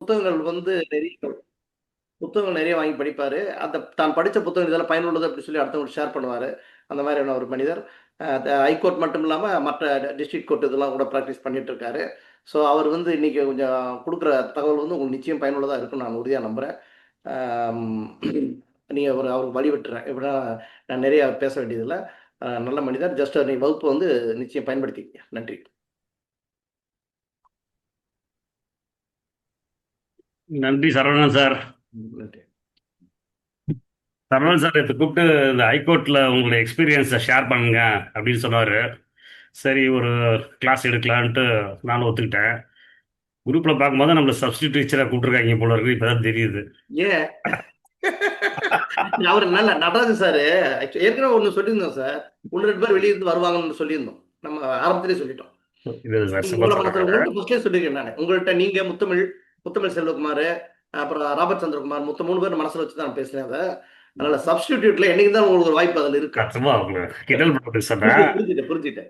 புத்தகங்கள் வந்து புத்தகங்கள் நிறைய வாங்கி படிப்பாரு. அந்த தான் படிச்ச புத்தகம் இதெல்லாம் பயனுள்ளது அப்படின்னு சொல்லி அடுத்தவங்களுக்கு ஷேர் பண்ணுவாரு. அந்த மாதிரியான ஒரு மனிதர். ஹைகோர்ட் மட்டும் இல்லாம மற்ற டிஸ்ட்ரிக்ட் கோர்ட் இதெல்லாம் கூட பிராக்டிஸ் பண்ணிட்டு இருக்காரு. ஸோ அவர் வந்து இன்னைக்கு கொஞ்சம் குடுக்குற தகவல் வந்து உங்களுக்கு நிச்சயம் பயனுள்ளதா இருக்கும்னு நான் உறுதியா நம்புறேன். ஆம், நீங்க அவருக்கு வழி விட்டுறேன். எப்படின்னா நான் நிறைய பேச வேண்டியதில்ல. நல்ல மனிதர். ஜஸ்ட் நீங்க வகுப்பு வந்து நிச்சயம் பயன்படுத்திக்கங்க. நன்றி. நன்றி சரவணன் சார். நன்றி. சரவணன் சார் இதை கூப்பிட்டு இந்த ஹைகோர்ட்டில் உங்களுடைய எக்ஸ்பீரியன்ஸை ஷேர் பண்ணுங்க அப்படின்னு சொன்னார். சரி, ஒரு கிளாஸ் எடுக்கலான்ட்டு நானும் ஒத்துக்கிட்டேன். குரூப்பில் பார்க்கும்போது நம்மள சப்ஸ்டியூட் டீச்சராக கூப்பிட்டுருக்காங்க போல இருக்கு, இப்போ தான் தெரியுது. ஏன் அவர் நல்ல நடராஜன் சார் ஏற்கனவே ஒன்று சொல்லியிருந்தோம் சார். ஒன்று ரெண்டு பேர் வெளியிருந்து வருவாங்கன்னு சொல்லியிருந்தோம். நம்ம ஆரம்பத்திலே சொல்லிட்டோம். இது சார் உங்களை சந்தோஷம். உங்கள்கிட்ட ஃபர்ஸ்ட்லேயே சொல்லியிருக்கேன் நான். உங்கள்கிட்ட நீங்க முத்தமிழ் செல்வகுமார், அப்புறம் ராபர்ட் சந்திரகுமார், மூணு பேர் மனசுல வச்சு தான் பேசுனேன் அதை. அதனால சப்ஸ்டிடியூட்ல என்னைக்கு தான் உங்களுக்கு ஒரு வாய்ப்பு அதில் இருக்கு. சும்மா அவங்க கிண்டல் பண்ணி சொன்னேன். புரிஞ்சுட்டேன்.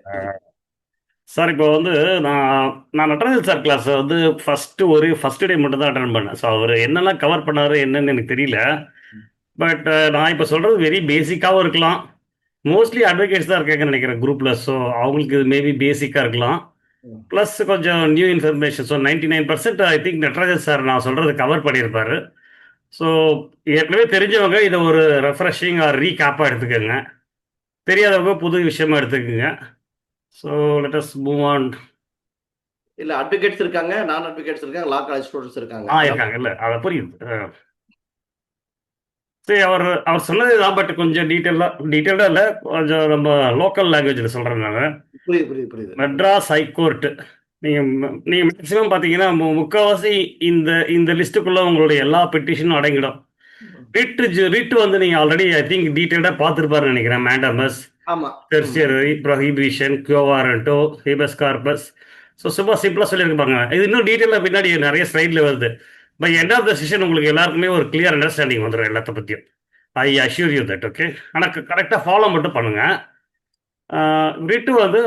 சார் இப்போ வந்து நான் நான் நடராஜன் சார் கிளாஸ் வந்து ஃபர்ஸ்ட் டே மட்டும் தான் அட்டன் பண்ணேன். ஸோ அவர் என்னெல்லாம் கவர் பண்ணாரு என்னன்னு எனக்கு தெரியல. பட் நான் இப்போ சொல்றது வெரி பேசிக்காகவும் இருக்கலாம். மோஸ்ட்லி அட்வொகேட்ஸ் தான் இருக்காங்கன்னு நினைக்கிறேன் குரூப்பில். ஸோ அவங்களுக்கு இது மேபி பேசிக்காக இருக்கலாம். ப்ளஸ் கொஞ்சம் new information. So 99% I think Natarajan sir நான் சொல்கிறது கவர் பண்ணியிருப்பாரு. ஸோ ஏற்கனவே தெரிஞ்சவங்க இதை ஒரு ரெஃப்ரெஷிங் ஆர் ரீகேப்பாக எடுத்துக்கோங்க. தெரியாதவங்க புது விஷயமா எடுத்துக்கோங்க. So let us move on. இல்ல அட்வொகேட்ஸ் இருக்காங்க, நான் அட்வொகேட்ஸ் இருக்காங்க, லா காலேஜ் ஸ்டூடெண்ட்ஸ் இருக்காங்க. இருக்காங்க இல்லை, அதை புரியுது. சரி, அவர் அவர் சொன்னது தான். பட் கொஞ்சம் டீட்டெயில்டாக இல்லை, கொஞ்சம் நம்ம லோக்கல் லாங்குவேஜில் சொல்கிறேன் நான். புரியுது. மெட்ராஸ் ஹைகோர்ட் நீங்கள் நீங்கள் மேக்ஸிமம் பார்த்தீங்கன்னா முக்கால்வாசி இந்த இந்த லிஸ்ட்டுக்குள்ளே உங்களுடைய எல்லா பெட்டிஷனும் அடங்கிடும். ரிட்டு வந்து நீங்கள் ஆல்ரெடி ஐ திங்க் டீட்டெயில்டாக பார்த்துருப்பாருன்னு நினைக்கிறேன். Mandamus, certiorari, prohibition, quo warranto, habeas corpus. So சும்மா சிம்பிளாக சொல்லியிருப்பாங்க. இது இன்னும் டீட்டெயிலாக பின்னாடி நிறைய ஸ்லைடில் வருது. By end of the session உங்களுக்கு எல்லாருக்குமே ஒரு கிளியர் அண்டர்ஸ்டாண்டிங் வந்துடும் எல்லாத்த பற்றியும். I assure you that. Okay, ஆனால் கரெக்டாக ஃபாலோ மட்டும் பண்ணுங்கள். ரிட்டு வந்து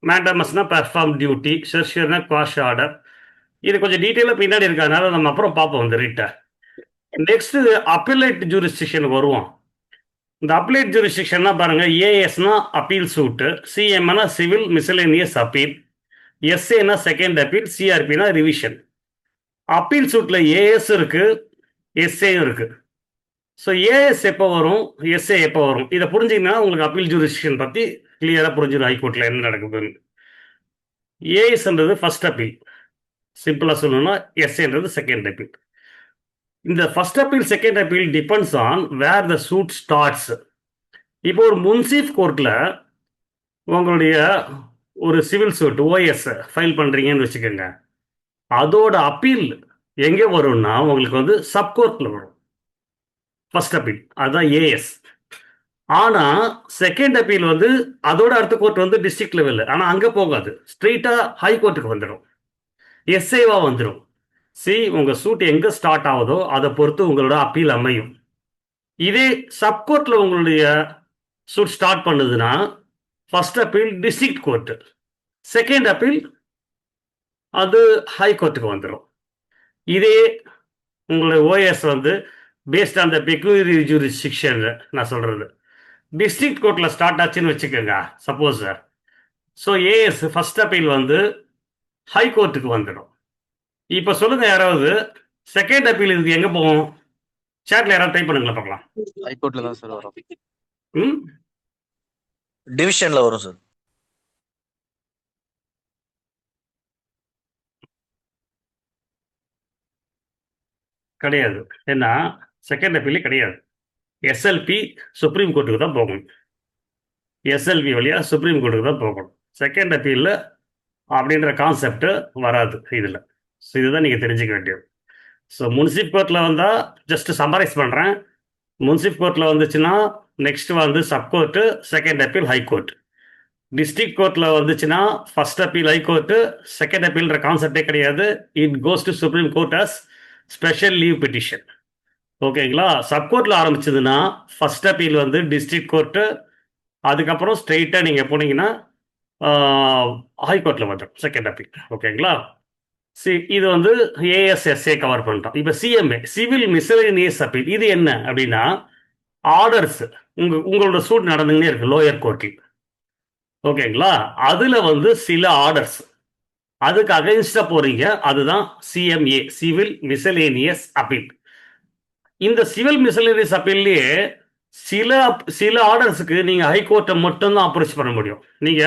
மேண்டமஸ்னா பெர்ஃபார்ம் டியூட்டி, செர்ஷியர்னா குவாஷ் ஆர்டர். இது கொஞ்சம் டீட்டெயிலாக பின்னாடி இருக்கிறதுனால நம்ம அப்புறம் பார்ப்போம் இந்த ரிட்டை. நெக்ஸ்ட் அப்பீலேட் ஜூரிஸ்டிக்ஷனுக்கு வருவோம். இந்த அப்பீலேட் ஜூரிஸ்டிக்ஷன்னா பாருங்க, ஏஎஸ்னா அப்பீல் சூட்டு, சிஎம்னா சிவில் மிசலேனியஸ் அப்பீல், எஸ்ஏனா செகண்ட் அப்பீல், சிஆர்பினா ரிவிஷன். அப்பீல் சூட்ல ஏஎஸ் இருக்கு, எஸ்ஏயும் இருக்கு. ஸோ ஏஎஸ் எப்போ வரும், எஸ்ஏ எப்போ வரும், இதை புரிஞ்சிங்கன்னா உங்களுக்கு அப்பீல் ஜூரிஸ்டிக்ஷன் பற்றி கிளியராக புரிஞ்சிடும் ஹைகோர்ட்டில் என்ன நடக்குதுன்னு. ஏஎஸ்ன்றது ஃபர்ஸ்ட் அப்பீல், சிம்பிளாக சொல்லணும்னா. எஸ்ஏன்றது செகண்ட் அப்பீல். இந்த first appeal second appeal depends on where the suit starts. இப்போ ஒரு முன்சீஃப் கோர்ட்டில் உங்களுடைய ஒரு சிவில் சூட் ஓஎஸ் ஃபைல் பண்ணுறீங்கன்னு வச்சுக்கோங்க. அதோட அப்பீல் எங்கே வரும்னா உங்களுக்கு வந்து சப்கோர்ட்டில் வரும். ஃபர்ஸ்ட் அப்பீல் அதுதான் ஏஎஸ். ஆனால் செகண்ட் அப்பீல் வந்து அதோட அடுத்த கோர்ட் வந்து டிஸ்ட்ரிக்ட் லெவலில், ஆனால் அங்கே போகாது, ஸ்ட்ரெயிட்டாக ஹை கோர்ட்டுக்கு வந்துடும், எஸ்ஏவா வந்துடும். உங்கள் சூட் எங்கே ஸ்டார்ட் ஆகுதோ அதை பொறுத்து உங்களோட அப்பீல் அமையும். இதே சப்கோர்ட்டில் உங்களுடைய சூட் ஸ்டார்ட் பண்ணுதுன்னா first appeal district court, second appeal அது ஹை கோர்ட்டுக்கு வந்துடும். இதே உங்களுடைய ஓஎஸ் வந்து பேஸ்ட் ஆன் த பெக்யூலரி ஜூரிஸ்டிக்ஷன் நான் சொல்கிறது டிஸ்ட்ரிக்ட் கோர்ட்டில் ஸ்டார்ட் ஆச்சுன்னு வச்சுக்கோங்க suppose. So as first appeal வந்து ஹை கோர்ட்டுக்கு வந்துடும். இப்போ சொல்லுங்க யாராவது, செகண்ட் அப்பீல் இதுக்கு எங்கே போகும்? சேட்ல யாராவது டைப் பண்ணுங்களா பார்க்கலாம். ஹைகோர்ட்ல தான் சார் வரும். ம், டிவிஷன்ல வரும் சார். கிடையாது. ஏன்னா செகண்ட் அப்பீலே கிடையாது. எஸ்எல்பி சுப்ரீம் கோர்ட்டுக்கு தான் போகணும். எஸ்எல்பி வழியாக சுப்ரீம் கோர்ட்டுக்கு தான் போகணும். செகண்ட் அப்பீலில் அப்படின்ற கான்செப்ட் வராது இதில். ஸோ இதுதான் நீங்கள் தெரிஞ்சுக்க வேண்டியது. ஸோ முன்சிப் கோர்ட்டில் வந்தால் ஜஸ்ட் சம்மரைஸ் பண்ணுறேன். முன்சிப் கோர்ட்டில் வந்துச்சுன்னா நெக்ஸ்ட் வந்து sub court, second appeal high court. District கோர்ட்டில் வந்துச்சுன்னா first appeal high court, second அப்பீல்ன்ற கான்செப்டே கிடையாது. It goes to supreme court as special leave petition. ஓகேங்களா? சப்கோர்ட்டில் ஆரம்பிச்சதுன்னா ஃபர்ஸ்ட் அப்பீல் வந்து டிஸ்ட்ரிக்ட் கோர்ட்டு, அதுக்கப்புறம் ஸ்ட்ரெயிட்டாக நீங்கள் போனீங்கன்னா ஹைகோர்ட்டில் வந்துடும் செகண்ட் அப்பீல். ஓகேங்களா? இது வந்து ஏஎஸ்எஸ்ஏ கவர் பண்ணிட்டோம். இப்போ சிஎம்ஏ, சிவில் மிசலேனியஸ் அப்பீல், இது என்ன அப்படின்னா ஆர்டர்ஸ் உங்களோட சூட் நடந்துன்னே இருக்கு லோயர் கோர்ட்டில். ஓகேங்களா? அதுல வந்து சில ஆர்டர்ஸ் அதுக்கு அகைன்ஸ்டா போறீங்க, அதுதான் சிஎம்ஏ, சிவில் மிசலேனியஸ் அப்பீல். இந்த சிவில் மிசலேனியஸ் அப்பீல்லையே சில சில ஆர்டர்ஸுக்கு நீங்க ஹைகோர்ட்டை மட்டும்தான் அப்ரோச் பண்ண முடியும். நீங்க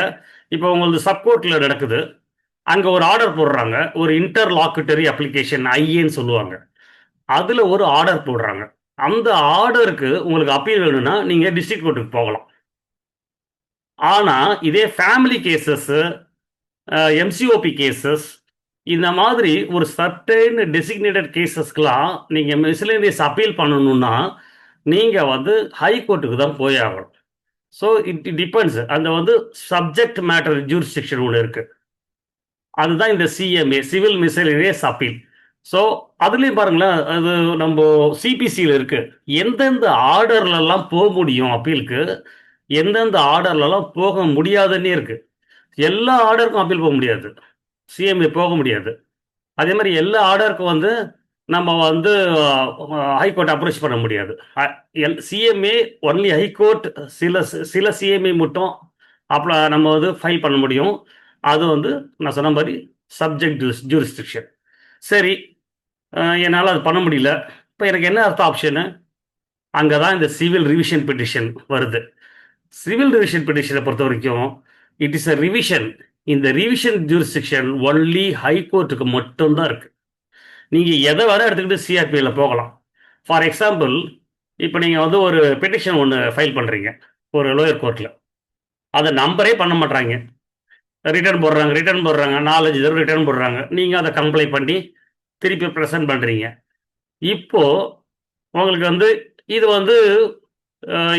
இப்போ உங்களுக்கு சப்கோர்ட்ல நடக்குது, அங்க ஒரு ஆர்டர் போடுறாங்க, ஒரு இன்டர்லாக்குட்டரி அப்ளிகேஷன் ஐஏன்னு சொல்லுவாங்க. அதுல ஒரு ஆர்டர் போடுறாங்க. அந்த ஆர்டருக்கு உங்களுக்கு அப்பீல் வேணும்னா நீங்க டிஸ்ட்ரிக்ட் கோர்ட்டுக்கு போகலாம். ஆனா இதே ஃபேமிலி கேசஸ், எம்சிஓபி கேசஸ், இந்த மாதிரி ஒரு சர்டைன் டெசிக்னேட்டட் கேசஸ்க்கெலாம் நீங்க மிஸ்லேனியஸ் அப்பீல் பண்ணணும்னா நீங்க வந்து ஹை கோர்ட்டுக்கு தான் போய் ஆகணும். So it depends. அந்த வந்து சப்ஜெக்ட் மேட்டர் ஜூரிஸ்டிக்ஷன் ஒன்று இருக்கு. அதுதான் இந்த CMA, civil miscellaneous appeal. So அதுலேயும் பாருங்களேன், அது நம்ம சிபிசியில் இருக்கு. எந்தெந்த ஆர்டர்லலாம் போக முடியும் அப்பீலுக்கு, எந்தெந்த ஆர்டர்லலாம் போக முடியாதுன்னே இருக்கு. எல்லா ஆர்டருக்கும் அப்பீல் போக முடியாது, சிஎம்ஏ போக முடியாது. அதே மாதிரி எல்லா ஆர்டருக்கும் வந்து நம்ம வந்து ஹைகோர்ட் அப்ரோச் பண்ண முடியாது. சிஎம்ஏ ஒன்லி ஹைகோர்ட், சில சில சிஎம்ஏ மட்டும் அப்போ நம்ம வந்து ஃபைல் பண்ண முடியும். அது வந்து நான் சொன்ன மாதிரி சப்ஜெக்ட் ஜூரிஸ்டிக்ஷன். சரி, என்னால் அது பண்ண முடியல. இப்போ எனக்கு என்ன அர்த்தம் ஆப்ஷனு? அங்கே தான் இந்த சிவில் ரிவிஷன் பெட்டிஷன் வருது. சிவில் ரிவிஷன் பெட்டிஷனை பொறுத்த வரைக்கும் இட் இஸ் அ ரிவிஷன். இந்த ரிவிஷன் ஜூரிஸ்டிக்ஷன் ஒன்லி ஹைகோர்ட்டுக்கு மட்டும்தான் இருக்கு. நீங்கள் எதை வேணால் எடுத்துக்கிட்டு சிஆர்பியில் போகலாம். ஃபார் எக்ஸாம்பிள், இப்போ நீங்கள் வந்து ஒரு பெட்டிஷன் ஒன்று ஃபைல் பண்ணுறீங்க ஒரு லோயர் கோர்ட்டில், அதை நம்பரே பண்ண மாட்டாங்க, ரிட்டர்ன் போடுறாங்க 4-5 தடவை ரிட்டர்ன் போடுறாங்க. நீங்கள் அதை கம்ப்ளைண்ட் பண்ணி திருப்பி ப்ரெசென்ட் பண்ணுறீங்க. இப்போது உங்களுக்கு வந்து இது வந்து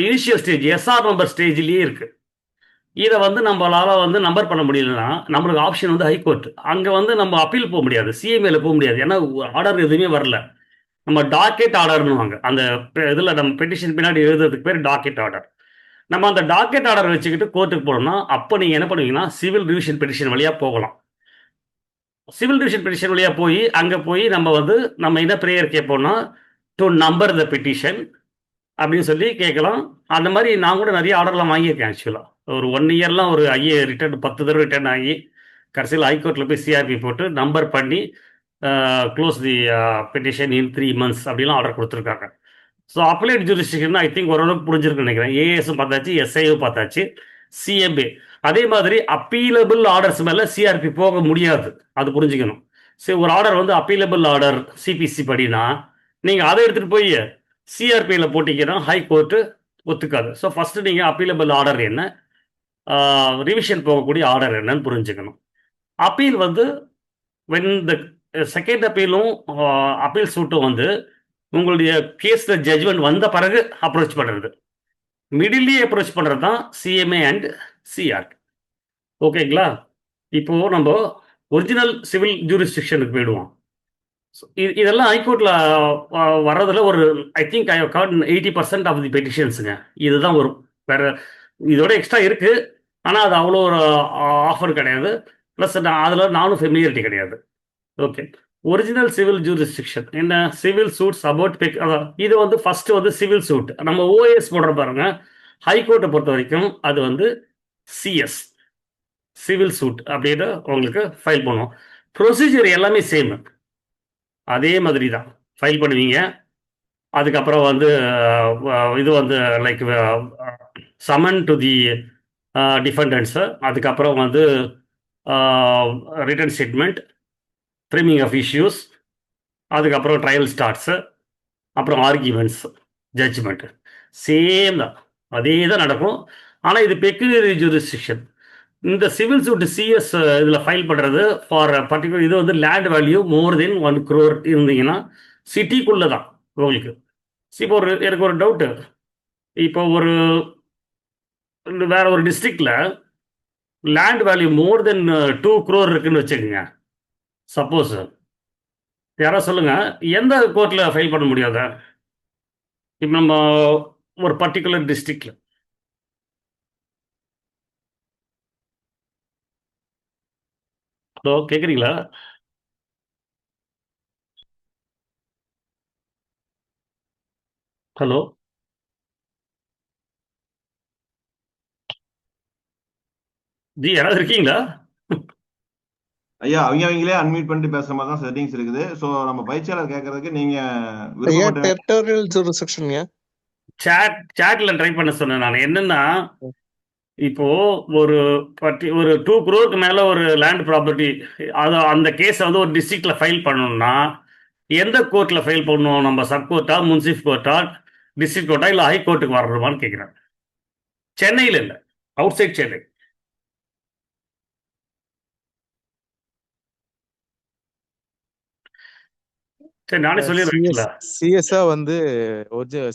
இனிஷியல் ஸ்டேஜ், எஸ்ஆர் நம்பர் ஸ்டேஜ்லேயே இருக்குது. இதை வந்து நம்மளால் வந்து நம்பர் பண்ண முடியலன்னா நம்மளுக்கு ஆப்ஷன் வந்து ஹைகோர்ட். அங்கே வந்து நம்ம அப்பீல் போக முடியாது, சிஎம்ஏல போக முடியாது, ஏன்னா ஆர்டர் எதுவுமே வரல. நம்ம டாக்கெட் ஆர்டர்னுவாங்க அந்த இதில், நம்ம பெட்டிஷன் பின்னாடி எழுதுறதுக்கு பேர் டாக்கெட் ஆர்டர். நம்ம அந்த டாக்கெட் ஆர்டர் வச்சுக்கிட்டு கோர்ட்டுக்கு போனோம்னா அப்போ நீங்கள் என்ன பண்ணுவீங்கன்னா சிவில் ரிவிஷன் பெட்டிஷன் வழியாக போகலாம். சிவில் டிவிஷன் பெட்டிஷன் வழியாக போய் அங்கே போய் நம்ம என்ன ப்ரேயர் கேட்போம்னா டு நம்பர் த பெட்டிஷன் அப்படின்னு சொல்லி கேட்கலாம். அந்த மாதிரி நான் கூட நிறைய ஆர்டர்லாம் வாங்கியிருக்கேன். ஆக்சுவலாக ஒரு 1 இயர்லாம் ஒரு ஐஏ ரிட்டர்ன் 10 தடவை ரிட்டர்ன் ஆகி கடைசியில் ஹைகோர்ட்டில் போய் சிஆர்பி போட்டு நம்பர் பண்ணி close the petition in 3 months அப்படிலாம் ஆர்டர் கொடுத்துருக்காங்க. ஸோ அப்ளைட் ஜூரிஸ்டிக்ஷன் ஐ திங்க் ஓரளவுக்கு புரிஞ்சிருக்குன்னு நினைக்கிறேன். ஏஎஸும் பார்த்தாச்சு, எஸ்ஐயும் பார்த்தாச்சு, சிஎம்ஏ. அதே மாதிரி அப்பீலபிள் ஆர்டர்ஸ் மேலே சிஆர்பி போக முடியாது, அது புரிஞ்சுக்கணும். சரி, ஒரு ஆர்டர் வந்து அப்பீலபிள் ஆர்டர் சிபிசி படினா நீங்கள் அதை எடுத்துகிட்டு போய் சிஆர்பியில் போட்டிங்கன்னா ஹைகோர்ட்டு ஒத்துக்காது. ஸோ ஃபஸ்ட்டு நீங்கள் அப்பீலபிள் ஆர்டர் என்ன, ரிவிஷன் போகக்கூடிய ஆர்டர் என்னன்னு புரிஞ்சுக்கணும். அப்பீல் வந்து வென் த செகண்ட் அப்பீலும் அப்பீல் சூட்டும் வந்து உங்களுடைய கேஸில் ஜட்ஜ்மெண்ட் வந்த பிறகு அப்ரோச் பண்ணுறது, மிடில்லே அப்ரோச் பண்ணுறது தான் சிஎம்ஏ அண்ட் சிஆர்பி. ஓகேங்களா? இப்போது நம்ம ஒரிஜினல் சிவில் ஜூரிஸ்டிக்ஷனுக்கு போயிடுவோம். இதெல்லாம் ஹைகோர்ட்டில் வர்றதில் ஒரு I think I have got 80% of the பெட்டிஷன்ஸுங்க இதுதான் வரும். வேறு இதோட எக்ஸ்ட்ரா இருக்குது, ஆனால் அது அவ்வளோ ஒரு ஆஃபர் கிடையாது. ப்ளஸ் அதில் நானும் ஃபெமிலியரிட்டி கிடையாது. ஓகே, ஒரிஜினல் சிவில் ஜூரிஸ்டிக்ஷன் என்ன? சிவில் சூட்ஸ் அபவுட் இது வந்து ஃபஸ்ட்டு வந்து சிவில் சூட். நம்ம ஓஎஸ் போடுற பாருங்க, ஹைகோர்ட்டை பொறுத்த வரைக்கும் அது வந்து சிஎஸ், சிவில் சூட் அப்படின்னு உங்களுக்கு ஃபைல் பண்ணுவோம். ப்ரொசீஜர் எல்லாமே சேம், அதே மாதிரி தான் ஃபைல் பண்ணுவீங்க. அதுக்கப்புறம் வந்து இது வந்து like Saman to the defendants, அதுக்கப்புறம் வந்து written statement, framing of issues, அதுக்கப்புறம் ட்ரையல் ஸ்டார்ட்ஸு, அப்புறம் ஆர்கியூமெண்ட்ஸ், ஜட்ஜ்மெண்ட்டு சேம் தான், அதே தான் நடக்கும். ஆனால் இது பெக்யூலரி ஜூரிஸ்டிக்ஷன். இந்த சிவில் சூட் சிஎஸ் இதில் ஃபைல் பண்ணுறது ஃபார் பர்டிகுலர் இது வந்து land value more than 1 crore இருந்தீங்கன்னா சிட்டிக்குள்ளே தான் உங்களுக்கு. இப்போ எனக்கு ஒரு டவுட்டு, இப்போ வேற ஒரு டிஸ்ட்ரிக்டில் லேண்ட் வேல்யூ மோர் தென் 2 crore இருக்குன்னு வச்சுக்கோங்க. சப்போஸ் யாராவது சொல்லுங்கள், எந்த கோர்ட்டில் ஃபைல் பண்ண முடியாத? இப்போ நம்ம ஒரு பர்டிகுலர் டிஸ்ட்ரிக்டில், ஹலோ கேட்குறீங்களா? ஹலோ, ஜி யாராவது இருக்கீங்களா? ஐயா அவங்களே அன்மியூட் பண்ணிட்டு பேசுற மாதிரி தான் செட்டிங்ஸ் இருக்குது. ஸோ நம்ம பயிற்சியாளர் கேட்கறதுக்கு நீங்க ஐயா விருப்பப்பட்ட டெரிட்டோரியல் ஜூரிஸ்டிக்ஷன்யா. சேட்ல ட்ரை பண்ண சொன்னேன் நான். என்னன்னா, இப்போ ஒரு ஒரு 2 crore மேல ஒரு லேண்ட் ப்ராப்பர்ட்டி, அது அந்த கேஸை வந்து ஒரு டிஸ்ட்ரிக்ட்ல ஃபைல் பண்ணணும்னா எந்த கோர்ட்ல ஃபைல் பண்ணுவோம்? நம்ம சப் கோர்ட்டா, முன்சிப் கோர்ட்டா, டிஸ்ட்ரிக்ட் கோர்ட்டா, இல்லை ஹை கோர்ட்டுக்கு வரணுமான்னு கேட்குறேன். சென்னையில் இல்லை, அவுட் சைட் சென்னை. சரி, நானே சொல்லிடுறேன்ல. சிஎஸ்ஆ வந்து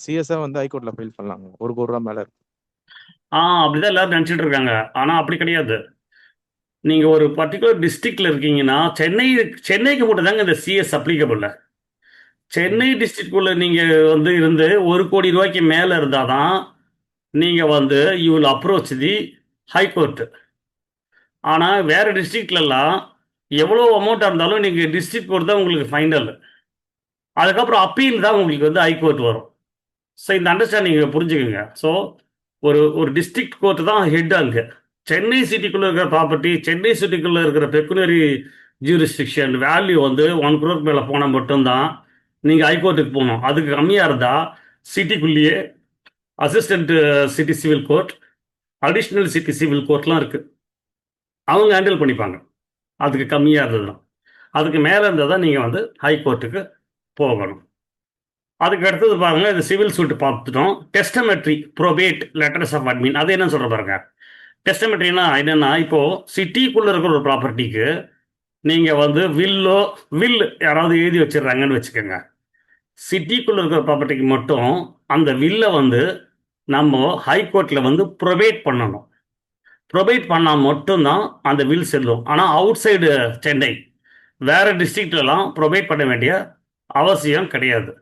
சிஎஸ்ஆ வந்து ஹைகோர்ட்ல ஃபைல் பண்ணலாங்க. 1 கோடி ரூபா மேல இருக்கு. அப்படிதான் எல்லாரும் நினச்சிட்டு இருக்காங்க. ஆனால் அப்படி கிடையாது. நீங்கள் ஒரு பர்டிகுலர் டிஸ்ட்ரிக்ட்ல இருக்கீங்கன்னா சென்னைக்கு மட்டும் தாங்க இந்த சிஎஸ் அப்ளிகபிள். சென்னை டிஸ்ட்ரிக்ட்குள்ள நீங்கள் வந்து இருந்து 1 கோடி ரூபாய்க்கு மேலே இருந்தால் தான் நீங்கள் வந்து you will approach the high court. ஆனால் வேறு டிஸ்ட்ரிக்ட்லலாம் எவ்வளோ அமௌண்ட்டாக இருந்தாலும் நீங்கள் டிஸ்ட்ரிக்ட் கோர்ட் தான் உங்களுக்கு ஃபைனல். அதுக்கப்புறம் அப்பீல் தான் உங்களுக்கு வந்து ஹைகோர்ட் வரும். ஸோ இந்த அண்டர்ஸ்டாண்டிங் புரிஞ்சுக்குங்க. ஸோ ஒரு டிஸ்ட்ரிக்ட் கோர்ட் தான் ஹெட் அங்கே. சென்னை சிட்டிக்குள்ளே இருக்கிற ப்ராப்பர்ட்டி, சென்னை சிட்டிக்குள்ளே இருக்கிற பெக்குனரி ஜூரிஸ்டிக்ஷன் வேல்யூ வந்து 1 crore மேலே போனால் மட்டும்தான் நீங்கள் ஹைகோர்ட்டுக்கு போகணும். அதுக்கு கம்மியாக இருந்தால் சிட்டிக்குள்ளேயே assistant city civil court, additional city civil கோர்ட்லாம் இருக்குது. அவங்க ஹேண்டில் பண்ணிப்பாங்க. அதுக்கு கம்மியாக இருந்ததுன்னா. அதுக்கு மேலே இருந்தால் தான் நீங்கள் வந்து ஹைகோர்ட்டுக்கு போகணும். அதுக்கு அடுத்தது பாருங்கள், இந்த சிவில் சூட் பார்த்துட்டோம். டெஸ்டமெட்ரி ப்ரோபேட் லெட்டர்ஸ் ஆஃப் அட்மின், அது என்ன சொல்கிற பாருங்க. டெஸ்டமெட்ரினா என்னென்னா, இப்போது சிட்டிக்குள்ளே இருக்கிற ஒரு ப்ராப்பர்ட்டிக்கு நீங்கள் வந்து வில் யாராவது எழுதி வச்சிடுறாங்கன்னு வச்சுக்கோங்க. சிட்டிக்குள்ளே இருக்கிற ப்ராப்பர்ட்டிக்கு மட்டும் அந்த வில்லை வந்து நம்ம ஹைகோர்ட்டில் வந்து ப்ரொபேட் பண்ணணும். ப்ரொபேட் பண்ணால் மட்டும்தான் அந்த வில் செல்லும். ஆனால் அவுட் சைடு சென்னை வேறு டிஸ்ட்ரிக்ட்லலாம் ப்ரொபேட் பண்ண வேண்டிய அவசியம் கிடையாது.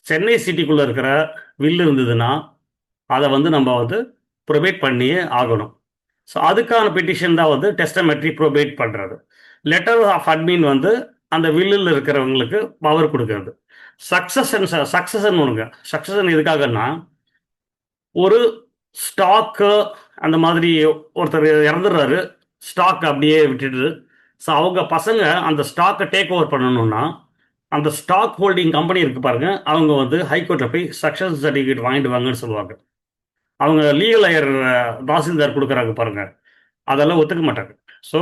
சென்னை சிட்டிக்குள்ளே இருக்கிற வில் இருந்ததுன்னா அதை வந்து நம்ம வந்து ப்ரொபேட் பண்ணியே ஆகணும். ஸோ அதுக்கான பெட்டிஷன் தான் வந்து டெஸ்டமெட்ரி ப்ரொபேட் பண்ணுறது. லெட்டர் ஆஃப் அட்மின் வந்து அந்த வில்லில் இருக்கிறவங்களுக்கு பவர் கொடுக்கறது. சக்சஷன் ஒன்றுங்க. சக்சஷன் எதுக்காகன்னா, ஒரு ஸ்டாக்கு அந்த மாதிரி ஒருத்தர் இறந்துடுறாரு, ஸ்டாக் அப்படியே விட்டுட்டு, ஸோ அவங்க பசங்க அந்த ஸ்டாக்கை டேக் ஓவர் பண்ணணும்னா அந்த ஸ்டாக் ஹோல்டிங் கம்பெனி இருக்குது பாருங்க, அவங்க வந்து ஹைகோர்ட்டில் போய் சக்சஷன் சர்டிஃபிகேட் வாங்கிட்டு வாங்கன்னு சொல்லுவாங்க. அவங்க லீகல் ஐயர் தாசில்தார் கொடுக்குறாங்க பாருங்க, அதெல்லாம் ஒத்துக்க மாட்டாங்க. ஸோ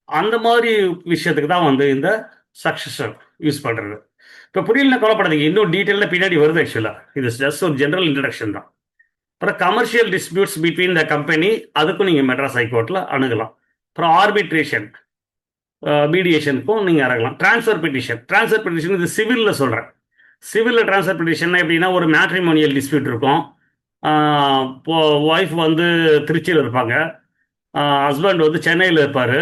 அந்த மாதிரி விஷயத்துக்கு தான் வந்து இந்த சக்சஷன் யூஸ் பண்ணுறது. இப்போ புரியலன்னா கொலைப்படாதீங்க, இன்னும் டீட்டெயிலாக பின்னாடி வருது. ஆக்சுவலாக இது ஜஸ்ட் ஒரு ஜென்ரல் இன்ட்ரடக்ஷன் தான். அப்புறம் commercial disputes between the company, அதுக்கும் நீங்கள் மெட்ராஸ் ஹைகோர்ட்டில் அணுகலாம். அப்புறம் ஆர்பிட்ரேஷன், மீடியேஷனுக்கும் நீங்கள் இறங்கலாம். ட்ரான்ஸ்ஃபர் பெட்டிஷன் இது சிவிலில் சொல்கிறேன். சிவிலில் ட்ரான்ஸ்ஃபர் பெட்டிஷன் எப்படின்னா, ஒரு மேட்ரிமோனியல் டிஸ்பியூட் இருக்கும். இப்போ ஒய்ஃப் வந்து திருச்சியில் இருப்பாங்க, ஹஸ்பண்ட் வந்து சென்னையில் இருப்பார்.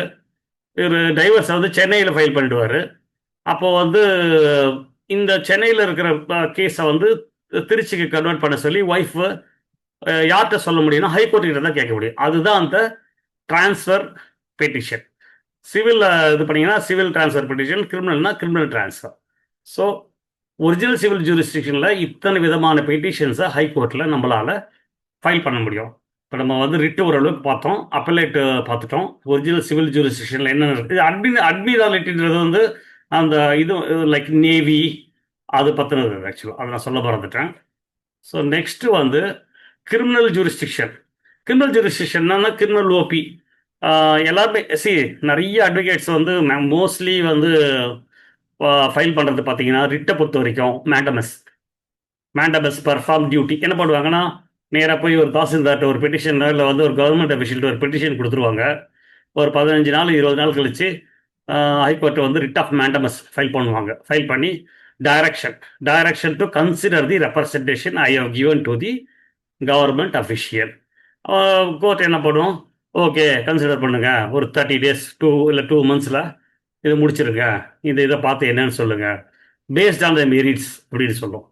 ஒரு டைவர்ஸை வந்து சென்னையில் ஃபைல் பண்ணிடுவார். அப்போது வந்து இந்த சென்னையில் இருக்கிற கேஸை வந்து திருச்சிக்கு கன்வெர்ட் பண்ண சொல்லி ஒய்ஃபு யார்கிட்ட சொல்ல முடியும்னா ஹைகோர்ட்டுக்கிட்ட தான் கேட்க முடியும். அதுதான் அந்த ட்ரான்ஸ்ஃபர் பெட்டிஷன். சிவில் இது பண்ணிங்கன்னா சிவில் ட்ரான்ஸ்ஃபர் பெட்டிஷன், கிரிமினல்னா criminal transfer. So original civil ஜூரிஸ்டிக்ஷனில் இத்தனை விதமான பெட்டிஷன்ஸை ஹைகோர்ட்டில் நம்மளால் ஃபைல் பண்ண முடியும். இப்போ நம்ம வந்து ரிட்டு ஓரளவுக்கு பார்த்தோம், அப்பலேட்டு பார்த்துட்டோம். ஒரிஜினல் சிவில் ஜூரிஸ்டிக்ஷனில் என்னென்ன இருக்குது, அட்மிராலிட்டின்றது வந்து அந்த இது லைக் நேவி, அது பற்றினது ஆக்சுவலாக, அதை நான் சொல்ல மறந்துட்டேன். ஸோ நெக்ஸ்ட்டு வந்து கிரிமினல் ஜூரிஸ்டிக்ஷன். Criminal OP. எல்லாருமே நிறைய அட்வொகேட்ஸ் வந்து மோஸ்ட்லி வந்து ஃபைல் பண்ணுறது பார்த்தீங்கன்னா, ரிட்டை பொறுத்த வரைக்கும் மேண்டமஸ் பர்ஃபார்ம் டியூட்டி என்ன பண்ணுவாங்கன்னா, நேராக போய் ஒரு தாசில்தார்ட்ட ஒரு பெட்டிஷன், இல்லை வந்து ஒரு கவர்மெண்ட் அஃபிஷியல்கிட்ட ஒரு பெட்டிஷன் கொடுத்துருவாங்க. ஒரு 15 நாள் 20 நாள் கழித்து ஹைகோர்ட்டை வந்து ரிட் ஆஃப் மேண்டமஸ் ஃபைல் பண்ணுவாங்க. ஃபைல் பண்ணி direction to consider the representation I have given to the government official. Court என்ன பண்ணுவோம், ஓகே கன்சிடர் பண்ணுங்கள், ஒரு 30 days 2 months இதை முடிச்சிருங்க, இதை பார்த்து என்னன்னு சொல்லுங்கள், பேஸ்ட் ஆன் த மெரிட்ஸ் அப்படின்னு சொல்லுவோம்.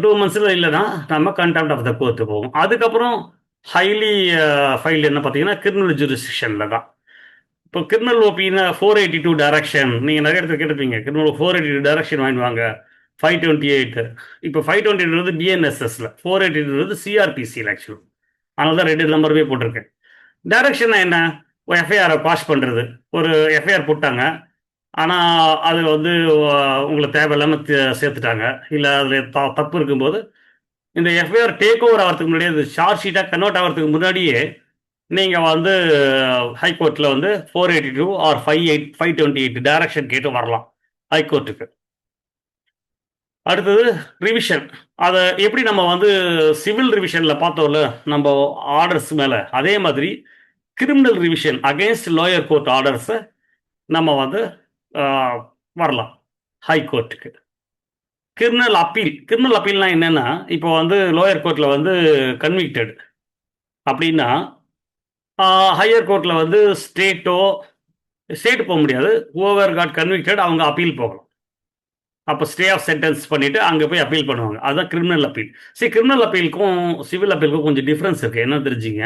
2 months இல்லைன்னா நம்ம கண்டெம்ட் ஆஃப் த கோர்ட்டு போவோம். அதுக்கப்புறம் ஹைலி ஃபைல் என்ன பார்த்தீங்கன்னா கிரிமினல் ஜூரிஸ்டிக்ஷனில் தான். இப்போ கிரிமினல் ஓபின்னா 482 டைரக்ஷன், நீங்கள் நிறைய இடத்துல கேட்டுப்பீங்க, கிரிமினல் 482 டைரக்ஷன் வாங்கிடுவாங்க, 528. இப்போ 528 பிஎன்எஸ்எஸ்ல, 480 சிஆர்பிசியில் ஆக்சுவல். அதனால தான் 2 நம்பருமே போட்டிருக்கேன். டைரக்ஷன் என்ன? ஒரு எஃப்ஐஆரை பாஸ் பண்ணுறது. ஒரு எஃப்ஐஆர் போட்டாங்க, ஆனால் அது வந்து உங்களுக்கு தேவையில்லாமல் சேர்த்துட்டாங்க, இல்லை அதில் தப்பு இருக்கும்போது இந்த எஃப்ஐஆர் டேக் ஓவர் ஆகிறதுக்கு முன்னாடியே, அது ஷார்ட் ஷீட்டாக கன்வெர்ட் ஆகிறதுக்கு முன்னாடியே நீங்கள் வந்து ஹைகோர்ட்டில் வந்து 482 ஆர் 528 டைரக்ஷன் கேட்டு வரலாம் ஹைகோர்ட்டுக்கு. அடுத்தது ரிவிஷன். அதை எப்படி நம்ம வந்து சிவில் ரிவிஷனில் பார்த்தோம்ல நம்ம ஆர்டர்ஸ் மேலே, அதே மாதிரி criminal revision against lower court ஆர்டர்ஸை நம்ம வந்து வரலாம் ஹைகோர்ட்டுக்கு. கிரிமினல் அப்பீல்னா என்னென்னா, இப்போ வந்து லோயர் கோர்ட்டில் வந்து கன்விக்டட் அப்படின்னா ஹையர் கோர்ட்டில் வந்து ஸ்டேட் போக முடியாது. ஓவர் காட் கன்விக்டட், அவங்க அப்பீல் போகலாம். அப்போ ஸ்டே ஆஃப் சென்டென்ஸ் பண்ணிவிட்டு அங்கே போய் அப்பீல் பண்ணுவாங்க. அதுதான் கிரிமினல் அப்பீல். சரி, கிரிமினல் அப்பீலுக்கும் சிவில் அப்பீலுக்கும் கொஞ்சம் டிஃப்ரென்ஸ் இருக்குது. என்ன தெரிஞ்சுங்க,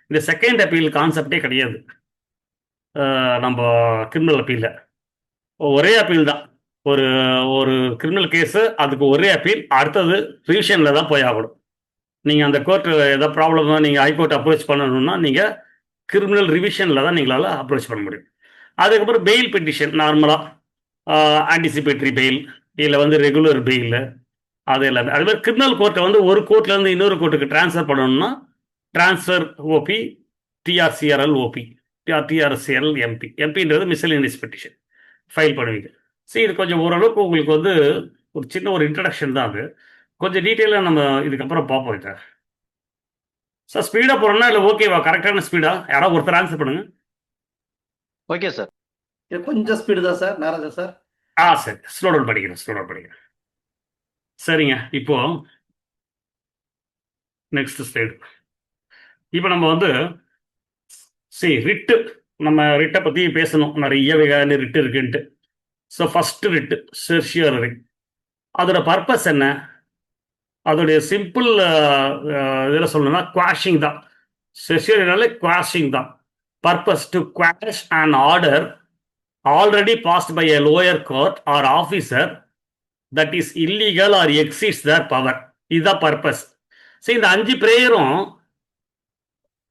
இந்த செகண்ட் அப்பீல் கான்செப்டே கிடையாது நம்ம கிரிமினல் அப்பீலில். ஒரே அப்பீல் தான். ஒரு கிரிமினல் கேஸு, அதுக்கு ஒரே அப்பீல். அடுத்தது ரிவிஷனில் தான் போய் ஆகணும். நீங்கள் அந்த கோர்ட்டு ஏதோ ப்ராப்ளமாக நீங்கள் ஹைகோர்ட் அப்ரோச் பண்ணணும்னா நீங்கள் கிரிமினல் ரிவிஷனில் தான் நீங்களால் அப்ரோச் பண்ண முடியும். அதுக்கப்புறம் பெயில் பெட்டிஷன், நார்மலாக ஆன்டிசிபேட்டரி பெயில், இல்லை வந்து ரெகுலர் பெயில், அது எல்லாமே. அது மாதிரி கிரிமினல் கோர்ட்டை வந்து ஒரு கோர்ட்லேருந்து இன்னொரு கோர்ட்டுக்கு ட்ரான்ஸ்ஃபர் பண்ணணும்னா transfer OP, TRCRL OP, TRCRL எம்பின்றது மிஸ்செலேனியஸ் பெட்டிஷன் ஃபைல் பண்ணுவீங்க. சரி, இது கொஞ்சம் ஓரளவுக்கு உங்களுக்கு வந்து ஒரு சின்ன ஒரு இன்ட்ரடக்ஷன் தான். அது கொஞ்சம் டீட்டெயிலாக நம்ம இதுக்கப்புறம் பார்ப்போம். இதை சார் ஸ்பீடாக போகிறோம்னா இல்லை ஓகேவா? கரெக்டான ஸ்பீடா? யாராவது ஒருத்தர் ஆன்சர் பண்ணுங்க. Okay sir. இது கொஞ்சம் ஸ்பீடு தான் சார், நாராஜன் சார். சரி, ஸ்லோ டவுன் படிக்கிறேன். சரிங்க, இப்போ நெக்ஸ்ட் ஸ்லைடு. இப்போ நம்ம வந்து ரிட்டு, நம்ம ரிட்டை பற்றி பேசணும். நிறைய வகையான ரிட்டு இருக்குன்ட்டு. So first writ certiorari. அதோட பர்பஸ் என்ன? அதோடைய சிம்பிள் இதில் சொல்லணும்னா குவாஷிங் தான். செர்ஷியரினாலே குவாஷிங் தான். Purpose to quash and order already passed by a lower court or officer that is illegal or exceeds their power. இதுதான் பர்பஸ். சரி, இந்த 5 பிரேயரும்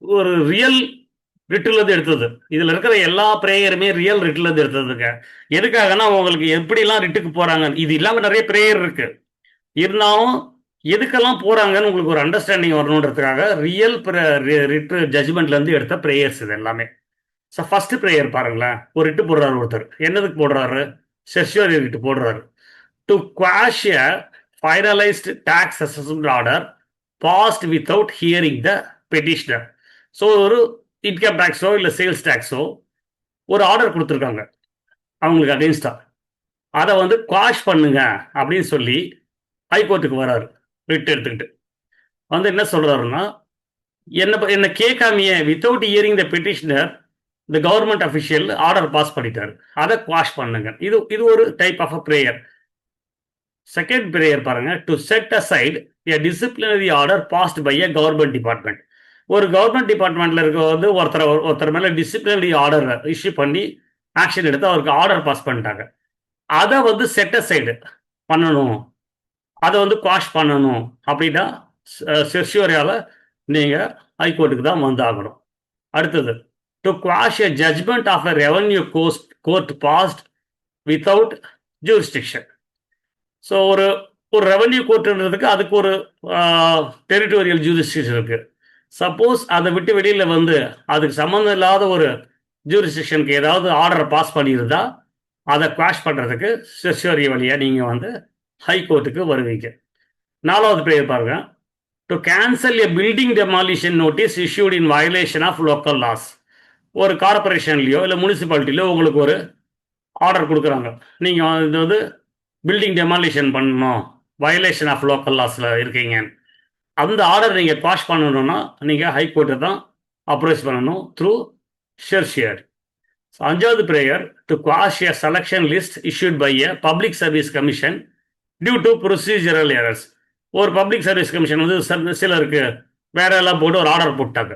ஒரு ரியல் ரிட்டிலேருந்து எடுத்தது. இதில் இருக்கிற எல்லா பிரேயருமே ரியல் ரிட்டிலேருந்து எடுத்ததுங்க. எதுக்காகனா, உங்களுக்கு எப்படிலாம் ரிட்டுக்கு போகிறாங்க, இது இல்லாமல் நிறைய பிரேயர் இருக்கு. இருந்தாலும் எதுக்கெல்லாம் போகிறாங்கன்னு உங்களுக்கு ஒரு அண்டர்ஸ்டாண்டிங் வரணுன்றதுக்காக ரியல் ரிட்டு ஜட்ஜ்மெண்ட்லேருந்து எடுத்த பிரேயர்ஸ் இது எல்லாமே. ஸோ ஃபஸ்ட்டு ப்ரேயர் பாருங்களேன். ஒரு ரிட்டு போடுறாரு ஒருத்தர். என்னதுக்கு போடுறாரு? செர்ஷியரி ரிட்டு போடுறாரு. To quash a finalised tax assessment order passed without hearing the petitioner. So ஒரு இன்கம் டேக்ஸோ இல்லை சேல்ஸ் டேக்ஸோ ஒரு ஆர்டர் கொடுத்துருக்காங்க அவங்களுக்கு அகெயின்ஸ்டா. அதை வந்து குவாஷ் பண்ணுங்க அப்படின்னு சொல்லி ஹைகோர்ட்டுக்கு வராரு ரிட்டு எடுத்துக்கிட்டு. வந்து என்ன சொல்கிறாருன்னா, என்ன கேட்காமையே வித்தவுட் ஹியரிங் த பெட்டிஷனர் இந்த கவர்மெண்ட் அஃபிஷியல் ஆர்டர் பாஸ் பண்ணிட்டாரு, அதை குவாஷ் பண்ணுங்க. இது ஒரு type of a prayer. Second prayer பாருங்க. To set aside a disciplinary order passed by a government department. ஒரு கவர்மெண்ட் டிபார்ட்மெண்ட்ல இருக்க வந்து ஒருத்தர் மேல டிசிப்ளினரி ஆர்டர் இஷ்யூ பண்ணி ஆக்ஷன் எடுத்து அவருக்கு ஆர்டர் பாஸ் பண்ணிட்டாங்க. அதை வந்து செட் அசைடு பண்ணணும், அதை வந்து குவாஷ் பண்ணணும் அப்படின்னா செர்ஷியோரியால நீங்க ஹைகோர்ட்டுக்கு தான் வந்து ஆகணும். அடுத்தது, to quash a judgment of a revenue court passed without jurisdiction. So ஒரு ரெவன்யூ கோர்ட்டுன்றதுக்கு அதுக்கு ஒரு டெரிட்டோரியல் ஜூரிஸ்டிக்ஷன் இருக்கு. சப்போஸ் அதை விட்டு வெளியில் வந்து அதுக்கு சம்மந்தம் இல்லாத ஒரு ஜூரிஸ்டிக்ஷனுக்கு ஏதாவது ஆர்டர் பாஸ் பண்ணியிருந்தா அதை குவாஷ் பண்ணுறதுக்கு செர்ஷியரி வழியாக நீங்கள் வந்து ஹைகோர்ட்டுக்கு வருவீங்க. 4வது பிரேயர் பாருங்க. To cancel a building demolition notice issued in violation of local laws. ஒரு கார்பரேஷன்லையோ இல்லை முனிசிபாலிட்டிலையோ உங்களுக்கு ஒரு ஆர்டர் கொடுக்குறாங்க, நீங்கள் இது வந்து பில்டிங் டெமாலிஷன் பண்ணணும், வயலேஷன் ஆஃப் லோக்கல் லாஸில் இருக்கீங்க. அந்த ஆர்டர் நீங்கள் குவாஷ் பண்ணணும்னா நீங்கள் ஹைகோர்ட்டை தான் அப்ரோச் பண்ணணும் த்ரூ செர்ஷியரி. 5வது prayer. To quash a selection list issued by a public service commission due to procedural errors. ஒரு பப்ளிக் சர்வீஸ் கமிஷன் வந்து சிலருக்கு வேற எல்லாம் போட்டு ஒரு ஆர்டர் போட்டாங்க.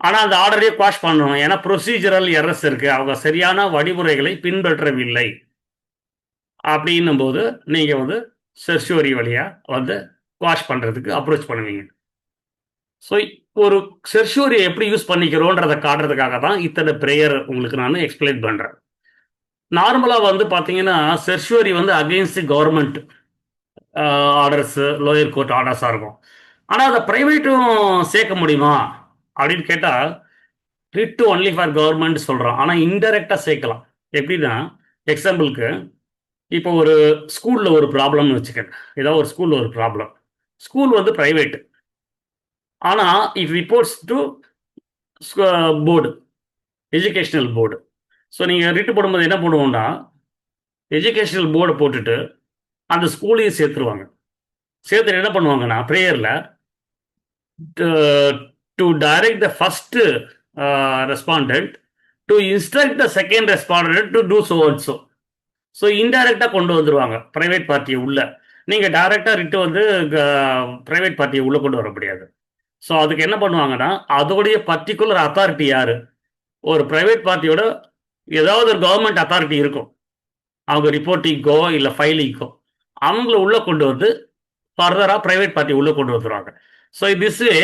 ஆனால் அந்த ஆர்டரையே குவாஷ் பண்ணணும், ஏன்னா ப்ரொசீஜரல் எரர்ஸ் இருக்குது, அவங்க சரியான வழிமுறைகளை பின்பற்றவில்லை. அப்படின்னும் போது நீங்கள் வந்து செர்ஷுவரி வழியாக வந்து வாஷ் பண்ணுறதுக்கு அப்ரோச் பண்ணுவீங்க. ஸோ ஒரு செர்ஷுவரியை எப்படி யூஸ் பண்ணிக்கிறோன்றதை காட்டுறதுக்காக தான் இத்தனை ப்ரேயர் உங்களுக்கு நான் எக்ஸ்பிளைன் பண்ணுறேன். நார்மலாக வந்து பார்த்தீங்கன்னா செர்ஷுவரி வந்து against government orders, lower court ஆர்டர்ஸாக இருக்கும். ஆனால் அதை ப்ரைவேட்டும் சேர்க்க முடியுமா அப்படின்னு கேட்டால் ரிட் ஒன்லி ஃபார் கவர்மெண்ட் சொல்கிறோம். ஆனால் இன்டெரக்டாக சேர்க்கலாம். எப்படின்னா எக்ஸாம்பிளுக்கு இப்போ ஒரு ஸ்கூலில் ஒரு ப்ராப்ளம்னு வச்சுக்கேன். ஏதோ ஒரு ஸ்கூலில் ஒரு ப்ராப்ளம். ஸ்கூல் வந்து ப்ரைவேட்டு. ஆனால் it reports to board, educational board. So நீங்கள் ரிட்டு போடும்போது என்ன பண்ணுவோம்னா எஜுகேஷனல் போர்டை போட்டுட்டு அந்த ஸ்கூலையும் சேர்த்துருவாங்க. சேர்த்துட்டு என்ன பண்ணுவாங்கன்னா ப்ரேயரில் to direct the first respondent to instruct the second respondent to do so and so. So இன்டைரக்டாக கொண்டு வந்துடுவாங்க ப்ரைவேட் பார்ட்டியை உள்ள. நீங்கள் டைரெக்டாக ரிட்டு வந்து ப்ரைவேட் பார்ட்டியை உள்ளே கொண்டு வர முடியாது. ஸோ அதுக்கு என்ன பண்ணுவாங்கன்னா அதோடைய பர்டிகுலர் அத்தாரிட்டி யார், ஒரு ப்ரைவேட் பார்ட்டியோட ஏதாவது ஒரு கவர்மெண்ட் அத்தாரிட்டி இருக்கும், அவங்க ரிப்போர்ட்டிங்கோ இல்லை ஃபைலிங்கோ, அவங்கள உள்ளே கொண்டு வந்து ஃபர்தராக ப்ரைவேட் பார்ட்டி உள்ளே கொண்டு வந்துடுவாங்க. So this way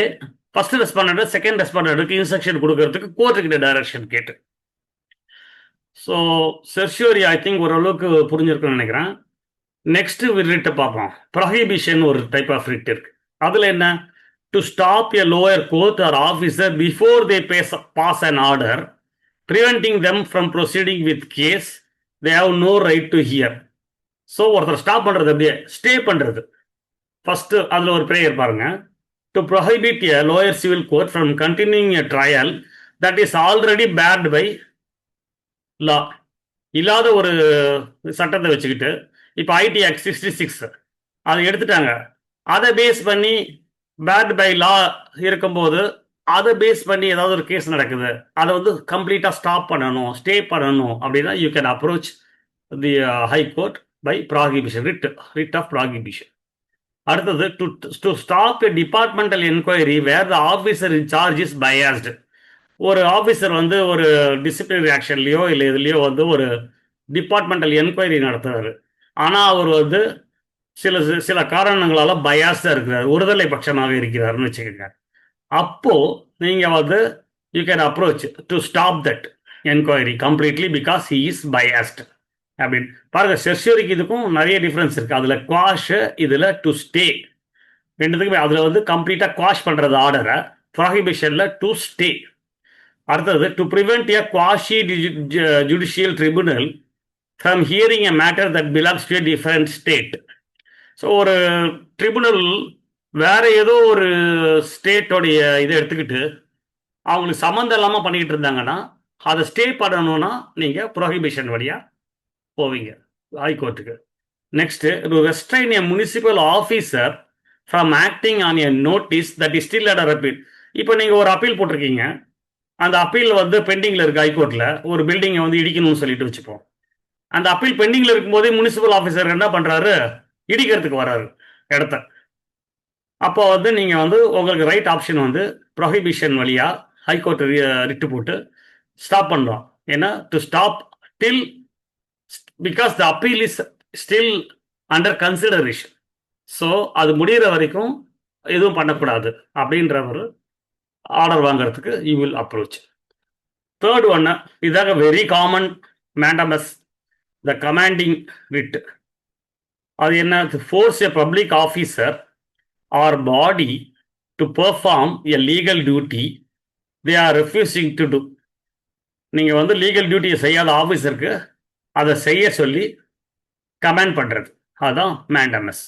first respondent செகண்ட் ரெஸ்பாண்டன்ட்டுக்கு இன்ஸ்ட்ரக்ஷன் கொடுக்கறதுக்கு கோர்ட்டுக்கிட்ட டைரக்ஷன் கேட்டு. ஸோ செர்ஷுவரி ஐ திங்க் ஓரளவுக்கு புரிஞ்சிருக்குன்னு நினைக்கிறேன். நெக்ஸ்ட் ரிட்டை பார்ப்போம். ப்ரொஹிபிஷன் ஒரு டைப் ஆஃப் ரிட் இருக்கு. அதில் என்ன, to stop a lower court or officer before they pass an order preventing them from proceeding with case they have no right to hear. So ஒருத்தர் stop பண்ணுறது அப்படியே stay பண்ணுறது. First அதில் ஒரு prayer பாருங்க. To prohibit a lower civil court from continuing a trial that is already barred by law. இல்லாத ஒரு சட்டத்தை வச்சுக்கிட்டு இப்போ ஐடி ஆக்ட் 66 அதை எடுத்துட்டாங்க. அதை பேஸ் பண்ணி பேர்டு பை லா இருக்கும்போது அதை பேஸ் பண்ணி ஏதாவது ஒரு கேஸ் நடக்குது, அதை வந்து கம்ப்ளீட்டாக ஸ்டாப் பண்ணணும், ஸ்டே பண்ணணும் அப்படின்னா you can approach the high court by prohibition, writ of prohibition. அடுத்தது to stop a departmental enquiry where the officer in charge is biased. ஒரு ஆஃபீஸர் வந்து ஒரு டிசிப்ளினரி ஆக்ஷன்லையோ இல்லை இதுலேயோ வந்து ஒரு டிபார்ட்மெண்டல் என்கொயரி நடத்துறாரு, ஆனால் அவர் வந்து சில காரணங்களால் பயாஸ்டாக இருக்கிறார், ஒருதலை பட்சமாக இருக்கிறாருன்னு வச்சுக்கோங்க. அப்போ நீங்கள் வந்து you can approach to stop that enquiry completely because he is biased அப்படின்னு. பாருங்க, செர்ஷுவரிக்கு இதுக்கும் நிறைய டிஃப்ரென்ஸ் இருக்குது. அதில் குவாஷ், இதில் டு ஸ்டே, ரெண்டுத்துக்குமே. அதில் வந்து கம்ப்ளீட்டாக குவாஷ் பண்ணுறது ஆர்டரை, ப்ராஹிபிஷனில் டு ஸ்டே. அடுத்தது to prevent a quasi judicial tribunal from hearing a matter that belongs to a different state. So ஒரு ட்ரிபுனல் வேற ஏதோ ஒரு ஸ்டேட்டோடைய இதை எடுத்துக்கிட்டு அவங்களுக்கு சம்மந்தம் இல்லாமல் பண்ணிக்கிட்டு இருந்தாங்கன்னா அதை ஸ்டே பண்ணணும்னா நீங்கள் ப்ரொஹிபிஷன் வழியாக போவீங்க ஹைகோர்ட்டுக்கு. Next to restrain a municipal officer from acting on a notice that is still at appeal. இப்போ நீங்கள் ஒரு அப்பீல் போட்டிருக்கீங்க, அந்த அப்பீல் வந்து பெண்டிங்கில் இருக்குது ஹைகோர்ட்டில். ஒரு பில்டிங்கை வந்து இடிக்கணும்னு சொல்லிட்டு வச்சுப்போம். அந்த அப்பீல் பெண்டிங்கில் இருக்கும்போதே முனிசிபல் ஆஃபீஸர் என்ன பண்ணுறாரு, இடிக்கிறதுக்கு வராரு இடத்த. அப்போ வந்து நீங்கள் வந்து உங்களுக்கு ரைட் ஆப்ஷன் வந்து ப்ரொஹிபிஷன் வழியாக ஹைகோர்ட் ரிட்டு போட்டு ஸ்டாப் பண்ணலாம். ஏன்னா to stop till because the appeal is still under consideration. So அது முடிகிற வரைக்கும் எதுவும் பண்ணக்கூடாது அப்படின்ற ஒரு ஆர்டர் வாங்கிறதுக்கு யூ வில் அப்ரோச். தேர்ட் ஒன்று, இதாக very common mandamus, the commanding writ. அது என்ன, force a public officer or body to perform a legal duty they are refusing to do. நீங்கள் வந்து லீகல் டியூட்டியை செய்யாத ஆஃபீஸருக்கு அதை செய்ய சொல்லி கமாண்ட் பண்ணுறது, அதுதான் மேண்டமஸ்.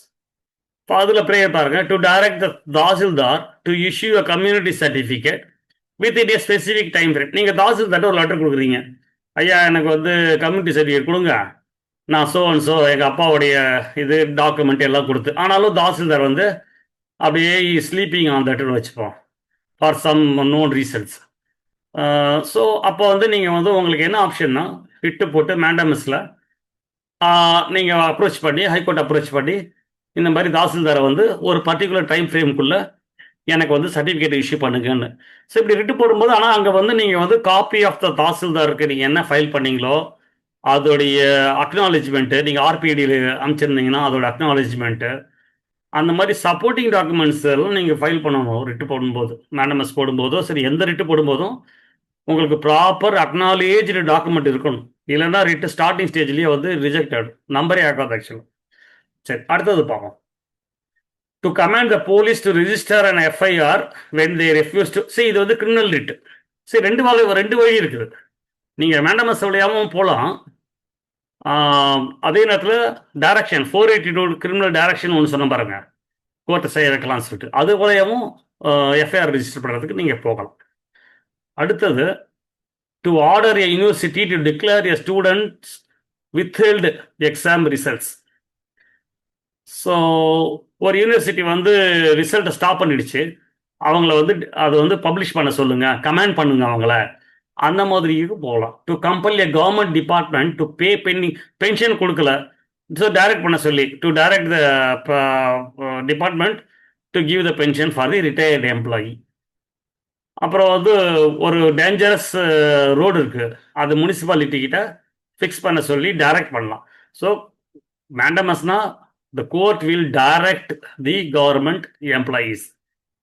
இப்போ அதில் ப்ரேயர் பாருங்க. To direct the tahsildar to issue a community certificate with in A specific time frame. நீங்கள் தாசில்தார்ட்ட ஒரு லெட்டர் கொடுக்குறீங்க, ஐயா எனக்கு வந்து கம்யூனிட்டி சர்டிஃபிகேட் கொடுங்க, நான் ஸோ அண்ட் ஸோ எங்கள் அப்பாவுடைய இது டாக்குமெண்ட் எல்லாம் கொடுத்து. ஆனாலும் தாசில்தார் வந்து அப்படியே ஸ்லீப்பிங் ஆன் தட்டுன்னு வச்சுப்போம் for some known reasons. So அப்போ வந்து நீங்கள் வந்து உங்களுக்கு என்ன ஆப்ஷன்னா ரிட்டு போட்டு மேண்டமஸில் நீங்கள் அப்ரோச் பண்ணி ஹைகோர்ட் அப்ரோச் பண்ணி இந்த மாதிரி தாசில்தாரை வந்து ஒரு பர்டிகுலர் டைம் ஃப்ரேம்குள்ளே எனக்கு வந்து சர்டிஃபிகேட் இஷ்யூ பண்ணுங்கன்னு. ஸோ இப்படி ரிட்டு போடும்போது ஆனால் அங்கே வந்து நீங்கள் வந்து காப்பி ஆஃப் த தாசில்தாருக்கு நீங்கள் என்ன ஃபைல் பண்ணீங்களோ அதோடைய அக்னாலேஜ்மெண்ட்டு, நீங்கள் ஆர்பிடியில் அனுப்பிச்சிருந்தீங்கன்னா அதோட அக்னாலேஜ்மெண்ட்டு, அந்த மாதிரி சப்போர்ட்டிங் டாக்குமெண்ட்ஸ் எல்லாம் நீங்கள் ஃபைல் பண்ணணும் ரிட்டு போடும்போது. மேண்டமஸ் போடும்போதோ சரி, எந்த ரிட்டு போடும்போதும் உங்களுக்கு ப்ராப்பர் அக்னாலேஜ்டு டாக்குமெண்ட் இருக்கணும். இல்லைன்னா ரிட்டு ஸ்டார்டிங் ஸ்டேஜ்லேயே வந்து ரிஜெக்ட் ஆகிடும், நம்பரே ஆகாது ஆக்சுவலாக. சரி, அடுத்தது பார்ப்போம். Du command the police to register and FIR when they refuse to C, இது வந்து கிரிமினல் ரிட்டு. சரி, ரெண்டு வழி இருக்குது. நீங்கள் மேண்டமஸ் வழியாகவும் போகலாம். அதே நேரத்தில் டைரக்ஷன் 482 கிரிமினல் டைரக்ஷன் ஒன்று சொன்ன பாருங்க, கோர்ட்டை செய்ய வைக்கலாம்னு சொல்லிட்டு, அது போலவும் எஃப்ஐஆர் ரிஜிஸ்டர் பண்ணுறதுக்கு நீங்கள் போகலாம். அடுத்தது, to order a university to declare a students withheld exam results. So ஒரு யூனிவர்சிட்டி வந்து ரிசல்ட்டை ஸ்டாப் பண்ணிடுச்சு, அவங்கள வந்து அதை வந்து பப்ளிஷ் பண்ண சொல்லுங்கள், கமெண்ட் பண்ணுங்க அவங்கள, அந்த மாதிரிக்கு போகலாம். To compel a government department to pay pension கொடுக்கல, ஸோ டைரக்ட் பண்ண சொல்லி, to direct the department to give the pension for the retired employee. அப்புறம் வந்து ஒரு டேஞ்சரஸ் ரோடு இருக்குது, அது முனிசிபாலிட்டி கிட்ட ஃபிக்ஸ் பண்ண சொல்லி டைரக்ட் பண்ணலாம். ஸோ மேண்டமஸ்னா the court will direct the government employees.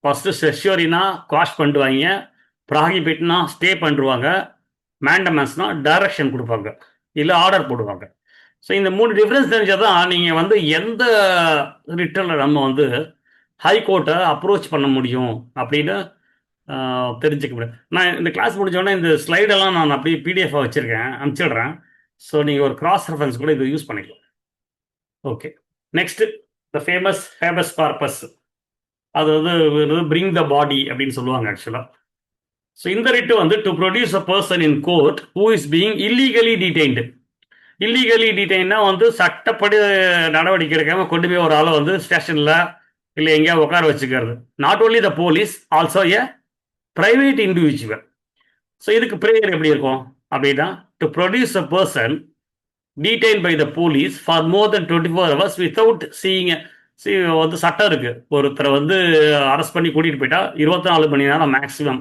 First செஷரினா காஷ் பண்ணுவாங்க, ப்ராகிபிட்னா ஸ்டே பண்ணுவாங்க, மேண்டமஸ்னா டைரக்ஷன் கொடுப்பாங்க, இல்லை ஆர்டர் போடுவாங்க. ஸோ இந்த 3 டிஃப்ரென்ஸ் தெரிஞ்சால் தான் நீங்கள் வந்து எந்த ரிட்டனில் நம்ம வந்து ஹைகோர்ட்டை அப்ரோச் பண்ண முடியும் அப்படின்னு தெரிஞ்சுக்க முடியும். நான் இந்த கிளாஸ் முடிஞ்சோடனே இந்த ஸ்லைடெல்லாம் நான் அப்படியே பிடிஎஃபாக வச்சுருக்கேன், அனுப்பிச்சிடுறேன். ஸோ நீங்கள் ஒரு கிராஸ் ரெஃபரன்ஸ் கூட இது யூஸ் பண்ணிக்கலாம். Okay, next the famous habeas corpus. அது வந்து பிரிங் த பாடி அப்படின்னு சொல்லுவாங்க ஆக்சுவலாக. ஸோ இந்த ரிட்டு வந்து to produce a person in court who is being illegally detained. Illegally டீடைன்னா வந்து சட்டப்படி நடவடிக்கை எடுக்காமல் கொண்டு போய் ஒரு ஆளை வந்து ஸ்டேஷனில் இல்லை எங்கேயா உட்கார வச்சுக்கிறது. Not only the police, also a private individual. So இதுக்கு ப்ரேயர் எப்படி இருக்கும் அப்படின்னா, to produce a person detained by the police for more than 24 hours without seeing வந்து சட்டம் இருக்கு, ஒருத்தரை வந்து அரெஸ்ட் பண்ணி கூட்டிட்டு போயிட்டா 24 மணி நேரம் மேக்ஸிமம்,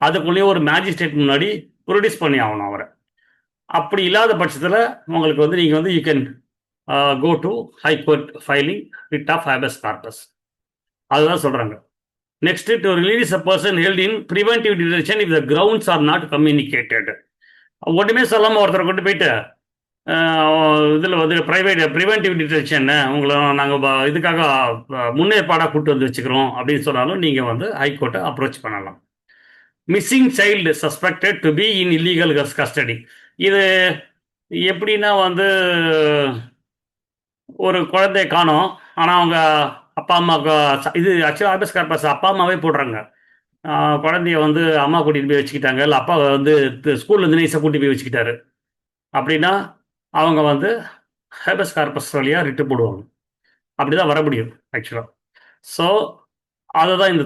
அதுக்குள்ளேயே ஒரு மேஜிஸ்ட்ரேட் முன்னாடி ப்ரொடியூஸ் பண்ணி ஆகணும் அவரை. அப்படி இல்லாத பட்சத்தில் உங்களுக்கு வந்து நீங்கள் வந்து you can go to high court filing writ of habeas corpus. அதுதான் சொல்கிறாங்க. Next, to release a person held in preventive detention if the grounds are not communicated. ஒன்றுமே சொல்லாமல் ஒருத்தரை கொண்டு போயிட்டு இதில் வந்து ப்ரிவென்டிவ் டிடென்ஷன் உங்களை நாங்கள் இதுக்காக முன்னேற்பாடாக கூட்டு வந்து வச்சுக்கிறோம் அப்படின்னு சொன்னாலும் நீங்கள் வந்து ஹைகோர்ட்டை அப்ரோச் பண்ணலாம். Missing child suspected to be in illegal custody. இது எப்படின்னா வந்து ஒரு குழந்தைய காணோம், ஆனால் அவங்க அப்பா அம்மாவுக்கு இது ஆக்சுவலாக ஹேபஸ் கார்பஸ் அப்பா அம்மாவே போடுறாங்க. குழந்தைய வந்து அம்மா கூட்டிகிட்டு போய் வச்சுக்கிட்டாங்க, இல்லை அப்பா வந்து ஸ்கூல்லேருந்து நைஸாக கூட்டி போய் வச்சுக்கிட்டாரு அப்படின்னா அவங்க வந்து ஹேபஸ் கார்பஸ் வழியாக ரிட்டு போடுவாங்க. அப்படி தான் வர முடியும் ஆக்சுவலாக. ஸோ அதுதான் இந்த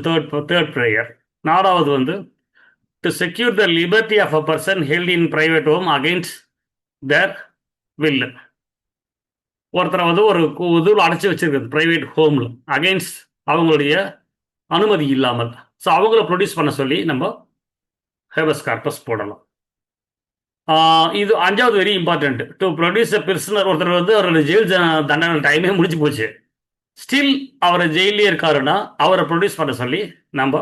தேர்ட் ப்ரேயர். 4வது வந்து to secure the liberty of a person held in private home against their will. ஒருத்தரை வந்து ஒரு இதில் அடைச்சி வச்சிருக்கிறது ப்ரைவேட் ஹோமில், அகெயின்ஸ்ட் அவங்களுடைய அனுமதி இல்லாமல். ஸோ அவங்கள ப்ரொடியூஸ் பண்ண சொல்லி நம்ம ஹேபஸ் கார்பஸ் போடலாம். இது 5வது very important, to produce a prisoner. ஒருத்தர் வந்து அவரோட ஜெயில் தண்டனை டைமே முடிஞ்சு போச்சு, ஸ்டில் அவர் ஜெயிலே இருக்காருன்னா அவரை ப்ரொடியூஸ் பண்ண சொல்லி நம்ம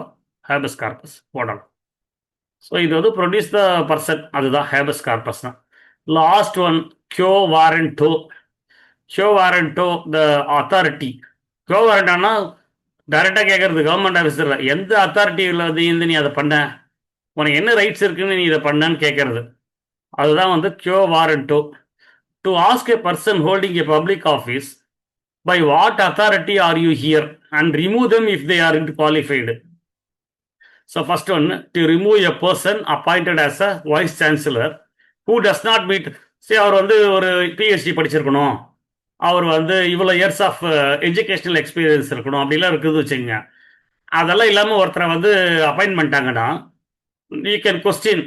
ஹேபஸ் கார்பஸ் போடலாம். ஸோ இது வந்து ப்ரொடியூஸ் த பர்சன், அதுதான் ஹேபஸ் கார்பஸ் தான். Last one, quo warranto. Quo warranto the authority. Quo வாரண்டானா டைரெக்டாக கேட்கறது கவர்மெண்ட் ஆஃபீஸர், எந்த அத்தாரிட்டியில் வந்து நீ அதை பண்ண, உனக்கு என்ன ரைட்ஸ் இருக்குன்னு நீ இதை பண்ணன்னு கேட்கறது, அதுதான் வந்து quo warranto. To ask a person holding a public office by what authority are you here and remove them if they are unqualified. So first one, to remove a person appointed as a vice chancellor who does not meet. சரி, அவர் வந்து ஒரு PhD படிச்சிருக்கணும், அவர் வந்து இவ்வளோ years of educational experience இருக்கணும் அப்படிலாம் இருக்குது வச்சுக்கோங்க. அதெல்லாம் இல்லாமல் ஒருத்தரை வந்து அப்பாயின்ட் பண்ணிட்டாங்கன்னா you can question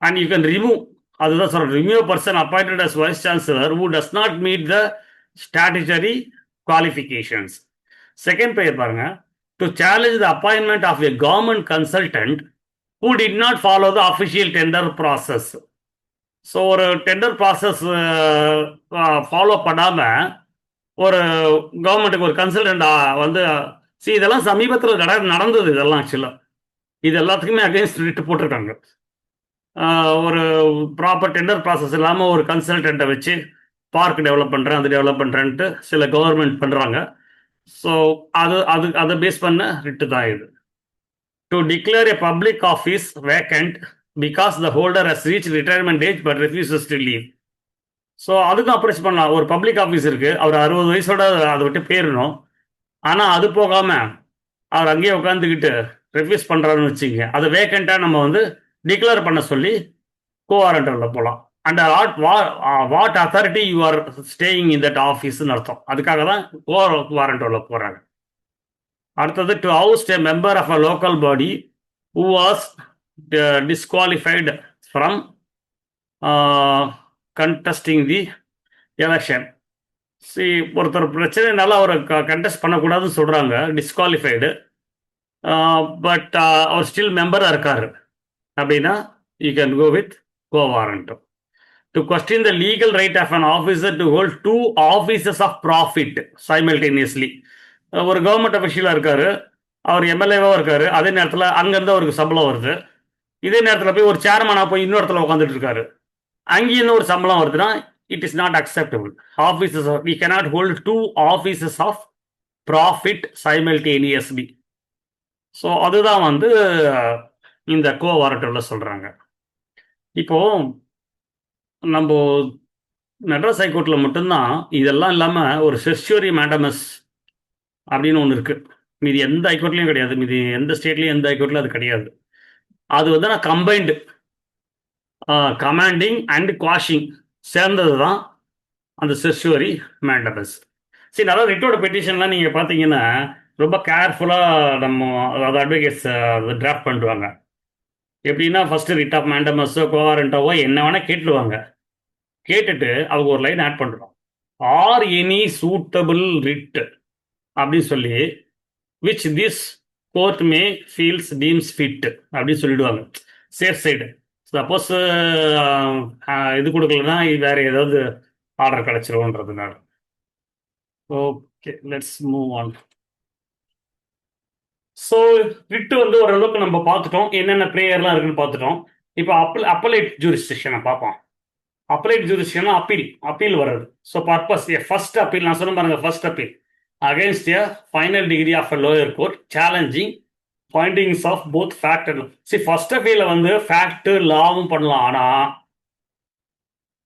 and you can remove. அதுதான் சொல்கிறேன், remove a person appointed as vice chancellor who does not meet the statutory qualifications. Second பேர் பாருங்க, to challenge the appointment of a government consultant who did not follow the official tender process. So ஒரு tender process follow பண்ணாமல் ஒரு கவர்மெண்ட்டுக்கு ஒரு consultant வந்து இதெல்லாம் சமீபத்தில் நடந்தது. இதெல்லாம் ஆக்சுவலாக இது எல்லாத்துக்குமே அகேன்ஸ்ட் ரிட்டு போட்டிருக்காங்க. ஒரு ப்ராப்பர் டெண்டர் ப்ராசஸ் இல்லாமல் ஒரு கன்சல்டண்ட்டை வச்சு பார்க் டெவலப் பண்ணுறேன், அது டெவலப் பண்ணுறேன்ட்டு சில கவர்மெண்ட் பண்ணுறாங்க. ஸோ அதை பேஸ் பண்ண ரிட்டு தான் இது. To declare a public office vacant because the holder has reached retirement age but refuses to leave. So அதுக்கும் அப்ரோச் பண்ணலாம். ஒரு பப்ளிக் ஆஃபீஸ் இருக்குது, அவர் 60 வயசோட அதை விட்டு போயிடணும். ஆனால் அது போகாமல் அவர் அங்கேயே உட்காந்துக்கிட்டு ரெஃப்யூஸ் பண்ணுறாருன்னு வச்சுக்கோங்க, அதை வேக்கண்ட்டாக நம்ம வந்து டிக்ளேர் பண்ண சொல்லி கோவாரண்டரில் போகலாம். And what authority you are staying in that ஆஃபீஸ்ன்னு அர்த்தம். அதுக்காக தான் கோவாரண்டரில் போகிறாங்க. அடுத்தது to oust a member of a local body who was disqualified from contesting the election. ஒருத்தர் பிரச்சனைனால அவரை கண்டெஸ்ட் பண்ணக்கூடாதுன்னு சொல்கிறாங்க, டிஸ்குவாலிஃபைடு. பட் அவர் ஸ்டில் மெம்பராக இருக்காரு அப்படின்னா you can go with quo warrant. To question the legal right of an officer to hold 2 offices of profit simultaneously. ஒரு government அஃபிஷியலாக இருக்காரு, அவர் எம்எல்ஏவாக இருக்காரு, அதே நேரத்தில் அங்கேருந்து அவருக்கு சம்பளம் வருது. இதே நேரத்தில் போய் ஒரு சேர்மனாக போய் இன்னொரு இடத்துல உட்காந்துட்டு இருக்காரு, அங்கேருந்து ஒரு சம்பளம் வருதுன்னா it is not acceptable. Offices we cannot hold 2 offices of profit simultaneously. So அதுதான் வந்து இந்த கோ வாரண்டில் சொல்கிறாங்க. இப்போது நம்ம மெட்ராஸ் ஹைகோர்ட்டில் மட்டும்தான் இதெல்லாம் இல்லாமல் ஒரு செஸ்யூரி மேண்டமஸ் அப்படின்னு ஒன்று இருக்குது. மீதி எந்த ஹைகோர்ட்லையும் கிடையாது, மீதி எந்த ஸ்டேட்லையும் எந்த ஹைகோர்ட்லையும் அது கிடையாது. அது வந்து நான் கம்பைன்டு கமாண்டிங் அண்ட் குவாஷிங் சேர்ந்தது தான் அந்த செஸ்யூரி மேண்டமஸ். நிறைய ரிட்டோட பெட்டிஷன்லாம் நீங்கள் பார்த்தீங்கன்னா ரொம்ப கேர்ஃபுல்லாக நம்ம அதாவது அட்வொகேட்ஸ் டிராஃப்ட் பண்ணுவாங்க. எப்படின்னா ஃபஸ்ட்டு ரிட் ஆஃப் மேண்டமஸோ கோவாரண்டோவோ என்ன வேணால் கேட்டுடுவாங்க. கேட்டுட்டு அவங்க ஒரு லைன் ஆட் பண்ணுறோம், ஆர் எனி சூட்டபிள் ரிட் அப்படின்னு சொல்லி which this court may feels deems fit அப்படின்னு சொல்லிடுவாங்க. சேஃப் சைடு சப்போஸ் இது கொடுக்கலன்னா வேற ஏதாவது ஆர்டர் கிடச்சிருவோன்றதுனால. Okay, let's move on. So writ வந்து ஓரளவுக்கு நம்ம பார்த்துட்டோம், என்னென்ன ப்ரேயர்லாம் இருக்குன்னு பார்த்துட்டோம். இப்போ அப்பலேட் ஜூரிஸ்டிக்ஷனை பார்ப்போம். அப்பலேட் ஜூரிஸ்டிக்ஷன் அப்பீல் வர்றது. ஸோ பர்பஸ் ஃபர்ஸ்ட் அப்பீல் நான் சொன்ன பாருங்க, first appeal against a final degree of a lower court challenging findings of both fact and law. First அப்பீல வந்து ஃபேக்ட் லாவும் பண்ணலாம், ஆனால்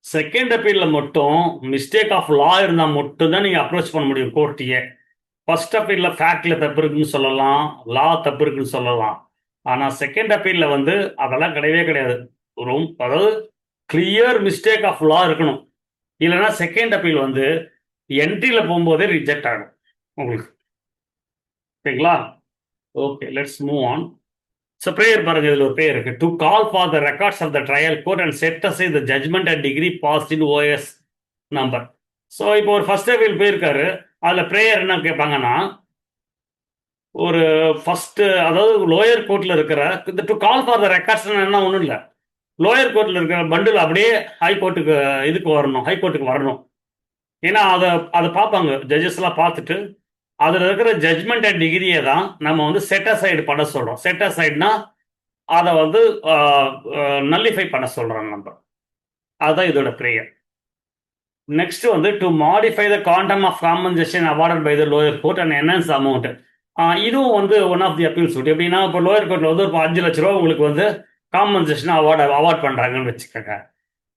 செகண்ட் அப்பீலில் மட்டும் மிஸ்டேக் ஆஃப் லா இருந்தால் மட்டும்தான் நீங்கள் அப்ரோச் பண்ண முடியும் கோர்ட்டையே. ஃபர்ஸ்ட் அப்பீலில் ஃபேக்டில் தப்பு இருக்குன்னு சொல்லலாம், லா தப்பு இருக்குன்னு சொல்லலாம். ஆனால் செகண்ட் அப்பீலில் வந்து அதெல்லாம் கிடையவே கிடையாது. அதாவது கிளியர் மிஸ்டேக் ஆஃப் லா இருக்கணும், இல்லைன்னா செகண்ட் அப்பீல் வந்து என்ட்ரியில் போகும்போதே ரிஜெக்ட் ஆகும் உங்களுக்கு. சரிங்களா? Okay, let's move on. So prayer பாருங்க, இதில் ஒரு ப்ரேயர் இருக்கு. To call for the records of the trial court and set aside the judgment and degree passed in OS number. So இப்போ ஒரு ஃபர்ஸ்ட் அப்பீல் போயிருக்காரு, அதில் ப்ரேயர் என்ன கேட்பாங்கன்னா, ஒரு ஃபர்ஸ்ட் அதாவது லோயர் கோர்ட்டில் இருக்கிற இந்த to call for the records என்ன ஒன்றும் இல்லை, லோயர் கோர்ட்டில் இருக்கிற பண்டில் அப்படியே ஹைகோர்ட்டுக்கு ஹைகோர்ட்டுக்கு வரணும். ஏன்னா அதை பார்ப்பாங்க ஜட்ஜஸ்லாம் பார்த்துட்டு அதில் இருக்கிற ஜட்ஜ்மெண்ட் அண்ட் டிகிரியை தான் நம்ம வந்து செட் அசைடு பண்ண சொல்கிறோம். செட் அசைடுனா அதை வந்து நல்லிஃபை பண்ண சொல்கிறோம் நம்ம. அதுதான் இதோட ப்ரேயர். நெக்ஸ்ட் வந்து to modify the quantum of compensation awarded by the lower court and enhance amount. இதுவும் வந்து one of the appeal suit. எப்படின்னா இப்போ லோயர் கோர்ட்டில் வந்து இப்போ 5 லட்ச ரூபா உங்களுக்கு வந்து காம்பன்சேஷன் அவார்ட் பண்ணுறாங்கன்னு வச்சுக்கோங்க.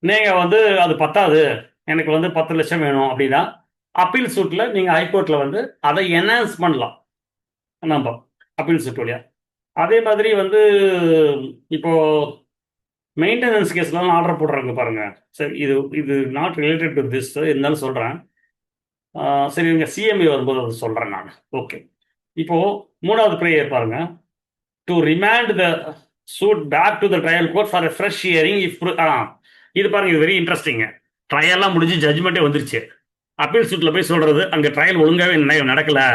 நீங்கள் வந்து அது பத்தாது, எனக்கு வந்து 10 லட்சம் வேணும் அப்படின்னா அப்பீல் சூட்டில் நீங்கள் ஹைகோர்ட்டில் வந்து அதை என்ஹான்ஸ் பண்ணலாம் நம்ம அப்பீல் சூட் வழியா. அதே மாதிரி வந்து இப்போது மெயின்டெனன்ஸ் கேஸ்லாம் ஆர்டர் போடுறாங்க பாருங்க. சரி, இது நாட் ரிலேட்டட் டு திஸ், இருந்தாலும் சொல்கிறேன். சரி, இங்கே சிஎம்ஏ வரும்போது அதை சொல்கிறேன் நான். ஓகே, இப்போது 3வது ப்ரேயர் பாருங்க. To remand the suit back to the trial court for a fresh hearing if இது பாருங்க, இது வெரி இன்ட்ரெஸ்டிங்க. ட்ரையல்லாம் முடிஞ்சு ஜட்ஜ்மெண்ட்டே வந்துருச்சு. அப்பீல் சூட்டில் போய் சொல்கிறது அங்கே ட்ரையல் ஒழுங்காகவே நடக்கலை,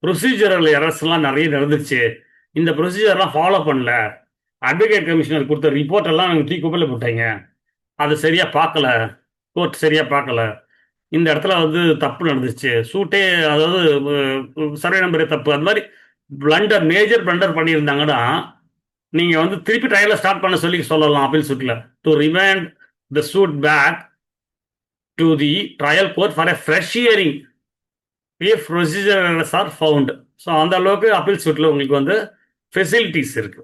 ப்ரொசீஜரல் எரர்ஸ்லாம் நிறைய நடந்துருச்சு, இந்த ப்ரொசீஜர்லாம் ஃபாலோ பண்ணல, அட்வொகேட் கமிஷனர் கொடுத்த ரிப்போர்ட் எல்லாம் நாங்கள் குப்பையில் போட்டாங்க, அது சரியா பார்க்கல, கோர்ட் சரியா பார்க்கல, இந்த இடத்துல வந்து தப்பு நடந்துச்சு, சூட்டே அதாவது சர்வே நம்பரே தப்பு, அந்த மாதிரி பிளண்டர் மேஜர் பிளண்டர் பண்ணியிருந்தாங்கன்னா நீங்க வந்து திருப்பி ட்ரையலை ஸ்டார்ட் பண்ண சொல்லி சொல்லலாம் அப்பீல் சூட்ல, to remand the suit back to the trial court for a fresh hearing if procedure errors are found. So அந்த அளவுக்கு அப்பீல் சூட்ல உங்களுக்கு வந்து ஃபெசிலிட்டிஸ் இருக்கு.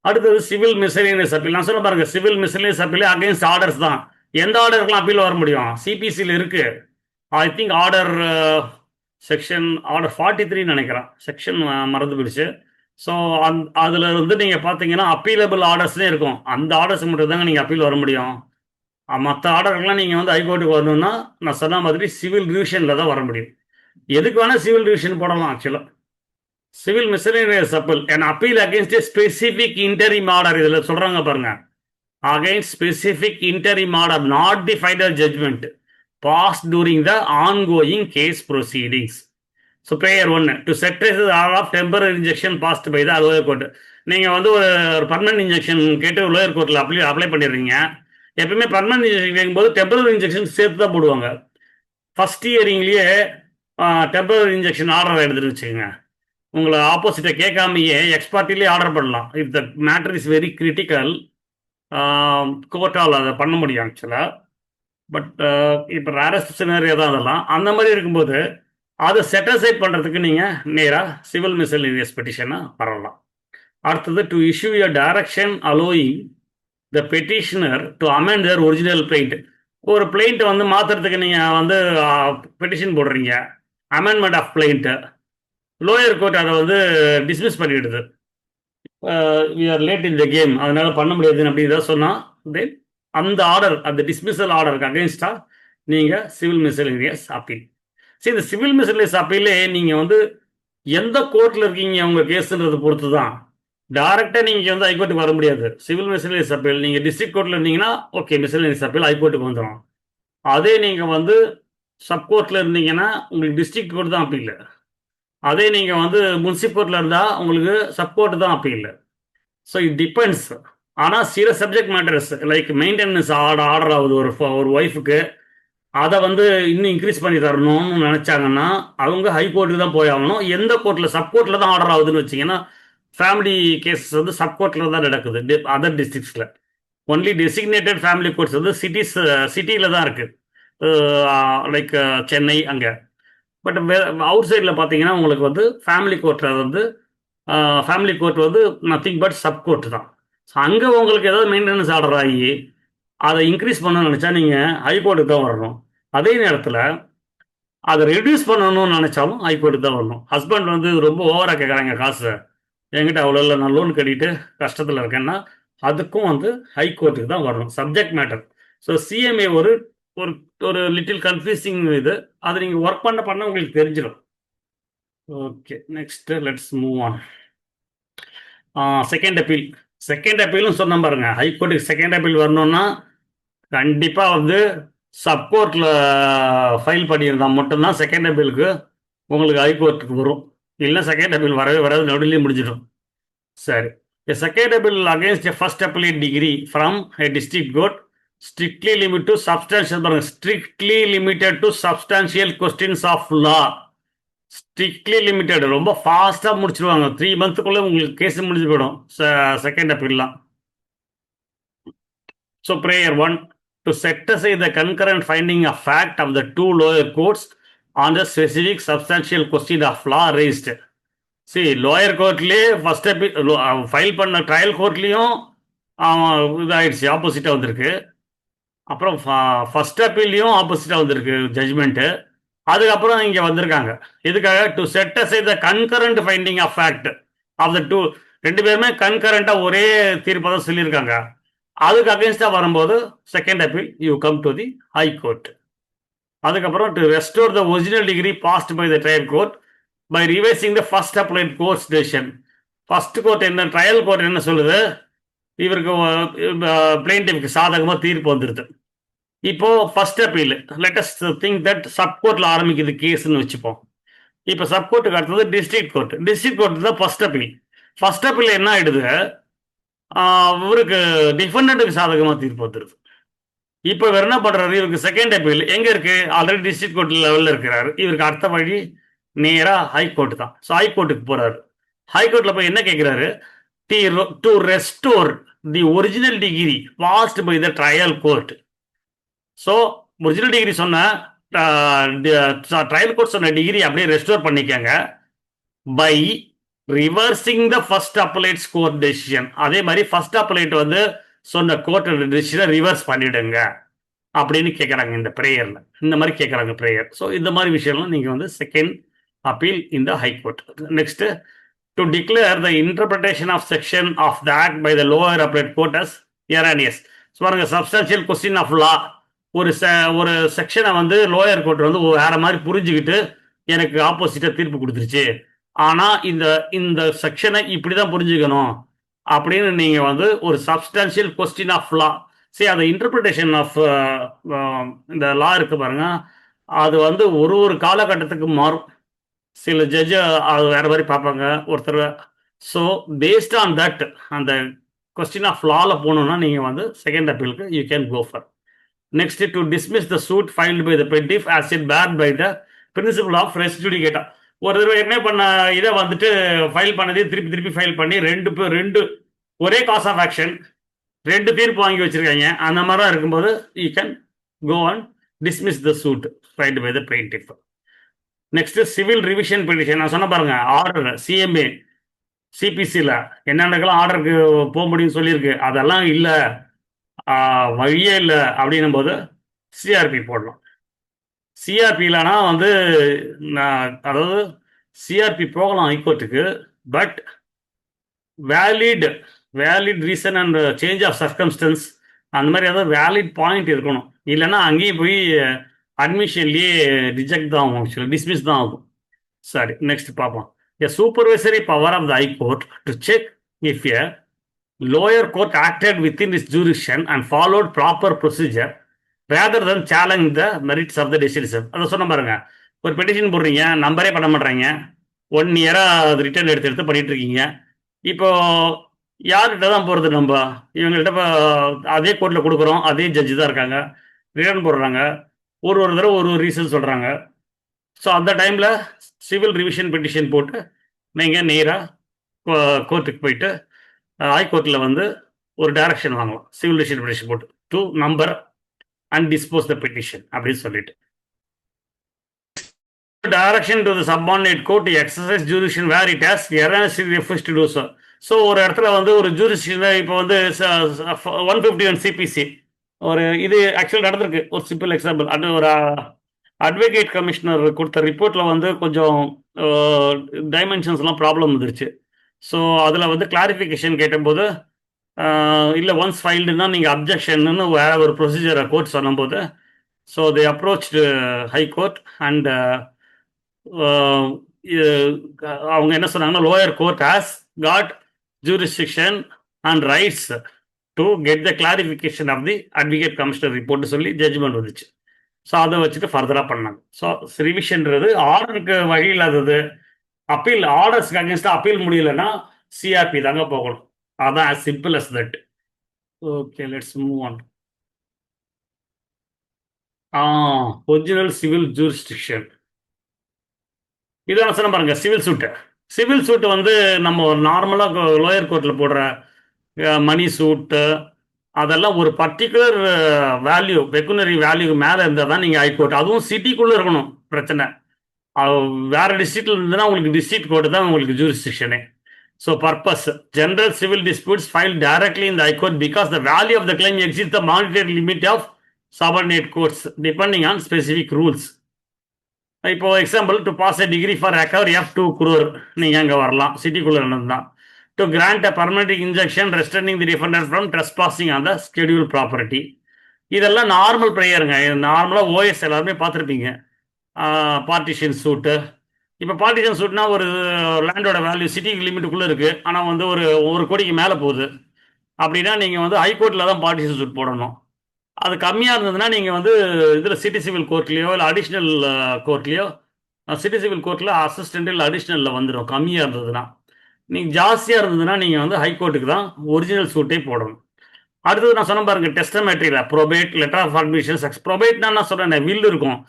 அடுத்தது சிவில் மிஸ்செலேனியஸ் அப்பீல். நான் சொல்ல பாருங்க, civil miscellaneous appeal against orders தான். எந்த ஆர்டருக்குலாம் அப்பீல் வர முடியும்? சிபிசியில் இருக்கு. I think order section order 43 நினைக்கிறேன், செக்ஷன் மறந்து போயிடுச்சு. ஸோ அதில் வந்து நீங்கள் பார்த்தீங்கன்னா அப்பீலபிள் ஆர்டர்ஸ்லேயே இருக்கும். அந்த ஆர்டர்ஸ் மட்டும் தாங்க நீங்கள் அப்பீல் வர முடியும். மற்ற ஆர்டருக்குலாம் நீங்கள் வந்து ஹைகோர்ட்டுக்கு வரணும்னா நான் சொன்ன மாதிரி சிவில் டிவிஷனில் தான் வர முடியும். எதுக்கு வேணால் சிவில் டிவிஷன் போடலாம் ஆக்சுவலாக. Civil miscellaneous appeal an appeal against a specific interim order, இதில் சொல்கிறாங்க பாருங்க, against specific interim order not the final judgment passed during the ongoing case proceedings. So prayer 1 to set aside the order of temporary injunction passed by the lower court. நீங்கள் வந்து ஒரு permanent injunction கேட்டு lower கோர்ட்டில் apply பண்ணிடுறீங்க. எப்பவுமே permanent injunction கேட்கும்போது temporary injunction சேர்த்து தான் போடுவாங்க. ஃபர்ஸ்ட் இயரிங்லேயே டெம்பரரி இன்ஜெக்ஷன் ஆர்டர் எடுத்துட்டு வச்சுக்கோங்க. உங்களை ஆப்போசிட்டை கேட்காமையே எக்ஸ்பர்ட்டிலே ஆர்டர் பண்ணலாம். If the matter is very critical, கோர்ட்டால் அதை பண்ண முடியும் ஆக்சுவலாக. பட் இப்போ ரேரஸ்ட் சினாரியோ தான் அதெல்லாம். அந்த மாதிரி இருக்கும்போது அதை செட்டிஸ்ஃபைட் பண்ணுறதுக்கு நீங்கள் நேராக சிவில் மிஸ்செலேனியஸ் பெட்டிஷனாக வரலாம். அடுத்தது to issue a direction allowing the petitioner to amend their original plaint. ஒரு பிளைண்ட்டை வந்து மாற்றுறதுக்கு நீங்கள் வந்து பெட்டிஷன் போடுறீங்க, amendment of plaint, lower court அதை வந்து டிஸ்மிஸ் பண்ணிடுது. We are late in the game, அதனால பண்ண முடியாதுன்னு அப்படின்றத சொன்னால் தென் அந்த ஆர்டர், அந்த டிஸ்மிசல் ஆர்டருக்கு அகெயின்ஸ்டாக நீங்கள் சிவில் மிஸ்செலேனியஸ் அப்பீல். சரி, இந்த சிவில் மிஸ்செலேனியஸ் அப்பீலே நீங்கள் வந்து எந்த கோர்ட்டில் இருக்கீங்க உங்கள் கேஸுன்றதை பொறுத்து தான். டைரெக்டாக நீங்கள் வந்து ஹைகோர்ட்டுக்கு வர முடியாது. சிவில் மிஸ்செலேனியஸ் அப்பீல் நீங்கள் டிஸ்ட்ரிக்ட் கோர்ட்டில் இருந்தீங்கன்னா ஓகே, மிஸ்செலேனியஸ் அப்பீல் ஹைகோர்ட்டுக்கு வந்துடும். அதே நீங்கள் வந்து சப்கோர்ட்டில் இருந்தீங்கன்னா உங்களுக்கு டிஸ்ட்ரிக்ட் கோர்ட் தான் அப்பீல். அதே நீங்கள் வந்து முன்சிபோர்ட்டில் இருந்தால் உங்களுக்கு சப்கோர்ட் தான் அப்பீல். So it depends. ஆனால் சில subject matters like maintenance order ஆகுது ஒரு ஒய்ஃபுக்கு, அதை வந்து இன்னும் இன்க்ரீஸ் பண்ணி தரணும்னு நினச்சாங்கன்னா அவங்க ஹைகோர்ட்டுக்கு தான் போய் ஆகணும். எந்த கோர்ட்டில் சப்கோர்ட்டில் தான் ஆர்டர் ஆகுதுன்னு வச்சிங்கன்னா ஃபேமிலி கேஸஸ் வந்து சப்கோர்ட்டில் தான் நடக்குது அதர் டிஸ்ட்ரிக்ஸில். ஒன்லி டெசிக்னேட்டட் ஃபேமிலி கோர்ட்ஸ் வந்து சிட்டியில் தான் இருக்குது, லைக் சென்னை அங்கே. பட் அவுட் சைடில் பார்த்தீங்கன்னா உங்களுக்கு வந்து ஃபேமிலி கோர்ட்டில் வந்து ஃபேமிலி கோர்ட் வந்து நத்திங் பட் சப்கோர்ட் தான். ஸோ அங்கே உங்களுக்கு ஏதாவது மெயின்டெனன்ஸ் ஆர்டர் ஆகி அதை இன்க்ரீஸ் பண்ணணும்னு நினச்சா நீங்கள் ஹைகோர்ட்டுக்கு தான் வரணும். அதே நேரத்தில் அதை ரெடியூஸ் பண்ணணும்னு நினச்சாலும் ஹைகோர்ட்டுக்கு தான் வரணும். ஹஸ்பண்ட் வந்து ரொம்ப ஓவராக கேட்குறாங்க காசு, என்கிட்ட அவ்வளோ இல்லை, நான் லோன் கட்டிட்டு கஷ்டத்தில் இருக்கேன்னா அதுக்கும் வந்து ஹைகோர்ட்டுக்கு தான் வரணும். Subject matter. ஸோ சிஎம்ஏ ஒரு ஒரு ஒரு லிட்டில் கன்ஃபியூசிங் இது, அதை நீங்கள் ஒர்க் பண்ண உங்களுக்கு தெரிஞ்சிடும். Okay, next let's move on. Second appeal. Second அப்பீலும் சொன்ன பாருங்க, ஹைகோர்ட்டுக்கு செகண்ட் அப்பீல் வரணும்னா கண்டிப்பாக வந்து சப்கோர்ட்டில் ஃபைல் பண்ணியிருந்தால் மட்டும்தான் செகண்ட் அப்பீலுக்கு உங்களுக்கு ஹைகோர்ட்டுக்கு வரும். இல்லைன்னா செகண்ட் அப்பீல் வரவே வராது, நடுவிலே முடிஞ்சிடும். சரி, second appeal against a first appeal degree from a district court strictly limited to substantial, strictly limited to substantial questions of law. Strictly limited, ரொம்ப ஃபாஸ்ட்டாக முடிச்சிருவாங்க. 3 monthக்குள்ளே உங்களுக்கு கேஸ் முடிஞ்சு போயிடும் செகண்ட் அப்பீல்லாம். So prayer 1 to set aside the concurrent finding of fact of the 2 lower courts on the specific substantial question of law raised. சரி, lower கோர்ட்லேயே first appeal file பண்ண ட்ரையல் கோர்ட்லேயும் இதாகிடுச்சு, ஆப்போசிட்டாக வந்திருக்கு. அப்புறம் ஃபர்ஸ்ட் அப்பீல்லையும் ஆப்போசிட்டாக வந்திருக்கு ஜட்ஜ்மெண்ட்டு. அதுக்கப்புறம் இங்கே வந்திருக்காங்க எதுக்காக? To set aside the concurrent finding of fact of the 2. 2 பேருமே கன்கரண்ட்டாக ஒரே தீர்ப்பை தான் சொல்லியிருக்காங்க. அதுக்கு அகேன்ஸ்டாக வரும்போது second appeal you come to the high court. அதுக்கப்புறம் to restore the original decree passed by the trial court by revising the first appellate court's decision. First court என்ன, ட்ரையல் கோர்ட் என்ன சொல்லுது? இவருக்கு பிளைன்டிஃப்க்கு சாதகமாக தீர்ப்பு வந்துடுது. இப்போ first appeal let us think that சப்கோர்ட்டில் ஆரம்பிக்குது கேஸ்ன்னு வச்சுப்போம். இப்போ சப்கோர்ட்டுக்கு அடுத்தது டிஸ்ட்ரிக்ட் கோர்ட். டிஸ்ட்ரிக்ட் கோர்ட் தான் ஃபர்ஸ்ட் அப்பீல். ஃபர்ஸ்ட் அப்பீல் என்ன ஆயிடுது? இவருக்கு டிஃபெண்டன்ட்டுக்கு சாதகமாக தீர்ப்பு வந்துடுது. இப்போ இவர் என்ன பண்றாரு, இவருக்கு செகண்ட் அப்பீல் எங்க இருக்கு, ஆல்ரெடி டிஸ்ட்ரிக்ட் கோர்ட் லெவல்ல இருக்கிறாரு. இவருக்கு அடுத்த வழி நேரா ஹைகோர்ட் தான். ஸோ ஹைகோர்ட்டுக்கு போறாரு. ஹைகோர்ட்ல போய் என்ன கேட்கிறாரு, to restore the original decree passed by the trial court. So original decree சொன்ன ட்ரையல் கோர்ட் சொன்ன டிகிரி அப்படியே ரெஸ்டோர் பண்ணிக்கங்க by reversing the first appellate's court decision. அதே மாதிரி ஃபர்ஸ்ட் அப்பலேட் வந்து சொன்ன கோர்ட் டெசிஷனை ரிவர்ஸ் பண்ணிடுங்க அப்படின்னு கேட்குறாங்க இந்த ப்ரேயரில். இந்த மாதிரி கேட்குறாங்க ப்ரேயர். ஸோ இந்த மாதிரி விஷயம்லாம் நீங்கள் வந்து செகண்ட் அப்பீல் இந்த high court. Next, to declare the interpretation of section of the act by the lower appellate court as erroneous. So பாருங்க, சப்ஸ்டான்ஷியல் கொஸ்டின் ஆஃப் லா. ஒரு செக்ஷனை வந்து லோயர் கோர்ட் வந்து வேற மாதிரி புரிஞ்சுக்கிட்டு எனக்கு ஆப்போசிட்டா தீர்ப்பு கொடுத்துருச்சு, ஆனா இந்த செக்ஷனை இப்படிதான் புரிஞ்சுக்கணும் அப்படின்னு நீங்க வந்து ஒரு சப்ஸ்டான்ஷியல் கொஸ்டின் ஆஃப் லா. சரி, அந்த இன்டர்பிரிட்டேஷன் ஆஃப் இந்த லா இருக்கு பாருங்க, அது வந்து ஒரு காலகட்டத்துக்கு மாறும். சில ஜட்ஜு அது வேற மாதிரி பார்ப்பாங்க ஒருத்தர். ஸோ பேஸ்ட் ஆன் தட் அந்த கொஸ்டின் ஆஃப் லால போகணும்னா நீங்க வந்து செகண்ட் அப்பீலுக்கு you can go for. Next, to dismiss the suit filed by the plaintiff as it barred by the principle of res judicata. ஒரு தடவை என்ன பண்ண இதை வந்துட்டு ஃபைல் பண்ணதே திருப்பி ஃபைல் பண்ணி ரெண்டு ஒரே காஸ் ஆஃப் ஆக்ஷன், ரெண்டு தீர்ப்பு வாங்கி வச்சிருக்காங்க. அந்த மாதிரி தான் இருக்கும்போது you can go and dismiss the suit filed by the plaintiff. Next, civil revision petition. நான் சொன்ன பாருங்க, ஆர்டர் சிஎம்ஏ சிபிசியில் என்னென்னக்கெல்லாம் ஆர்டருக்கு போக முடியும்னு சொல்லியிருக்கு, அதெல்லாம் இல்லை, வழியே இல்லை அப்படின்னும் போது சிஆர்பி போடலாம். சிஆர்பிலனா வந்து அதாவது சிஆர்பி போகலாம் ஹைகோர்ட்டுக்கு, but valid reason and change of circumstance அந்த மாதிரி ஏதாவது வேலிட் பாயிண்ட் இருக்கணும். இல்லைன்னா அங்கேயும் போய் அட்மிஷன்லேயே ரிஜெக்ட் தான் ஆகும், ஆக்சுவலி டிஸ்மிஸ் தான் ஆகும். சரி, நெக்ஸ்ட் பார்ப்போம். A supervisory power of the high court to check if a lower court acted within its jurisdiction and followed proper procedure rather than challenge the merits of the decision. அதை சொன்ன பாருங்க, ஒரு petition போடுறீங்க, நம்பரே பண்ண மாட்டேறீங்க, 1 இயரா அது ரிட்டர்ன் எடுத்து பண்ணிட்டு இருக்கீங்க. இப்போ யார்கிட்ட தான் போகிறது, நம்ம இவங்கள்ட்ட அதே கோர்ட்டில் கொடுக்குறோம், அதே ஜட்ஜு தான் இருக்காங்க, ரிட்டர்ன் போடுறாங்க, ஒரு தடவை ஒரு ரீசன் சொல்கிறாங்க. ஸோ அந்த டைமில் சிவில் ரிவிஷன் பெட்டிஷன் போட்டு நீங்கள் நேராக கோர்ட்டுக்கு போயிட்டு ஹைகோர்ட்டில் வந்து ஒரு டைரக்ஷன் வாங்கலாம், சிவில் ரிவிஷன் பெட்டிஷன் போட்டு to number and dispose the petition அப்படின்னு சொல்லிட்டு. Direction to the subordinate court exercise jurisdiction where it has erroneously refused to do so. So ஒரு இடத்துல வந்து ஒரு ஜூரிஸ்டிக்ஷன் இப்போ வந்து 151 சிபிசி ஒரு இது ஆக்சுவலி நடந்திருக்கு. ஒரு சிம்பிள் எக்ஸாம்பிள், அது ஒரு அட்வொகேட் கமிஷனர் கொடுத்த ரிப்போர்ட்டில் வந்து கொஞ்சம் டைமென்ஷன்ஸ்லாம் ப்ராப்ளம் வந்துருச்சு. ஸோ அதில் வந்து கிளாரிஃபிகேஷன் கேட்டபோது இல்லை ஒன்ஸ் ஃபைல்டுன்னா நீங்கள் அப்ஜெக்ஷன்னு வேற ஒரு ப்ரொசீஜரை கோர்ட் சொன்னபோது, so they approach high court and அவங்க என்ன சொன்னாங்கன்னா, lower court has got jurisdiction and rights to get the clarification of the advocate commissioner report சொல்லி ஜட்ஜ்மெண்ட் வந்துச்சு. ஸோ அதை வச்சுட்டு ஃபர்தராக பண்ணாங்க. ஸோ ரிவிஷன்றது ஆர்டருக்கு வழி இல்லாதது. அப்பீல் ஆர்டர்ஸ்க்கு அகேன்ஸ்டாக அப்பீல் முடியலன்னா சிஆர்பி தாங்க போகணும். அதான் as simple as that. Okay, let's move on. Original civil jurisdiction. இதான் சொன்ன பாருங்க, சிவில் சூட்டு வந்து நம்ம நார்மலாக லோயர் கோர்ட்டில் போடுற மணி சூட்டு அதெல்லாம் ஒரு பர்டிகுலர் வேல்யூ, பெக்குனரி வேல்யூ மேலே இருந்தால் தான் நீங்கள் ஹைகோர்ட், அதுவும் சிட்டிக்குள்ளே இருக்கணும். பிரச்சனை வேற டிஸ்ட்ரிக்ட்ல இருந்ததுன்னா உங்களுக்கு டிஸ்ட்ரிக்ட் கோர்ட் தான் உங்களுக்கு ஜூரிஸ்டிக்ஷனே. So purpose, general civil disputes file directly in the high court because the value of the claim exceed the monetary limit of subordinate courts depending on specific rules. இப்போ example, to pass a decree for recovery of 2 crore நீங்கள் அங்கே வரலாம், சிட்டிக்குள்ளே இருந்ததுதான். To grant a permanent injunction restricting the defendant from trespassing on the schedule property. இதெல்லாம் normal ப்ரேயருங்க. நார்மலாக OS எல்லாருமே பார்த்துருப்பீங்க. பார்ட்டிஷன் சூட்டு. இப்போ பார்ட்டிஷன் சூட்னா ஒரு லேண்டோட வேல்யூ சிட்டிக்கு லிமிட்டுக்குள்ளே இருக்குது, ஆனால் வந்து ஒரு கோடிக்கு மேலே போகுது அப்படின்னா நீங்கள் வந்து ஹைகோர்ட்டில் தான் பார்ட்டிஷன் சூட் போடணும். அது கம்மியாக இருந்ததுன்னா நீங்கள் வந்து இதில் சிட்டி சிவில் கோர்ட்லேயோ இல்லை அடிஷ்னல் கோர்ட்லேயோ, சிட்டி சிவில் கோர்ட்டில் அசிஸ்டன்ட் இல்லை அடிஷ்னலில் வந்துடும் கம்மியாக இருந்ததுன்னா. நீங்கள் ஜாஸ்தியாக இருந்ததுன்னா நீங்கள் வந்து ஹைகோர்ட்டுக்கு தான் ஒரிஜினல் சூட்டே போடணும். அடுத்தது நான் சொன்ன பாருங்க டெஸ்டமெட்ரியில் ப்ரொபேட், லெட்டர் ஆஃப் அட்மிஷன். ப்ரொபேட்னா நான் சொல்கிறேன் வில் இருக்கும்,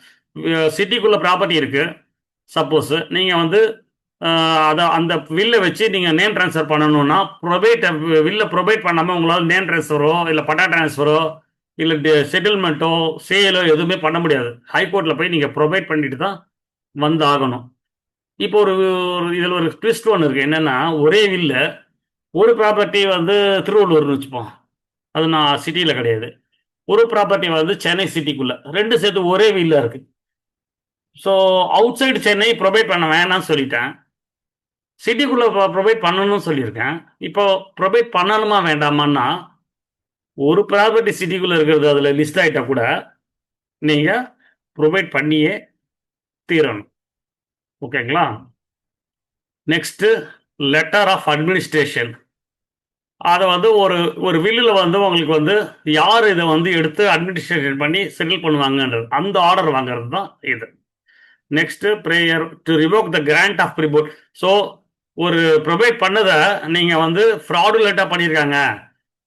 சிட்டிக்குள்ளே ப்ராப்பர்ட்டி இருக்குது. சப்போஸ் நீங்கள் வந்து அதை அந்த வில்லை வச்சு நீங்கள் நேம் ட்ரான்ஸ்ஃபர் பண்ணணும்னா வில்லை ப்ரொபேட் பண்ணாமல் உங்களால் நேம் ட்ரான்ஸ்ஃபரோ இல்லை பட்டா ட்ரான்ஸ்ஃபரோ இல்லை செட்டில்மெண்ட்டோ சேலோ எதுவுமே பண்ண முடியாது. ஹைகோர்ட்டில் போய் நீங்கள் ப்ரொபேட் பண்ணிட்டு தான் வந்து ஆகணும். இப்போ இதில் ஒரு ட்விஸ்ட் ஒன்று இருக்குது. என்னென்னா, ஒரே வில்ல ஒரு ப்ராப்பர்ட்டி வந்து திருவள்ளூர்னு வச்சுப்போம், அது நான் சிட்டியில் கிடையாது. ஒரு ப்ராப்பர்ட்டி வந்து சென்னை சிட்டிக்குள்ளே, ரெண்டு சேர்த்து ஒரே வில்ல இருக்குது. So out side Chennai provide பண்ண வேணாம்னு சொல்லிட்டேன், சிட்டிக்குள்ளே ப்ரொவைட் பண்ணணும்னு சொல்லியிருக்கேன். இப்போ ப்ரொவைட் பண்ணணுமா வேண்டாமான்னா, ஒரு ப்ராப்பர்ட்டி சிட்டிக்குள்ளே இருக்கிறது அதில் லிஸ்ட் ஆகிட்டா கூட நீங்கள் ப்ரொவைட் பண்ணியே தீரணும். ஓகேங்களா? Next letter of administration. அதை வந்து ஒரு வில்லில் வந்து உங்களுக்கு வந்து யார் இதை வந்து எடுத்து அட்மினிஸ்ட்ரேஷன் பண்ணி செட்டில் பண்ணுவாங்கன்றது, அந்த ஆர்டர் வாங்குறது தான் இது. Next prayer to revoke the grant of probate. So ஒரு ப்ரொவைட் பண்ணதை நீங்கள் வந்து ஃப்ராடுலேட்டாக பண்ணியிருக்காங்க,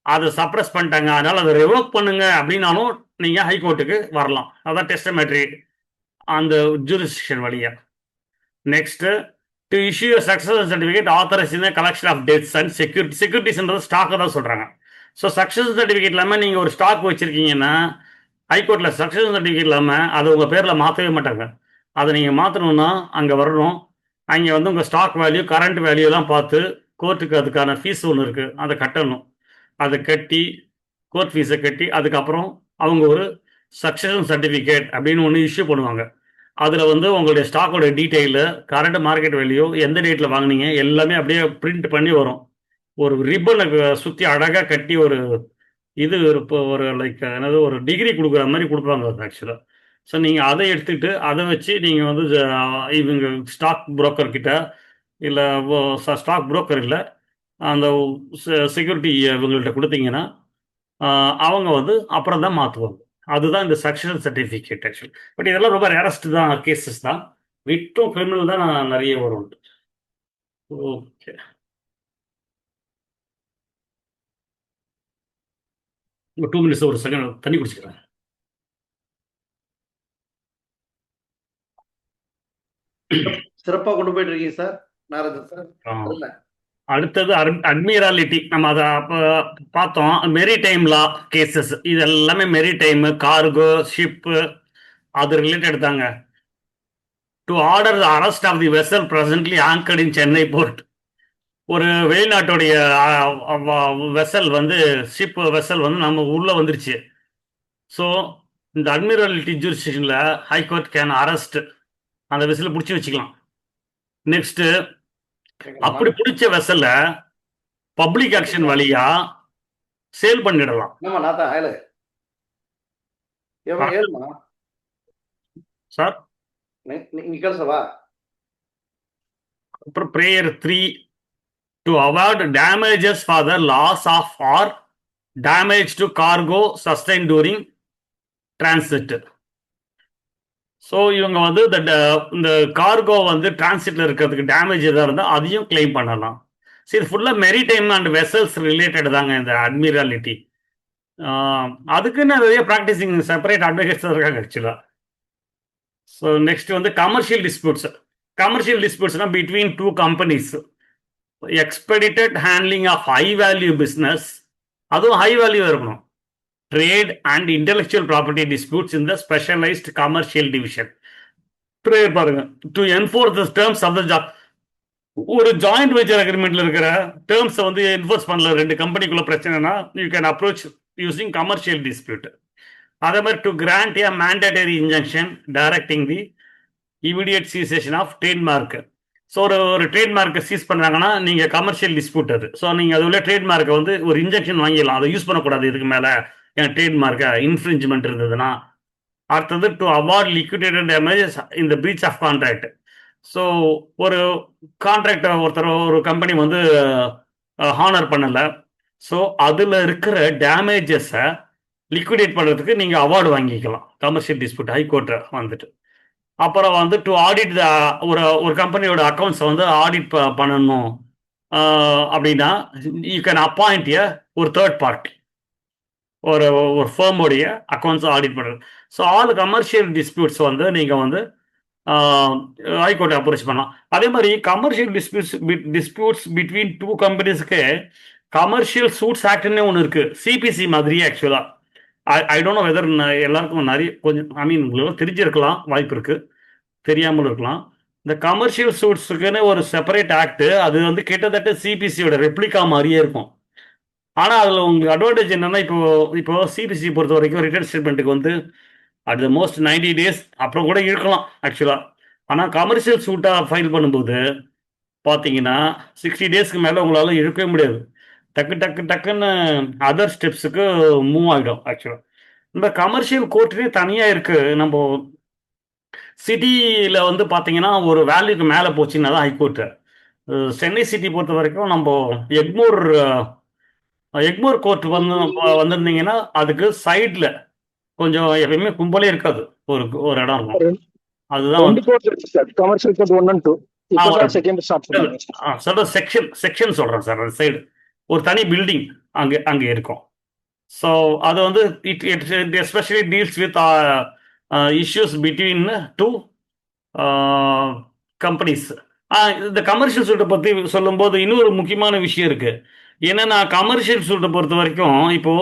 அதை சப்ரஸ் பண்ணிட்டாங்க, அதனால் அதை ரிவோக் பண்ணுங்க அப்படின்னாலும் நீங்கள் ஹைகோர்ட்டுக்கு வரலாம். அதான் டெஸ்டமெட்ரி அந்த ஜூரிஸ்டிக்ஷன் வழியாக. Next to issue succession certificate authorising collection of debts and செக்யூரிட்டிஸ்ன்றது ஸ்டாக்கை தான் சொல்கிறாங்க. ஸோ சக்ஸஸ் சர்டிஃபிகேட் இல்லாமல் நீங்கள் ஒரு ஸ்டாக் வச்சுருக்கீங்கன்னா ஹைகோர்ட்டில் சக்ஸஸ் சர்டிஃபிகேட் இல்லாமல் அதை உங்கள் பேரில் மாற்றவே மாட்டாங்க. அதை நீங்கள் மாற்றணுன்னா அங்கே வரணும். அங்கே வந்து உங்கள் ஸ்டாக் வேல்யூ, கரண்ட் வேல்யூலாம் பார்த்து கோர்ட்டுக்கு அதுக்கான ஃபீஸ் ஒன்று இருக்குது, அதை கட்டணும். அதை கட்டி கோர்ட் ஃபீஸை கட்டி அதுக்கப்புறம் அவங்க ஒரு சக்ஸஷன் சர்டிஃபிகேட் அப்படின்னு ஒன்று இஷ்யூ பண்ணுவாங்க. அதில் வந்து உங்களுடைய ஸ்டாக்கோட டீட்டெயிலு, கரண்ட் மார்க்கெட் வேல்யூ, எந்த டேட்டில் வாங்கினீங்க எல்லாமே அப்படியே பிரிண்ட் பண்ணி வரும். ஒரு ரிப்பனை சுற்றி அழகாக கட்டி இப்போ ஒரு லைக் என்னது ஒரு டிகிரி கொடுக்குற மாதிரி கொடுப்பாங்க அது ஆக்சுவலாக. ஸோ நீங்கள் அதை எடுத்துக்கிட்டு அதை வச்சு நீங்கள் வந்து இவங்க ஸ்டாக் புரோக்கர் கிட்ட இல்லை ஸ்டாக் புரோக்கர் இல்லை அந்த செக்யூரிட்டி இவங்கள்ட்ட கொடுத்தீங்கன்னா அவங்க வந்து அப்புறம் தான் மாற்றுவாங்க. அதுதான் இந்த சக்ஸஷன் சர்டிஃபிகேட் ஆக்சுவலி. பட் இதெல்லாம் ரொம்ப ரேரஸ்ட் தான் கேசஸ் தான். விட்டும் கிரிமினல் தான் நிறைய வரும். ஓகே, ஒரு 2 minutes ஒரு செகண்ட் தண்ணி குடிச்சுக்கிறேன். சிறப்பாக கொண்டு போயிட்டு இருக்கீங்க சார் நாரதன் சார். சொல்லுங்க. அடுத்தது அட்மிராலிட்டி. நம்ம அதை பார்த்தோம். மெரிடைம் லா கேசஸ் இது எல்லாமே மெரிடைம், கார்கோ, ஷிப்பு அது ரிலேட்டட் தாங்க. To order the arrest of the vessel presently anchored in Chennai port. ஒரு வெளிநாட்டுடைய வெசல் வந்து ஷிப் வெசல் வந்து நம்ம உள்ளே வந்துருச்சு. ஸோ இந்த அட்மிராலிட்டி ஜூரிஸ்டிக்ஷனில் ஹைகோர்ட் கேன் அரெஸ்ட், அந்த வெசலை பிடிச்சி வச்சுக்கலாம். நெக்ஸ்ட்டு அப்படி பிடிச்ச வெசல்ல பப்ளிக் ஆக்ஷன் வழியா சேல் பண்ணிடலாம். சார் அப்புறம் prayer 3 to avoid damages for the loss of or damage to cargo sustain during transit. So இவங்க வந்து இந்த கார்கோ வந்து டிரான்சிட்ல இருக்கிறதுக்கு டேமேஜ் எதாவது இருந்தால் அதையும் கிளைம் பண்ணலாம். சரி, ஃபுல்லாக மெரிடைம் அண்ட் வெசல்ஸ் ரிலேட்டட் தாங்க இந்த அட்மிராலிட்டி. அதுக்குன்னு நிறைய ப்ராக்டிசிங் செப்பரேட் அட்வொகேட்ஸ் இருக்காங்க ஆக்சுவலாக. ஸோ நெக்ஸ்ட் வந்து கமர்ஷியல் டிஸ்பியூட்ஸ். கமர்ஷியல் டிஸ்பியூட்ஸ்னா between 2 companies, expedited handling of high value business, அதுவும் ஹை வேல்யூ இருக்கணும். Trade and intellectual property disputes in the specialized commercial division. Trade பாருங்க, to enforce the terms of the job. ஒரு joint venture அக்ரிமெண்ட்ல இருக்கிற terms வந்து enforce பண்ணல, 2 கம்பெனிக்குள்ள பிரச்சனைனா you can approach using commercial dispute. அதே மாதிரி to grant a mandatory injunction directing the immediate cessation of trademark. So ஒரு ட்ரேட்மார்க்கை சீஸ் பண்ணுறாங்கன்னா நீங்கள் கமர்ஷியல் டிஸ்பியூட் அது. ஸோ நீங்கள் அது உள்ள ட்ரேட்மார்க்கை வந்து ஒரு இன்ஜெக்ஷன் வாங்கிடலாம், அதை யூஸ் பண்ணக்கூடாது இதுக்கு மேலே என் ட்ரேட்மார்க்கை இன்ஃப்ரிஞ்ச்மெண்ட் இருந்ததுன்னா. அடுத்தது to avoid liquidated damages in the breach of contract. So ஒரு கான்ட்ராக்டை ஒரு கம்பெனி வந்து ஹானர் பண்ணலை, ஸோ அதில் இருக்கிற டேமேஜஸை லிக்விடேட் பண்ணுறதுக்கு நீங்கள் அவார்டு வாங்கிக்கலாம் கமர்ஷியல் டிஸ்பியூட் ஹைகோர்ட்டை வந்துட்டு. அப்புறம் வந்து டு ஆடிட் ஒரு கம்பெனியோட அக்கௌண்ட்ஸை வந்து ஆடிட் பண்ணணும் அப்படின்னா யூ கேன் அப்பாயிண்ட் ஒரு தேர்ட் பார்ட்டி. ஒரு ஒரு ஃபர்மோடைய அக்கௌண்ட்ஸ் ஆடிட் பண்ணுறது. ஸோ ஆல் கமர்ஷியல் டிஸ்பியூட்ஸ் வந்து நீங்கள் வந்து ஹைகோர்ட்டை அப்ரோச் பண்ணலாம். அதே மாதிரி கமர்ஷியல் டிஸ்பியூட்ஸ் பிட்வீன் டூ கம்பெனிஸ்க்கு கமர்ஷியல் சூட்ஸ் ஆக்ட்னே ஒன்று இருக்குது, சிபிசி மாதிரியே ஆக்சுவலாக. ஐ டோன்ட் நோ வெதர் எல்லாருக்கும் நிறைய கொஞ்சம் ஐ மீன் உங்களுக்கு தெரிஞ்சிருக்கலாம், வாய்ப்பு இருக்குது, தெரியாமல் இருக்கலாம். இந்த கமர்ஷியல் சூட்ஸுக்குன்னு ஒரு செப்பரேட் ஆக்ட், அது வந்து கிட்டத்தட்ட சிபிசியோட ரெப்ளிகா மாதிரியே இருக்கும். ஆனால் அதில் உங்களுக்கு அட்வான்டேஜ் என்னன்னா, இப்போ சிபிசி பொறுத்த வரைக்கும் ரிட்டர்ன் ஸ்டேட்மெண்ட்டுக்கு வந்து அட் த மோஸ்ட் 90 days அப்புறம் கூட இருக்கலாம் ஆக்சுவலாக. ஆனால் கமர்ஷியல் சூட்டாக ஃபைல் பண்ணும்போது பார்த்தீங்கன்னா 60 daysக்கு மேலே உங்களால் இழுக்கவே முடியாது. டக்குன்னு அதர் ஸ்டெப்ஸுக்கு மூவ் ஆகிடும் ஆக்சுவலாக. இந்த கமர்ஷியல் கோர்ட்டுனே தனியாக இருக்குது. நம்ம சிட்டியில் வந்து பார்த்தீங்கன்னா ஒரு வேல்யூக்கு மேலே போச்சுன்னா தான் ஹைகோர்ட்டு. சென்னை சிட்டி பொறுத்த வரைக்கும் நம்ம எக்மோர் கோர்ட் வந்திருந்தீங்கன்னா அதுக்கு சைடில் கொஞ்சம் எப்பயுமே கும்பலே இருக்காது, ஒரு ஒரு இடம் இருக்கும். அதுதான் ரெண்டு கோர்ட் இருக்கு சார், கமர்ஷியல் கோர்ட் 1 and 2. இப்பதான் செகண்ட் ஸ்டார்ட் பண்ணாங்க. சொல்ற செக்ஷன் சொல்றேன் சார். அந்த சைடு ஒரு தனி பில்டிங் அங்கே இருக்கும். ஸோ அது வந்து it especially deals with issues between two companies. இந்த கமர்ஷியல் சூட்டை பற்றி சொல்லும்போது இன்னொரு முக்கியமான விஷயம் இருக்கு. என்னன்னா கமர்ஷியல் சூட்டை பொறுத்த வரைக்கும் இப்போ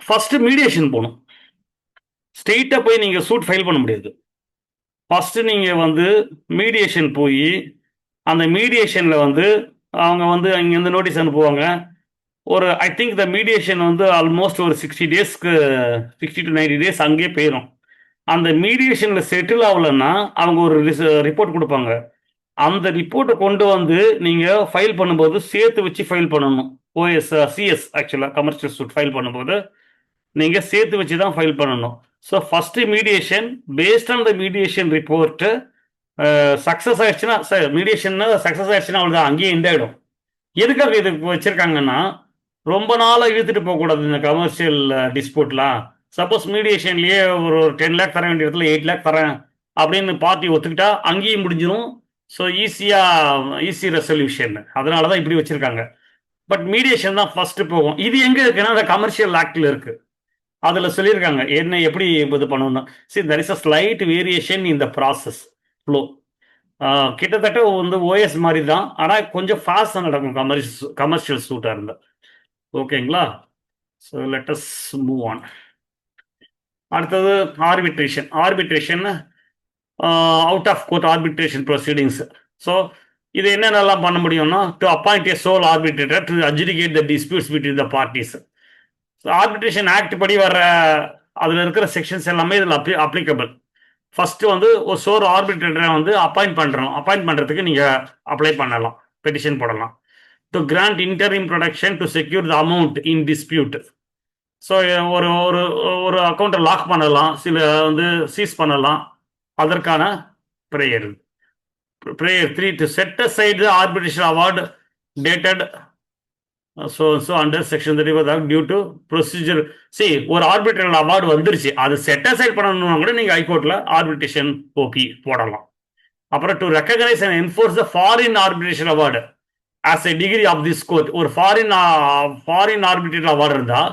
ஃபர்ஸ்ட் மீடியேஷன் போகணும். ஸ்ட்ரெயிட்டாக போய் நீங்கள் சூட் ஃபைல் பண்ண முடியாது. ஃபஸ்ட்டு நீங்கள் வந்து மீடியேஷன் போய் அந்த மீடியேஷனில் வந்து அவங்க வந்து இங்கேருந்து நோட்டீஸ் அனுப்புவாங்க. ஒரு ஐ திங்க் த மீடியேஷன் வந்து ஆல்மோஸ்ட் ஒரு 60 daysக்கு 60 to 90 days அங்கேயே போயிடும். அந்த மீடியேஷனில் செட்டில் ஆகலைன்னா அவங்க ஒரு ரிப்போர்ட் கொடுப்பாங்க. அந்த ரிப்போர்ட்டை கொண்டு வந்து நீங்கள் ஃபைல் பண்ணும்போது சேர்த்து வச்சு ஃபைல் பண்ணணும். சிஎஸ் ஆக்சுவலாக கமர்ஷியல் சூட் ஃபைல் பண்ணும்போது நீங்கள் சேர்த்து வச்சு தான் ஃபைல் பண்ணணும். So first mediation based on the mediation report success ஆயிடுச்சுன்னா சார், மீடியேஷன் சக்ஸஸ் ஆயிடுச்சுன்னா அவ்வளோதான், அங்கேயே எண்ட் ஆகிடும். எதுக்காக இது வச்சுருக்காங்கன்னா ரொம்ப நாளாக இழுத்துட்டு போகக்கூடாது இந்த கமர்ஷியல் டிஸ்பியூட்லாம். சப்போஸ் மீடியேஷன்லேயே ஒரு 10 lakh தர வேண்டிய இடத்துல 8 lakh தரேன் அப்படின்னு பார்ட்டி ஒத்துக்கிட்டா அங்கேயும் முடிஞ்சிடும். ஸோ ஈஸி ரெசல்யூஷன், அதனால தான் இப்படி வச்சுருக்காங்க. பட் மீடியேஷன் தான் ஃபஸ்ட்டு போகும். இது எங்கே இருக்குன்னா அந்த கமர்ஷியல் ஆக்டில் இருக்குது. அதில் சொல்லியிருக்காங்க என்ன எப்படி இது பண்ணணும். சரி, there is a slight variation in the process flow. கிட்டத்தட்ட வந்து ஓஎஸ் மாதிரி தான், ஆனால் கொஞ்சம் ஃபாஸ்ட்டாக நடக்கும் கமர்ஷியல் சூட்டாக இருந்தால். ஓகேங்களா? So let us move on. அடுத்தது arbitration out of court arbitration proceedings. So இது என்னென்னலாம் பண்ண முடியும்னா, to appoint a sole arbitrator to adjudicate the disputes between the parties. Arbitration act படி வர அதில் இருக்கிற செக்ஷன்ஸ் எல்லாமே இதில் அப்ளிகபிள். ஃபஸ்ட்டு வந்து ஒரு சோல் ஆர்பிட்ரேட்டரை வந்து அப்பாயிண்ட் பண்ணுறதுக்கு நீங்கள் அப்ளை பண்ணலாம், பெட்டிஷன் போடலாம். To grant interim protection to secure the amount in dispute. So ஒரு அக்கௌண்ட்டை லாக் பண்ணலாம், சில வந்து சீஸ் பண்ணலாம். அதற்கான prayer 3 to set aside the arbitration award dated so under section 35 due to procedure. ஒரு ஆர்பிட்ரேஷன் அவார்டு வந்துருச்சு, அது செட் அசைட் பண்ணணும்னா கூட நீங்கள் ஹைகோர்ட்டில் ஆர்பிட்ரேஷன் ஓபி போடலாம். அப்புறம் to recognise and enforce the foreign arbitration award as a decree of this court. ஒரு ஃபாரின் ஆர்பிட்ரேஷன் அவார்டு இருந்தால்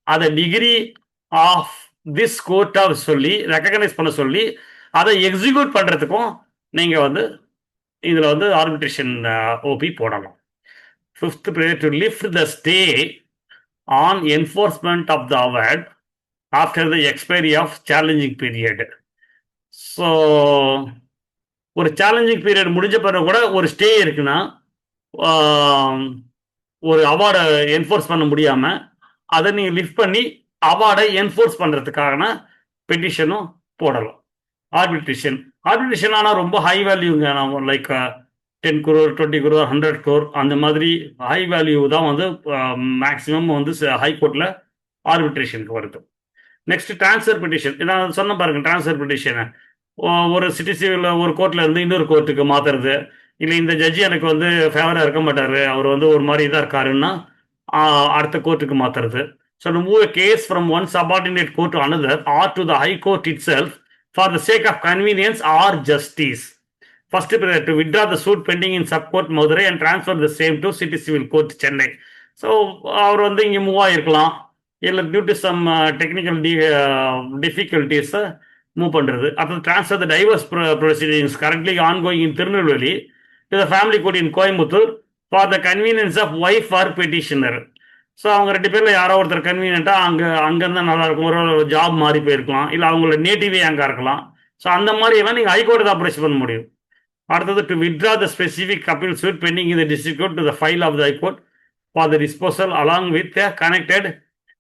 அதை டிகிரி ஆஃப் திஸ் கோர்ட்டாக சொல்லி ரெக்கக்னைஸ் பண்ண சொல்லி அதை எக்ஸிக்யூட் பண்ணுறதுக்கும் நீங்கள் வந்து இதில் வந்து ஆர்பிட்ரேஷன் ஓபி போடலாம். 5th prayer to lift the stay on enforcement of the award after the expiry of challenging period. So ஒரு சேலஞ்சிங் பீரியட் முடிஞ்ச பிறகு கூட ஒரு ஸ்டே இருக்குன்னா ஒரு அவார்டை என்ஃபோர்ஸ் பண்ண முடியாமல் அதை நீங்கள் லிஃப்ட் பண்ணி அவார்டை என்ஃபோர்ஸ் பண்ணுறதுக்கான பெட்டிஷனும் போடலாம். ஆர்பிட்ரேஷன் ஆனால் ரொம்ப ஹை வேல்யூங்க. நம்ம லைக் 10 crore 20 crore 100 crore அந்த மாதிரி ஹை வேல்யூ தான் வந்து மேக்ஸிமம் வந்து ஹைகோர்ட்டில் ஆர்பிட்ரேஷனுக்கு வருது. Next transfer petition. நான் சொன்ன பாருங்க, ட்ரான்ஸ்ஃபர் பெட்டிஷனை ஒரு சிட்டிசிவில் ஒரு கோர்ட்டில் இருந்து இன்னொரு கோர்ட்டுக்கு மாற்றுறது. இல்லை இந்த ஜட்ஜி எனக்கு வந்து ஃபேவராக இருக்க மாட்டார், அவர் வந்து ஒரு மாதிரி இதாக இருக்காருன்னா அடுத்த கோர்ட்டுக்கு மாற்றுறது. So to move a case from one subordinate court to another or to the high court itself for the sake of convenience or justice. First, to withdraw the suit pending in subcourt Madurai and transfer the same to City Civil Court Chennai. So அவர் வந்து இங்கே move ஆகிருக்கலாம், இல்லை due to some technical டிஃபிகல்ட்டிஸை move பண்ணுறது. அப்புறம் transfer the divorce proceedings currently ongoing in Tirunelveli to the family court in Coimbatore for the convenience of wife or petitioner. So அவங்க 2 பேரில் யாரோ ஒருத்தர் கன்வீனியண்ட்டாக அங்கே இருந்தால் நல்லாயிருக்கும், ஒரு ஜாப் மாறி போயிருக்கலாம், இல்லை அவங்களோட நேட்டிவே அங்கே இருக்கலாம். ஸோ அந்த மாதிரி எல்லாம் நீங்கள் ஹைகோர்ட்டு தான் அப்ரோச் பண்ண முடியும். அடுத்தது to withdraw the specific appeal suit pending in the district court to the file of the high court for the disposal along with connected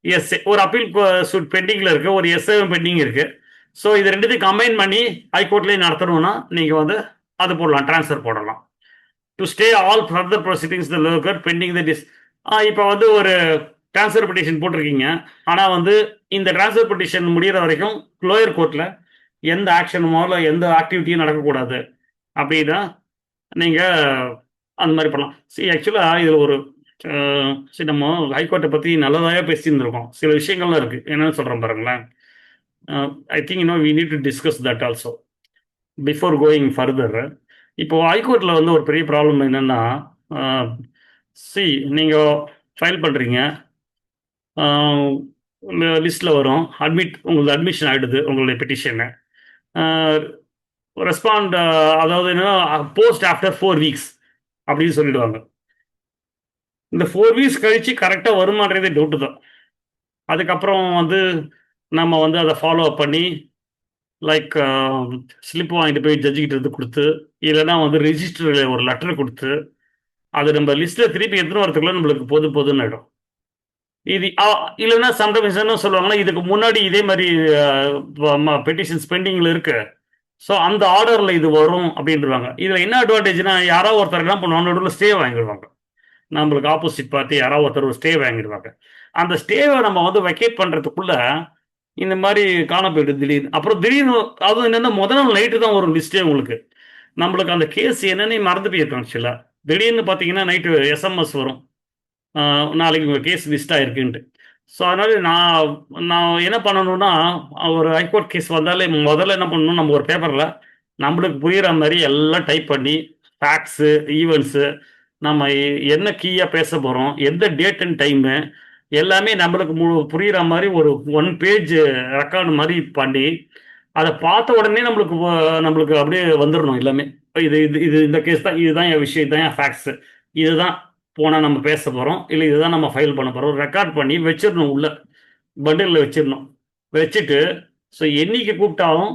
SA. ஒரு அப்பீல் சூட் பெண்டிங்கில் இருக்குது, ஒரு எஸ்ஏவும் பெண்டிங் இருக்குது. ஸோ இது 2த்தையும் கம்பைன் பண்ணி ஹைகோர்ட்லேயே நடத்தணும்னா நீங்கள் வந்து அது போடலாம், ட்ரான்ஸ்ஃபர் போடலாம். To stay all further proceedings the லோக்கர் பெண்டிங் த இப்போ வந்து ஒரு ட்ரான்ஸ்ஃபர் பெட்டிஷன் போட்டிருக்கீங்க, ஆனால் வந்து இந்த ட்ரான்ஸ்ஃபர் பெட்டிஷன் முடிகிற வரைக்கும் லோயர் கோர்ட்டில் எந்த ஆக்ஷனுமோ இல்லை எந்த ஆக்டிவிட்டியும் நடக்கக்கூடாது அப்படின்னா நீங்கள் அந்த மாதிரி பண்ணலாம். ஆக்சுவலாக இதில் ஒரு சரி, நம்ம ஹைகோர்ட்டை பற்றி நல்லதாக பேசியிருந்துருக்கோம், சில விஷயங்கள்லாம் இருக்குது. என்னென்னு சொல்கிறேன் பாருங்களேன். I think we need to discuss that also before going further. இப்போது ஹைகோர்ட்டில் வந்து ஒரு பெரிய ப்ராப்ளம் என்னென்னா, நீங்கள் ஃபைல் பண்ணுறீங்க, லிஸ்ட்டில் வரும், உங்களுக்கு அட்மிஷன் ஆகிடுது உங்களுடைய பெட்டிஷனை. ரெஸ்பாண்ட் அதாவது என்னன்னா போஸ்ட் ஆஃப்டர் 4 வீக்ஸ் அப்படின்னு சொல்லிடுவாங்க. இந்த 4 வீக்ஸ் கழித்து கரெக்டாக வருமானதே டவுட்டு தான். அதுக்கப்புறம் வந்து நம்ம வந்து அதை ஃபாலோ அப் பண்ணி லைக் ஸ்லிப் வாங்கிட்டு போய் ஜட்ஜிக்கிட்ட இருந்து கொடுத்து, இல்லைன்னா வந்து ரெஜிஸ்டரில் ஒரு லெட்டர் கொடுத்து, அது நம்ம லிஸ்ட்டில் திருப்பி எடுத்துன்னு வரதுக்குள்ள நம்மளுக்கு போதுன்னு ஆகிடும். இது இல்லைன்னா சம்டைம்ஸ் என்ன சொல்லுவாங்கன்னா, இதுக்கு முன்னாடி இதே மாதிரி பெட்டிஷன்ஸ் பெண்டிங்கில் இருக்கு, ஸோ அந்த ஆர்டரில் இது வரும் அப்படின்றாங்க. இதில் என்ன அட்வான்டேஜ்னா, யாரோ ஒருத்தர் என்ன பண்ணுவாங்க, நடுவில் ஸ்டே வாங்கிடுவாங்க. நம்மளுக்கு ஆப்போசிட் பார்ட்டி யாரோ ஒருத்தர் ஒரு ஸ்டே வாங்கிடுவாங்க. அந்த ஸ்டேவை நம்ம வந்து வெக்கேட் பண்ணுறதுக்குள்ள இந்த மாதிரி காண போயிடுது திடீர்னு. அப்புறம் திடீர்னு அதுவும் என்னென்னா முதல் நாள் நைட்டு தான் ஒரு லிஸ்ட்டே உங்களுக்கு. நம்மளுக்கு அந்த கேஸ் என்னன்னு மறந்து போயிருக்கோம். ஆக்சுவலாக திடீர்னு பார்த்தீங்கன்னா நைட்டு எஸ்எம்எஸ் வரும், நாளைக்கு உங்கள் கேஸ் லிஸ்ட் ஆகிருக்குன்ட்டு. ஸோ அதனால நான் என்ன பண்ணணும்னா, ஒரு ஹைகோர்ட் கேஸ் வந்தாலே முதல்ல என்ன பண்ணணும், நம்ம ஒரு பேப்பரில் நம்மளுக்கு புரிகிற மாதிரி எல்லாம் டைப் பண்ணி ஃபேக்ட்ஸு, ஈவெண்ட்ஸு, நம்ம என்ன கீயாக பேச போகிறோம், எந்த டேட் அண்ட் டைமு எல்லாமே நம்மளுக்கு புரிகிற மாதிரி ஒரு 1 பேஜ் ரெக்கார்டு மாதிரி பண்ணி, அதை பார்த்த உடனே நம்மளுக்கு அப்படியே வந்துடணும் எல்லாமே. இது இது இது இந்த கேஸ் தான், இதுதான் என் விஷயம், இதுதான் என் ஃபேக்ட்ஸு, இதுதான் போனால் நம்ம பேச போகிறோம், இல்லை இதுதான் நம்ம ஃபைல் பண்ண போகிறோம், ரெக்கார்ட் பண்ணி வச்சிடணும், உள்ள பண்டிலில் வச்சிடணும். வச்சுட்டு ஸோ என்னைக்கு கூப்பிட்டாலும்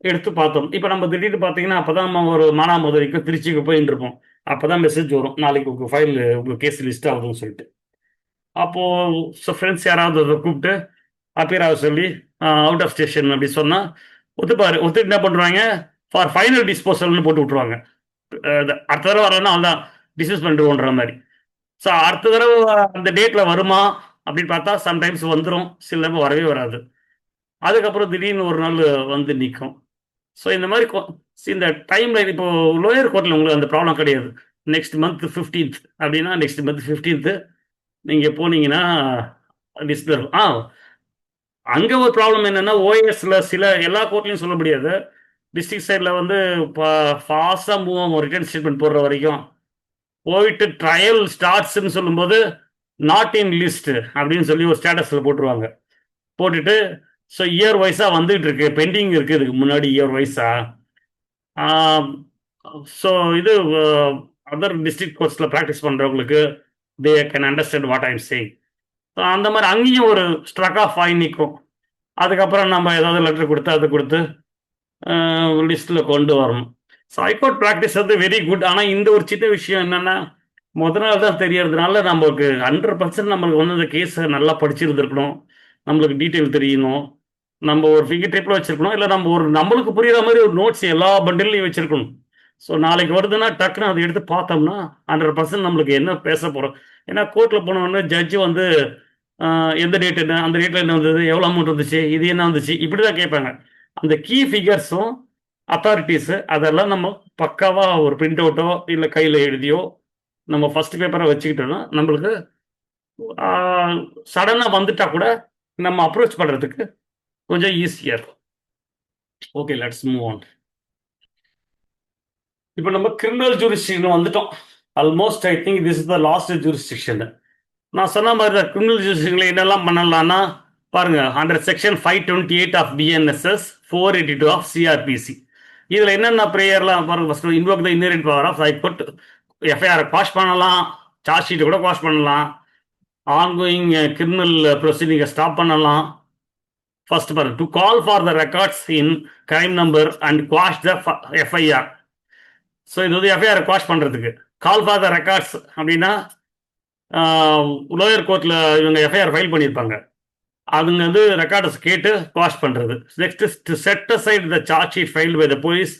எடுத்து பார்த்தோம். இப்போ நம்ம திடீர்னு பார்த்தீங்கன்னா அப்போ தான் நம்ம ஒரு மானாமதுரைக்கும் திருச்சிக்கு போயின்னு இருப்போம், அப்போ தான் மெசேஜ் வரும், நாளைக்கு உங்கள் ஃபைல் உங்கள் கேஸ் லிஸ்ட் ஆகுதுன்னு சொல்லிட்டு. அப்போது ஸோ ஃப்ரெண்ட்ஸ் யாராவது அதை கூப்பிட்டு அப்பியர் ஆக சொல்லி அவுட் ஆஃப் ஸ்டேஷன் அப்படி சொன்னால் ஒத்துட்டு என்ன பண்ணுறாங்க, ஃபார் ஃபைனல் டிஸ்போசல்னு போட்டு விட்ருவாங்க. அடுத்த தடவை வரலன்னா அவன் டிஸ்மிஸ் பண்ணிடுவோன்ற மாதிரி. ஸோ அடுத்த தடவை அந்த டேட்டில் வருமா அப்படின்னு பார்த்தா சம்டைம்ஸ் வந்துடும், சில நேரம் வரவே வராது. அதுக்கப்புறம் திடீர்னு ஒரு நாள் வந்து நிற்கும். ஸோ இந்த மாதிரி இந்த டைமில் இப்போ லோயர் கோர்ட்டில் உங்களுக்கு அந்த ப்ராப்ளம் கிடையாது. நெக்ஸ்ட் மந்த் 15th அப்படின்னா நெக்ஸ்ட் மந்த் 15th நீங்கள் போனீங்கன்னா லிஸ்ட்டில் இருக்கும். அங்கே ஒரு ப்ராப்ளம் என்னென்னா, ஓஎஸில் சில எல்லா கோர்ட்லையும் சொல்ல முடியாது, டிஸ்ட்ரிக்ட் சைடில் வந்து இப்போ ஃபாஸ்ட்டாக மூவ் ஆகும் ரிட்டர்ன் ஸ்டேட்மெண்ட் போடுற வரைக்கும். போயிட்டு ட்ரையல் ஸ்டார்ட்ஸ்ன்னு சொல்லும்போது நாட் இன் லிஸ்ட் அப்படின்னு சொல்லி ஒரு ஸ்டேட்டஸில் போட்டுருவாங்க. போட்டுட்டு ஸோ இயர் வைஸாக வந்துகிட்டு இருக்கு, பெண்டிங் இருக்குது இதுக்கு முன்னாடி இயர் வைஸாக. ஸோ இது அதர் டிஸ்ட்ரிக்ட் கோர்ட்ஸில் ப்ராக்டிஸ் பண்ணுறவங்களுக்கு they can understand what I'm saying. So அந்த மாதிரி அங்கேயும் ஒரு ஸ்ட்ரக் ஆஃப் ஆகி நிற்கும். அதுக்கப்புறம் நம்ம ஏதாவது லெட்டர் கொடுத்து அதை கொடுத்து லிஸ்ட்டில் கொண்டு வரணும். ஸோ ஹைகோர்ட் ப்ராக்டிஸ் வந்து வெரி குட். ஆனால் இந்த ஒரு சின்ன விஷயம் என்னென்னா, முதல் நாள் தான் தெரியறதுனால நம்மளுக்கு 100% நம்மளுக்கு வந்து அந்த கேஸை நல்லா படிச்சிருந்துருக்கணும், நம்மளுக்கு டீட்டெயில் தெரியணும், நம்ம ஒரு ஃபிங்கர் டிப்பில் வச்சுருக்கணும், இல்லை நம்ம ஒரு நம்மளுக்கு புரிகிற மாதிரி ஒரு நோட்ஸ் எல்லா பண்டில்லையும் வச்சுருக்கணும். ஸோ நாளைக்கு வருதுன்னா டக்குன்னு அதை எடுத்து பார்த்தோம்னா 100% நம்மளுக்கு என்ன பேச போகிறோம். ஏன்னா கோர்ட்டில் போனோடனே ஜட்ஜு வந்து எந்த டேட் என்ன, அந்த டேட்டில் என்ன வந்தது, எவ்வளோ அமௌண்ட் வந்துச்சு, இது என்ன வந்துச்சு, இப்படி தான் கேட்பாங்க. அந்த கீ ஃபிகர்ஸும் அத்தாரிட்டிஸு அதெல்லாம் நம்ம பக்காவாக ஒரு பிரிண்ட் அவுட்டோ இல்லை கையில் எழுதியோ நம்ம ஃபஸ்ட் பேப்பரை வச்சுக்கிட்டோன்னா நம்மளுக்கு சடனாக வந்துட்டா கூட நம்ம அப்ரோச் பண்ணுறதுக்கு கொஞ்சம் ஈஸியாக இருக்கும். Okay, let's move on. இப்போ நம்ம கிரிமினல் ஜூரிஸ்டிக்ஷன் வந்துட்டோம். Almost I think this is the last jurisdiction. நான் சொன்ன மாதிரி தான் கிரிமினல் ஜூரிஸ்டிக்ஷனில் என்னெல்லாம் பண்ணலாம்னா பாருங்க, under section 528 of BNSS, 482 of CrPC. இதில் என்னென்ன ப்ரேயர்லாம் பாருங்க. First invoke the inherent power of high court, FIR quash பண்ணலாம், சார்ஜ் ஷீட்டை கூட குவாஷ் பண்ணலாம், ஆன்கோயிங் கிரிமினல் ப்ரொசீடிங்கை ஸ்டாப் பண்ணலாம். ஃபர்ஸ்ட் பாருங்க, to call for the records in crime number and quash the FIR. So இது வந்து எஃப்ஐஆர் குவாஷ் பண்ணுறதுக்கு கால் ஃபார் த ரெக்கார்ட்ஸ் அப்படின்னா லோயர் கோர்ட்டில் இவங்க எஃப்ஐஆர் ஃபைல் பண்ணியிருப்பாங்க, அதுங்க வந்து ரெக்கார்டர்ஸ் கேட்டு குவாஷ் பண்ணுறது. Next to set aside the charge sheet file by the police.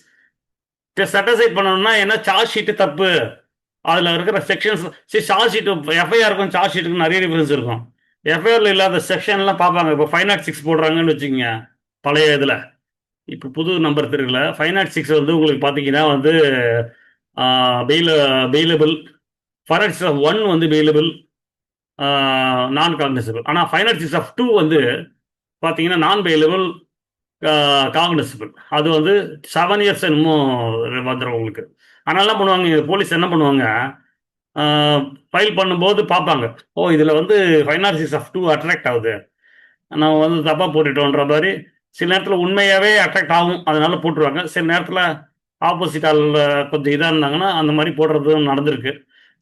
Set aside பண்ணணும்னா என்ன, சார்ஜ் ஷீட்டு தப்பு, அதில் இருக்கிற செக்ஷன்ஸ். சரி, சார்ஜ் ஷீட்டு எஃப்ஐஆருக்கும் சார்ஜ் ஷீட்டுக்கும் நிறைய டிஃபரன்ஸ் இருக்கும். எஃப்ஐஆரில் இல்லாத செக்ஷன்லாம் பார்ப்பாங்க. இப்போ 506 போடுறாங்கன்னு வச்சுக்கோங்க, பழைய இதில். இப்போ புது நம்பர் தெரியல. 506 வந்து உங்களுக்கு பார்த்தீங்கன்னா வந்து பெயிலபிள், 506(1) வந்து பெயிலபிள், நான் காக்னிசபிள். ஆனால் 506(2) வந்து பார்த்தீங்கன்னா நான் பெயிலபிள், காக்னிசபிள். அது வந்து 7 இயர்ஸ் இன்னமும் வந்துடும் உங்களுக்கு. அதனால என்ன பண்ணுவாங்க, போலீஸ் என்ன பண்ணுவாங்க, ஃபைல் பண்ணும்போது பார்ப்பாங்க, ஓ இதில் வந்து 506(2) அட்ராக்ட் ஆகுது, நம்ம வந்து தப்பாக போட்டுட்டோன்ற மாதிரி. சில நேரத்தில் உண்மையாகவே அட்ராக்ட் ஆகும், அதனால போட்டுருவாங்க. சில நேரத்தில் ஆப்போசிட் ஆள் கொஞ்சம் இதாக இருந்தாங்கன்னா அந்த மாதிரி போடுறதும் நடந்திருக்கு.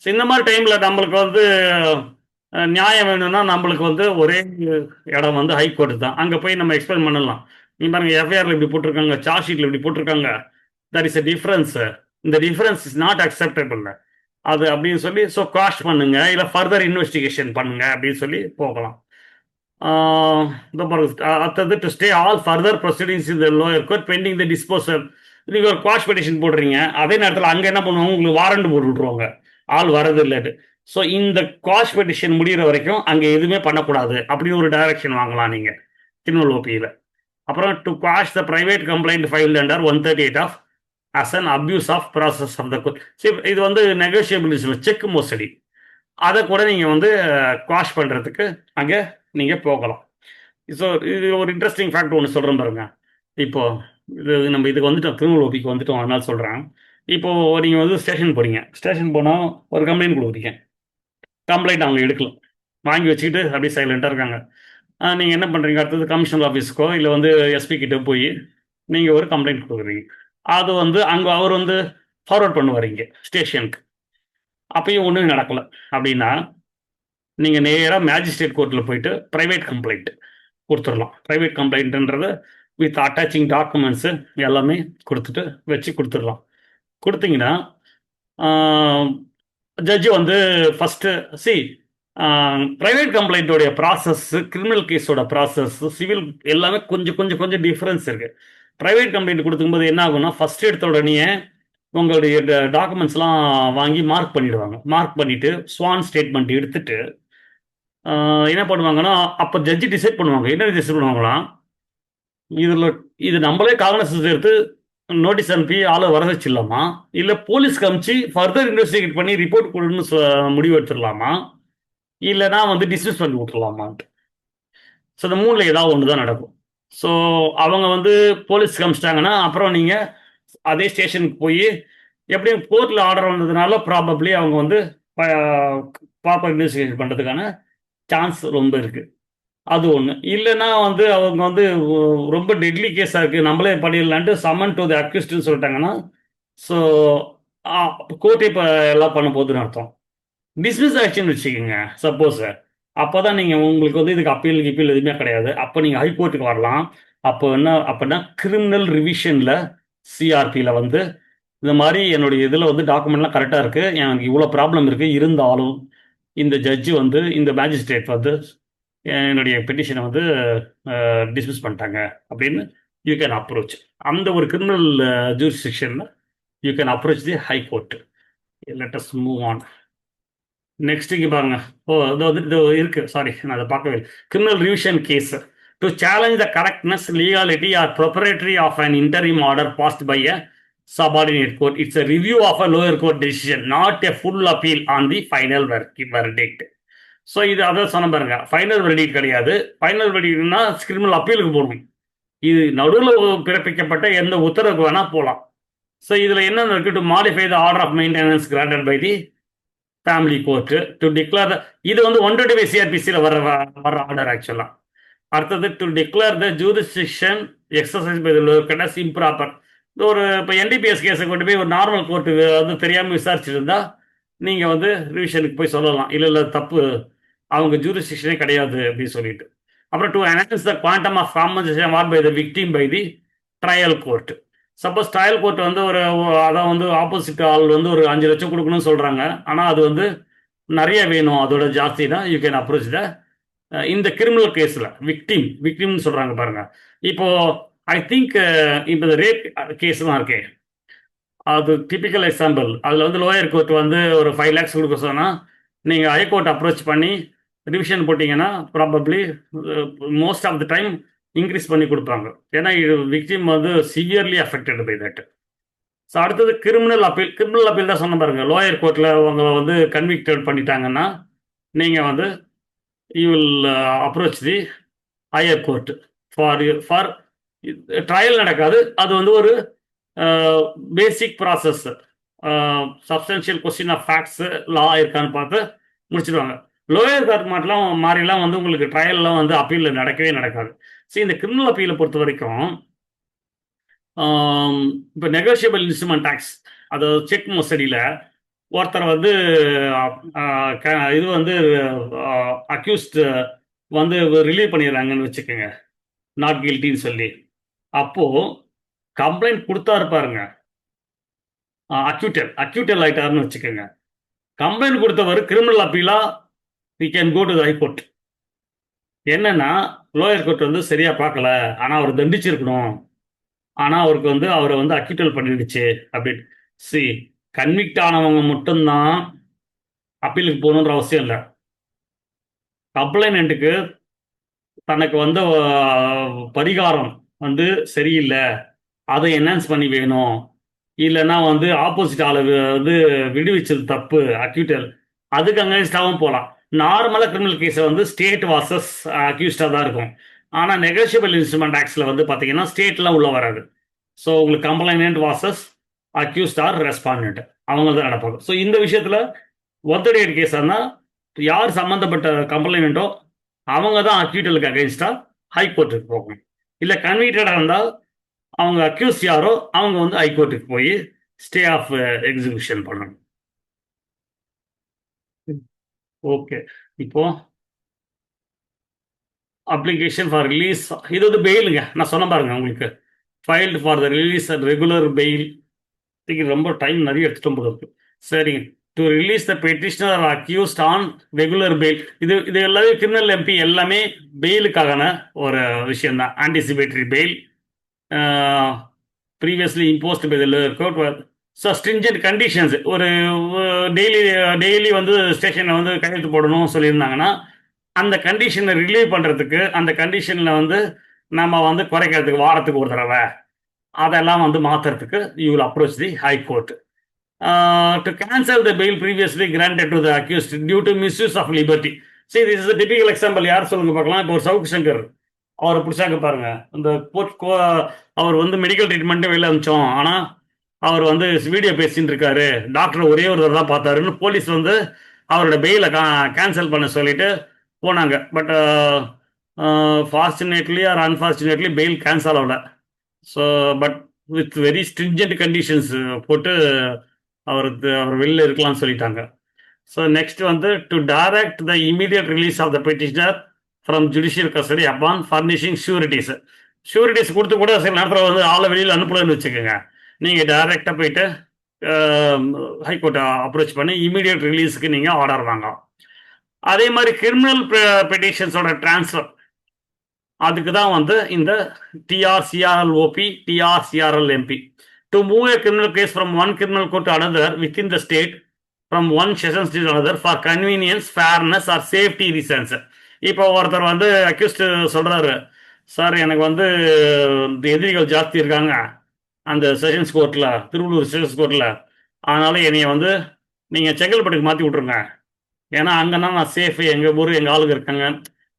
ஸோ இந்த மாதிரி டைமில் நம்மளுக்கு வந்து நியாயம் வேணும்னா நம்மளுக்கு வந்து ஒரே இடம் வந்து ஹைகோர்ட் தான். அங்கே போய் நம்ம எக்ஸ்பிளைன் பண்ணலாம். நீ பாருங்க, எஃப்ஐஆரில் இப்படி போட்டிருக்காங்க, சார்ஜ் ஷீட்டில் இப்படி போட்டிருக்காங்க, தட் இஸ் அ டிஃப்ரென்ஸ், இந்த டிஃப்ரென்ஸ் இஸ் நாட் அக்செப்டபிள் அது அப்படின்னு சொல்லி, ஸோ குவாஷ் பண்ணுங்க, இல்லை ஃபர்தர் இன்வெஸ்டிகேஷன் பண்ணுங்க அப்படின்னு சொல்லி போகலாம். அடுத்தது to stay all further proceedings in the lower court pending the disposal. நீங்கள் ஒரு குவாஷ் பெட்டிஷன் போடுறீங்க, அதே நேரத்தில் அங்கே என்ன பண்ணுவாங்க, உங்களுக்கு வாரண்ட் போட்டு விட்ருவாங்க, ஆள் வரது இல்லைட்டு. ஸோ இந்த குவாஷ் பெட்டிஷன் முடிகிற வரைக்கும் அங்கே எதுவுமே பண்ணக்கூடாது அப்படின்னு ஒரு டைரக்ஷன் வாங்கலாம் நீங்கள் கிரிமினல் ஓபியில். அப்புறம் to quash the private complaint file under 138 of as an abuse of process of the court. சரி, இது வந்து நெகோஷியபிள் செக் மோசடி, அதை கூட நீங்கள் வந்து குவாஷ் பண்ணுறதுக்கு அங்கே நீங்கள் போகலாம். ஸோ இது ஒரு இன்ட்ரெஸ்டிங் ஃபேக்ட் ஒன்று சொல்கிறேன் பாருங்க. இப்போது இது நம்ம இதுக்கு வந்துட்டோம், கிரிமினல் ஓபிக்கு வந்துட்டோம், அதனால சொல்கிறேன். இப்போது நீங்கள் வந்து ஸ்டேஷன் போகிறீங்க, ஸ்டேஷன் போனால் ஒரு கம்ப்ளைண்ட் கொடுக்குறீங்க, கம்ப்ளைண்ட் அவங்க எடுக்கலாம், வாங்கி வச்சுக்கிட்டு அப்படியே சைலண்ட்டாக இருக்காங்க. நீங்கள் என்ன பண்ணுறீங்க, அடுத்தது கமிஷனர் ஆஃபீஸுக்கோ இல்லை வந்து எஸ்பி கிட்ட போய் நீங்கள் ஒரு கம்ப்ளைண்ட் கொடுக்குறீங்க. அது வந்து அங்கே அவர் வந்து ஃபார்வர்ட் பண்ணுவார் இங்கே ஸ்டேஷனுக்கு. அப்பயும் ஒன்றும் நடக்கலை அப்படின்னா நீங்கள் நேராக மேஜிஸ்ட்ரேட் கோர்ட்டில் போயிட்டு ப்ரைவேட் கம்ப்ளைண்ட் கொடுத்துடலாம். ப்ரைவேட் கம்ப்ளைண்ட்டுன்றது வித் அட்டாச்சிங் டாக்குமெண்ட்ஸு எல்லாமே வச்சு கொடுத்துடலாம். கொடுத்தீங்கன்னா ஜட்ஜு வந்து ஃபஸ்ட்டு ப்ரைவேட் கம்ப்ளைண்ட்டோடைய ப்ராசஸ், கிரிமினல் கேஸோட ப்ராசஸ், சிவில் எல்லாமே கொஞ்சம் கொஞ்சம் கொஞ்சம் டிஃப்ரென்ஸ் இருக்குது. ப்ரைவேட் கம்ப்ளைண்ட் கொடுக்கும்போது என்ன ஆகும்னா, ஃபஸ்ட் எடுத்த உடனே உங்களுடைய டாக்குமெண்ட்ஸ்லாம் வாங்கி மார்க் பண்ணிடுவாங்க. மார்க் பண்ணிவிட்டு ஸ்வான் ஸ்டேட்மெண்ட் எடுத்துட்டு என்ன பண்ணுவாங்கன்னா, அப்போ ஜட்ஜி டிசைட் பண்ணுவாங்க. என்ன டிசைட் பண்ணுவாங்களா, இது நம்மளே காக்னிசன்ஸ் எடுத்து நோட்டீஸ் அனுப்பி ஆளை வர வச்சிடலாமா, இல்லை போலீஸ்க்கு அனுப்பிச்சு ஃபர்தர் இன்வெஸ்டிகேட் பண்ணி ரிப்போர்ட் கொடுன்னு முடிவு எடுத்துடலாமா, இல்லைனா வந்து டிஸ்மிஸ் பண்ணி விட்டுலாமான்ட்டு. ஸோ இந்த மூணில் ஏதாவது ஒன்று தான் நடக்கும். ஸோ அவங்க வந்து போலீஸ்க்கு அனுப்பிச்சிட்டாங்கன்னா அப்புறம் நீங்கள் அதே ஸ்டேஷனுக்கு போய், எப்படியும் கோர்ட்டில் ஆர்டர் வந்ததுனால ப்ராபப்ளி அவங்க வந்து ப்ராப்பர் இன்வெஸ்டிகேஷன் பண்ணுறதுக்கான சான்ஸ் ரொம்ப இருக்குது. அது ஒன்று. இல்லைன்னா வந்து அவங்க வந்து ரொம்ப டெட்லி கேஸாக இருக்குது, நம்மளே பண்ணிடலான்ட்டு சம்மன் டு தி அக்யூஸ்டுன்னு சொல்லிட்டாங்கன்னா, ஸோ கோர்ட்டே இப்போ எல்லாம் பண்ண போகுதுன்னு அர்த்தம். டிஸ்மிஸ் ஆக்ஷன் வச்சுக்கோங்க சப்போஸ், அப்போ தான் நீங்கள் உங்களுக்கு வந்து இதுக்கு அப்பீல் எதுவுமே கிடையாது. அப்போ நீங்கள் ஹைகோர்ட்டுக்கு வரலாம். அப்போ என்ன அப்படின்னா, கிரிமினல் ரிவிஷனில் சிஆர்பியில் வந்து இந்த மாதிரி என்னுடைய இதில் வந்து டாக்குமெண்ட்லாம் கரெக்டாக இருக்குது, எனக்கு இவ்வளோ ப்ராப்ளம் இருக்குது, இருந்தாலும் இந்த ஜட்ஜு வந்து இந்த மேஜிஸ்ட்ரேட் வந்து என்னுடைய பெட்டிஷனை வந்து டிஸ்மிஸ் பண்ணிட்டாங்க அப்படின்னு யூ கேன் அப்ரோச். அந்த ஒரு கிரிமினல் ஜூரிஸ்டிக்ஷனில் you can approach the high court. Let us move on. Next இங்கே பாருங்க. இது வந்து இது இருக்குது, சாரி நான் அதை பார்க்கவே இல்லை. Criminal revision case to challenge the correctness, legality or proprietary of an interim order passed by a subordinate court. It's a review of a lower court decision, not a full appeal on the final verdict. So இது அதான் சொன்ன பாருங்க, final verdict கிடையாது. Final வெர்டிக்ட்னா criminal அப்பீலுக்கு போகணும். இது நடுவில் பிறப்பிக்கப்பட்ட எந்த உத்தரவுக்கு வேணால் போகலாம். ஸோ இதில் என்னென்ன இருக்குது, to modify the order of maintenance granted by the family court to declare இது வந்து 125 சிஆர்பிசியில் வர ஆர்டர் ஆக்சுவலாக. அடுத்தது to declare the jurisdiction exercise by the lower court as improper. ஒரு இப்போ என்டிபிஎஸ் கேஸை கொண்டு போய் ஒரு நார்மல் கோர்ட்டு வந்து தெரியாமல் விசாரிச்சுட்டு இருந்தா நீங்கள் வந்து ரிவிஷனுக்கு போய் சொல்லலாம், இல்லை தப்பு, அவங்க ஜூரிஸ்டிக்ஷனே கிடையாது அப்படின்னு சொல்லிட்டு. அப்புறம் to analyse the quantum of compensation what by the victim by the trial court. Suppose trial court வந்து அதான் வந்து ஆப்போசிட் ஆள் வந்து ஒரு 5 லட்சம் கொடுக்கணும்னு சொல்கிறாங்க, ஆனால் அது வந்து நிறைய வேணும், அதோட ஜாஸ்தி தான், யூ கேன் அப்ரோச் த இந்த கிரிமினல் கேஸில் விக்டிம்னு சொல்கிறாங்க பாருங்க. இப்போ ஐ திங்க் இப்போ இந்த ரேப் கேஸ்லாம் இருக்கே, அது டிபிக்கல் எக்ஸாம்பிள். அதில் வந்து லோயர் கோர்ட் வந்து ஒரு 5 lakhs கொடுக்க சொன்னால் நீங்கள் ஹைகோர்ட் அப்ரோச் பண்ணி ரிவிஷன் போட்டிங்கன்னா probably most of the time increase பண்ணி கொடுப்பாங்க. ஏன்னா விக்டிம் வந்து severely affected by that. So அடுத்தது கிரிமினல் அப்பீல் தான் சொன்ன பாருங்க. லோயர் கோர்ட்டில் அவங்க வந்து கன்விக்டட் பண்ணிட்டாங்கன்னா நீங்கள் வந்து you will approach the higher court for trial நடக்காது. அது வந்து ஒரு பேசிக் process, substantial question of facts லா இருக்கான்னு பார்த்து முடிச்சிடுவாங்க. லோயர் கோர்ட் மாதிரிலாம் வந்து உங்களுக்கு ட்ரையல்லாம் வந்து அப்பீலில் நடக்கவே நடக்காது. ஸோ இந்த கிரிமினல் அப்பீலை பொறுத்த வரைக்கும் இப்போ நெகோஷியபிள் இன்ஸ்ட்ருமெண்ட் டேக்ஸ், அதாவது செக் மோசடியில் ஒருத்தர் வந்து இது வந்து அக்யூஸ்ட் வந்து ரிலீவ் பண்ணிடுறாங்கன்னு வச்சுக்கோங்க, நாட் கில்ட்டின்னு சொல்லி. அப்போது கம்ப்ளைண்ட் கொடுத்தா இருப்பாருங்க, அக்யூட்டல் ஆயிட்டாருன்னு வச்சுக்கோங்க. கம்ப்ளைண்ட் கொடுத்தவர் கிரிமினல் அப்பீலா we can go to the high court. என்னன்னா லோயர் கோர்ட் வந்து சரியா பார்க்கல, ஆனால் அவர் தண்டிச்சிருக்கணும், ஆனால் அவருக்கு வந்து அவரை வந்து அக்யூட்டல் பண்ணிடுச்சு அப்படின்னு. கன்விக்ட் ஆனவங்க மட்டும்தான் அப்பீலுக்கு போகணுன்ற அவசியம் இல்லை. கம்ப்ளைனண்ட்டுக்கு தனக்கு வந்து பரிகாரம் வந்து சரியில்லை, அதை என்ஹான்ஸ் பண்ணி வேணும், இல்லைன்னா வந்து ஆப்போசிட் ஆளு வந்து விடுவிச்சது தப்பு, அக்யூட்டல், அதுக்கு அங்கேஸ்டாகவும் போகலாம். நார்மலாக கிரிமினல் கேஸை வந்து ஸ்டேட் வாசஸ் அக்யூஸ்டாக தான் இருக்கும். ஆனால் நெகோஷியபிள் இன்ஸ்ட்ருமெண்ட் ஆக்ட்ஸில் வந்து பார்த்தீங்கன்னா ஸ்டேட்லாம் உள்ள வராது. ஸோ உங்களுக்கு complainant versus accused or respondent அவங்க தான் நடப்பாங்க. ஸோ இந்த விஷயத்தில் ஒத்தடையட் கேஸாக இருந்தால் யார் சம்மந்தப்பட்ட கம்ப்ளைனண்ட்டோ அவங்க தான் அக்யூட்டலுக்கு அகைன்ஸ்டாக ஹைகோர்ட்டுக்கு போகணும். இல்லை கன்விக்டடாக இருந்தால் அவங்க அக்யூஸ் யாரோ அவங்க வந்து ஹைகோர்ட்டுக்கு போய் ஸ்டே ஆஃப் எக்ஸிகியூஷன் பண்ணணும். ஓகே, இப்போ அப்ளிகேஷன் ஃபார் ரிலீஸ், இது வந்து பெயிலுங்க. நான் சொன்ன பாருங்க உங்களுக்கு, filed for the release and regular bail. ரொம்ப டைம் நிறைய எடுத்துட்டோம் போல இருக்கு. சரிங்க, to release the petitioner or accused on regular bail. இது எல்லாமே கிரிமினல் எம்பி எல்லாமே பெயிலுக்கான ஒரு விஷயம் தான். Anticipatory bail previously imposed by the lower court. So stringent conditions, ஒரு டெய்லி வந்து ஸ்டேஷனில் வந்து கையெழுத்து போடணும் சொல்லியிருந்தாங்கன்னா அந்த கண்டிஷனை ரிலீவ் பண்ணுறதுக்கு, அந்த கண்டிஷனில் வந்து நம்ம வந்து குறைக்கிறதுக்கு வாரத்துக்கு ஒரு தடவை அதெல்லாம் வந்து மாற்றுறதுக்கு you will approach the high court. To cancel the bail previously granted to the accused due to misuse of liberty. சரி, திஸ் இஸ் டிபிக்கல் எக்ஸாம்பிள். யார் சொல்லுங்க பார்க்கலாம். இப்போ ஒரு சவுக்கு சங்கர் அவரை பிடிச்சாங்க பாருங்க. இந்த அவர் வந்து மெடிக்கல் ட்ரீட்மெண்ட்டு வெளில அனுப்பிச்சோம், ஆனால் அவர் வந்து வீடியோ பேசின்னு இருக்காரு, டாக்டர் ஒரே ஒரு தடவை தான் பார்த்தாருன்னு போலீஸ் வந்து அவரோட பெயிலை கேன்சல் பண்ண சொல்லிட்டு போனாங்க. But fortunately or unfortunately bail cancel ஆகல. So but with very stringent conditions போட்டு அவர் வெளியில் இருக்கலாம்னு சொல்லிட்டாங்க. ஸோ நெக்ஸ்ட் வந்து to direct the immediate release of the petitioner from judicial custody upon furnishing sureties. Sureties கொடுத்து கூட சில நேரத்தில் வந்து ஆளை வெளியில் அனுப்பலன்னு வச்சுக்கோங்க. நீங்கள் டைரெக்டாக போயிட்டு ஹைகோர்ட்டை அப்ரோச் பண்ணி இமீடியட் ரிலீஸுக்கு நீங்கள் ஆர்டர் வாங்க. அதே மாதிரி கிரிமினல் பெட்டிஷன்ஸோட டிரான்ஸ்ஃபர், அதுக்கு தான் வந்து இந்த TRCRLOP TRCRLMP. To move a criminal case from one criminal court to another within the state from one sessions to another for convenience, fairness or safety reasons. இப்போ ஒருத்தர் வந்து அக்யூஸ்ட் சொல்கிறாரு, சார் எனக்கு வந்து எதிரிகள் ஜாஸ்தி இருக்காங்க அந்த செஷன்ஸ் கோர்ட்டில், திருவள்ளூர் செஷன்ஸ் கோர்ட்டில், அதனால் என்னைய வந்து நீங்கள் செங்கல்பட்டுக்கு மாற்றி விட்ருங்க, ஏன்னா அங்கன்னா நான் சேஃபு, எங்கள் ஊர் எங்கள் ஆளுங்க இருக்காங்க.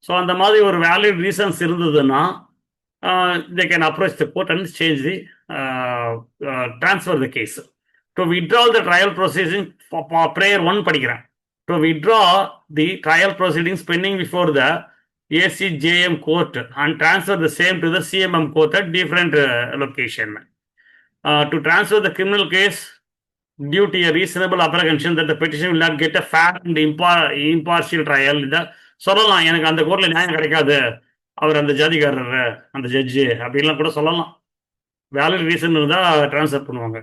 ஸோ அந்த மாதிரி ஒரு வேலிட் ரீசன்ஸ் இருந்ததுன்னா they can approach the court and change the transfer the case. To withdraw the trial proceeding prayer 1 படிக்கிறேன். to withdraw the trial proceedings pending before the ACJM court and transfer the same to the CMM court at different location. To transfer the criminal case due to a reasonable apprehension that the petition will not get a fair and impartial trial. இந்த சொல்லலாம், எனக்கு அந்த கோர்ட்ல நியாயம் கிடைக்காது, அவர் அந்த ஜாதிகாரர் அந்த judge அப்படின்லாம் கூட சொல்லலாம். வேலிட் ரீசன் இருந்தால் ட்ரான்ஸ்ஃபர் பண்ணுவாங்க.